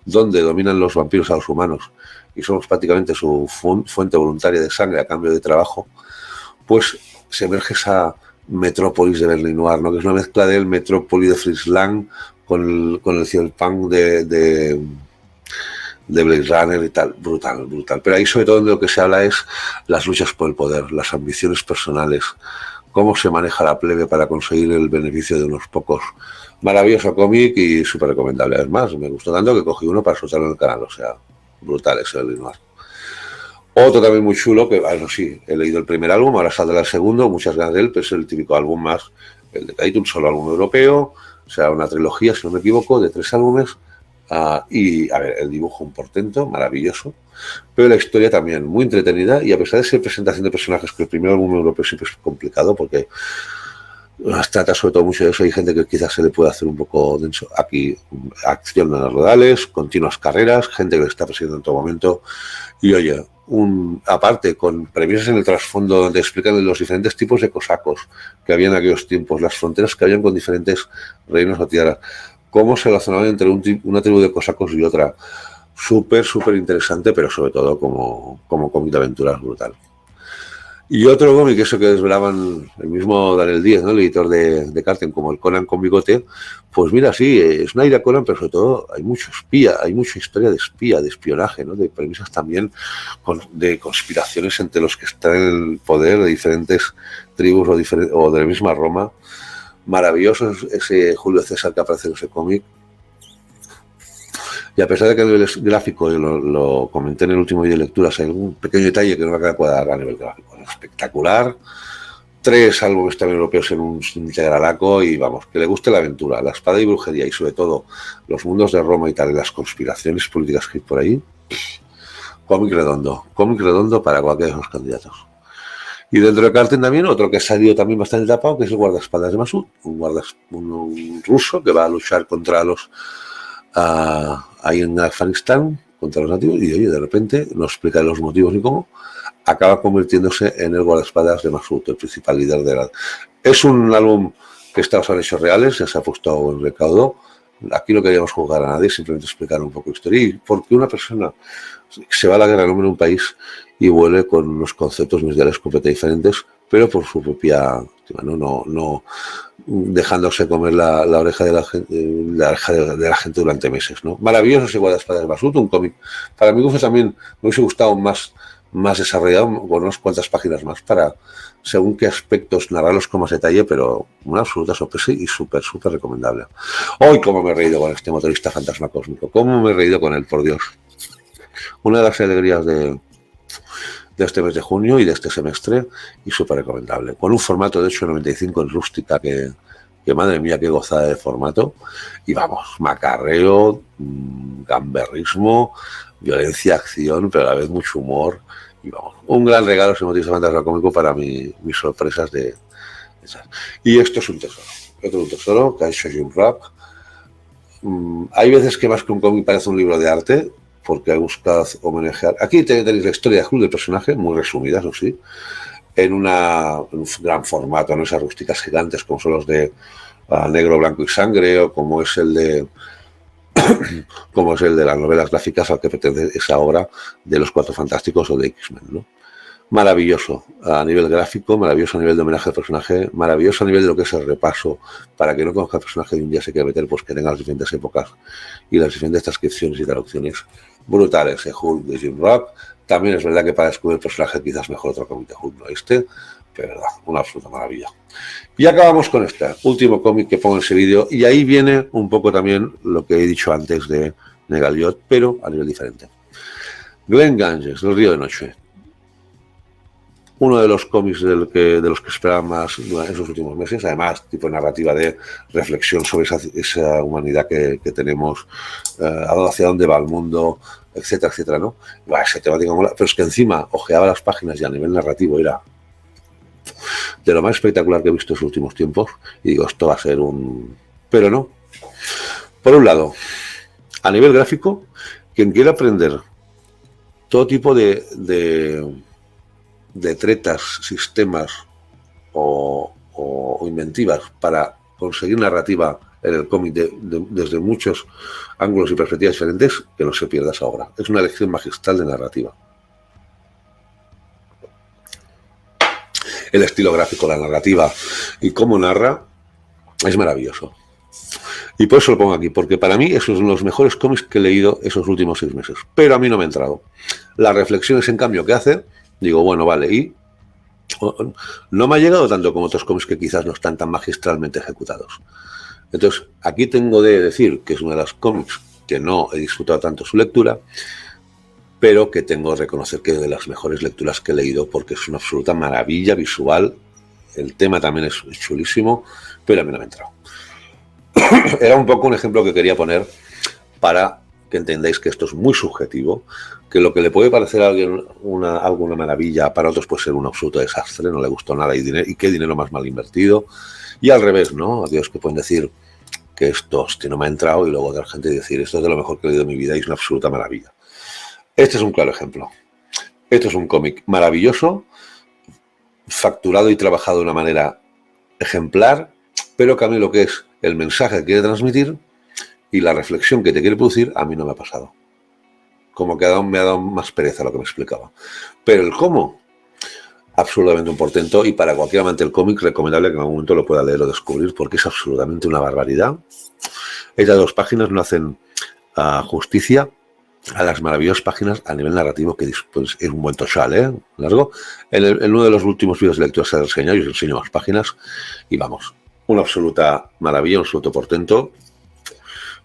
donde dominan los vampiros a los humanos y somos prácticamente su fuente voluntaria de sangre a cambio de trabajo, pues se emerge esa metrópolis de Berlín Noir, ¿no? Que es una mezcla del metrópoli de Fritz Lang con el cyberpunk de Blade Runner y tal, brutal, brutal. Pero ahí sobre todo de lo que se habla es las luchas por el poder, las ambiciones personales, cómo se maneja la plebe para conseguir el beneficio de unos pocos. Maravilloso cómic y súper recomendable. Además, me gustó tanto que cogí uno para soltarlo en el canal, o sea, brutal ese Berlín Noir. Otro también muy chulo, que bueno, sí, he leído el primer álbum, ahora saldrá el segundo, muchas ganas de él, pero es el típico álbum más, el de Kite, un solo álbum europeo, o sea, una trilogía, si no me equivoco, de 3 álbumes. Y, a ver, el dibujo un portento, maravilloso, pero la historia también muy entretenida y a pesar de ser presentación de personajes, que el primer álbum europeo siempre es complicado porque trata sobre todo mucho de eso, hay gente que quizás se le puede hacer un poco denso. Aquí, acción en los rodales, continuas carreras, gente que le está persiguiendo en todo momento y oye, aparte con premisas en el trasfondo donde explican los diferentes tipos de cosacos que había en aquellos tiempos, las fronteras que habían con diferentes reinos o tierras, cómo se relacionaban entre una tribu de cosacos y otra. Súper, súper interesante, pero sobre todo como cómic de aventuras brutal. Y otro cómic, eso que desvelaban el mismo Daniel Díez, ¿no? El editor de Carten, como el Conan con bigote, pues mira, sí, es una idea Conan, pero sobre todo hay mucho espía, hay mucha historia de espía, de espionaje, ¿no? De premisas también de conspiraciones entre los que están en el poder de diferentes tribus o de la misma Roma. Maravilloso ese Julio César que aparece en ese cómic. Y a pesar de que a nivel gráfico, lo comenté en el último vídeo de lecturas, hay algún pequeño detalle que no me acaba de cuadrar a nivel gráfico. Espectacular. 3 álbumes también europeos en un integralaco y vamos, que le guste la aventura, la espada y brujería y sobre todo los mundos de Roma y tal, y las conspiraciones políticas que hay por ahí. Cómic redondo para cualquiera de los candidatos. Y dentro de Carten también otro que ha salido también bastante tapado, que es el guardaespaldas de Masud, un ruso que va a luchar contra los ahí en Afganistán, contra los nativos, y oye, de repente, no explica los motivos ni cómo, acaba convirtiéndose en el guardaespaldas de Masud, el principal líder de la... Es un álbum que está basado en hechos reales, ya se ha puesto en recaudo. Aquí no queríamos jugar a nadie, simplemente explicar un poco de historia. Y porque una persona se va a la guerra en un país y vuelve con unos conceptos mundiales completamente diferentes, pero por su propia, no dejándose comer la oreja de la gente durante meses, ¿no? Maravilloso ese guardaespaldas de Masud, un cómic. Para mí también me hubiese gustado más desarrollado, con unas cuantas páginas más para, según qué aspectos, narrarlos con más detalle, pero una absoluta sorpresa y súper, súper recomendable. Hoy, cómo me he reído con este motorista fantasma cósmico, cómo me he reído con él, por Dios. Una de las alegrías de este mes de junio y de este semestre, y súper recomendable. Con un formato de 8,95 en rústica, que madre mía, qué gozada de formato. Y vamos, macarreo, gamberrismo, violencia, acción, pero a la vez mucho humor. Y vamos, un gran regalo ese motorista fantasma cómico para mis sorpresas de esas. Y esto es un tesoro. Otro un tesoro que ha hecho Jim Rock. Hay veces que más que un cómic parece un libro de arte, porque ha buscado homenajear. Aquí tenéis la historia de Hulk del personaje, muy resumida, eso sí, en un gran formato, no esas rústicas gigantes como son los de negro, blanco y sangre, o como es el de las novelas gráficas al que pertenece esa obra de los Cuatro Fantásticos o de X-Men, ¿no? Maravilloso a nivel gráfico, maravilloso a nivel de homenaje al personaje, maravilloso a nivel de lo que es el repaso, para que no conozca el personaje y un día se quiera meter, pues que tenga las diferentes épocas y las diferentes transcripciones y traducciones brutales. Hulk de Jim Rock. También es verdad que para descubrir el personaje quizás mejor otro cómic de Hulk, no este, pero verdad, una absoluta maravilla. Y acabamos con este último cómic que pongo en ese vídeo, y ahí viene un poco también lo que he dicho antes de Negaliot, pero a nivel diferente. Glenn Ganges, El río de noche. uno de los cómics de los que esperaba más en esos últimos meses, además tipo narrativa de reflexión sobre esa humanidad que tenemos, hacia dónde va el mundo, etcétera, etcétera, ¿no? Esa temática mola, pero es que encima ojeaba las páginas y a nivel narrativo era de lo más espectacular que he visto en los últimos tiempos, y digo, esto va a ser un... Pero no. Por un lado, a nivel gráfico, quien quiera aprender todo tipo de tretas, sistemas o inventivas para conseguir narrativa en el cómic desde muchos ángulos y perspectivas diferentes, que no se pierda esa obra. Es una lección magistral de narrativa. El estilo gráfico, la narrativa y cómo narra es maravilloso. Y por eso lo pongo aquí, porque para mí esos son los mejores cómics que he leído esos últimos 6 meses. Pero a mí no me ha entrado. Las reflexiones, en cambio, que hace, digo, bueno, vale, y no me ha llegado tanto como otros cómics que quizás no están tan magistralmente ejecutados. Entonces, aquí tengo de decir que es uno de los cómics que no he disfrutado tanto su lectura, pero que tengo que reconocer que es de las mejores lecturas que he leído, porque es una absoluta maravilla visual. El tema también es chulísimo, pero a mí no me ha entrado. Era un poco un ejemplo que quería poner para que entendáis que esto es muy subjetivo, que lo que le puede parecer a alguien alguna maravilla, para otros puede ser un absoluto desastre, no le gustó nada y qué dinero más mal invertido. Y al revés, ¿no? Aquellos que pueden decir que esto no me ha entrado, y luego otra gente decir, esto es de lo mejor que he leído en mi vida y es una absoluta maravilla. Este es un claro ejemplo. Esto es un cómic maravilloso, facturado y trabajado de una manera ejemplar, pero que a mí lo que es el mensaje que quiere transmitir y la reflexión que te quiere producir, a mí no me ha pasado. Como que me ha dado más pereza lo que me explicaba. Pero el cómo, absolutamente un portento, y para cualquier amante del cómic, recomendable que en algún momento lo pueda leer o descubrir, porque es absolutamente una barbaridad. Estas 2 páginas no hacen justicia a las maravillosas páginas a nivel narrativo, que pues, es un buen total, largo. En uno de los últimos vídeos de lectura se ha enseñado, y os enseño más páginas, y vamos, una absoluta maravilla, un absoluto portento.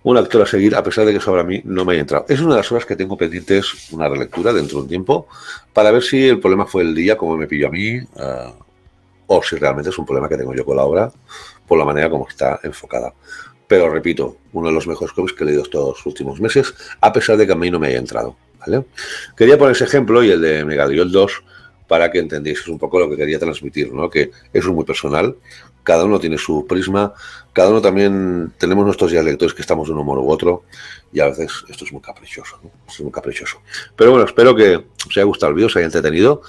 Un actor a seguir, a pesar de que sobre mí no me haya entrado. Es una de las obras que tengo pendientes, una relectura dentro de un tiempo, para ver si el problema fue el día, como me pilló a mí, o si realmente es un problema que tengo yo con la obra, por la manera como está enfocada. Pero repito, uno de los mejores cómics que he leído estos últimos meses, a pesar de que a mí no me haya entrado, ¿vale? Quería poner ese ejemplo y el de Megaliot 2 para que entendieseis un poco lo que quería transmitir, ¿no? Que es muy personal, cada uno tiene su prisma, cada uno también tenemos nuestros días lectores que estamos de un humor u otro, y a veces esto es muy caprichoso, ¿no? Es muy caprichoso. Pero bueno, espero que os haya gustado el vídeo, os haya entretenido.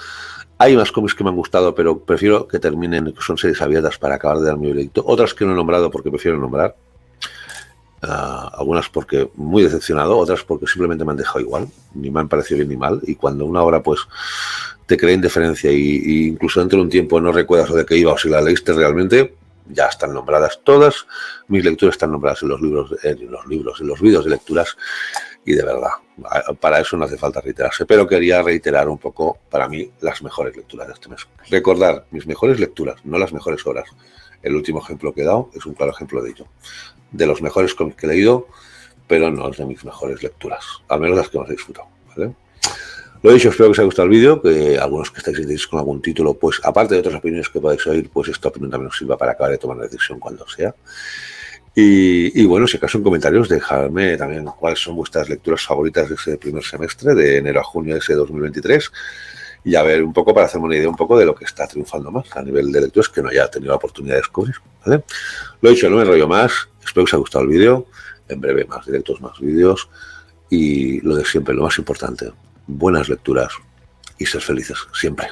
Hay más cómics que me han gustado, pero prefiero que terminen, que son series abiertas para acabar de dar mi veredicto. Otras que no he nombrado porque prefiero nombrar. Algunas porque muy decepcionado, otras porque simplemente me han dejado igual, ni me han parecido bien ni mal, y cuando una obra pues te crea indiferencia y incluso dentro de un tiempo no recuerdas lo de qué iba o si la leíste realmente, ya están nombradas todas. Mis lecturas están nombradas en los libros, en los vídeos de lecturas, y de verdad, para eso no hace falta reiterarse, pero quería reiterar un poco, para mí, las mejores lecturas de este mes. Recordar mis mejores lecturas, no las mejores obras. El último ejemplo que he dado es un claro ejemplo de ello. De los mejores cómics que he leído, pero no es de mis mejores lecturas, al menos las que más he disfrutado, ¿vale? Lo dicho, espero que os haya gustado el vídeo, que algunos que estáis interesados con algún título, pues aparte de otras opiniones que podáis oír, pues esta opinión también os sirva para acabar de tomar una decisión cuando sea. Y bueno, si acaso en comentarios dejadme también cuáles son vuestras lecturas favoritas de ese primer semestre, de enero a junio de ese 2023, y a ver un poco, para hacerme una idea un poco de lo que está triunfando más a nivel de lecturas que no haya tenido la oportunidad de descubrir, ¿vale? Lo dicho, no me enrollo más, espero que os haya gustado el vídeo, en breve más directos, más vídeos, y lo de siempre, lo más importante, buenas lecturas y ser felices siempre.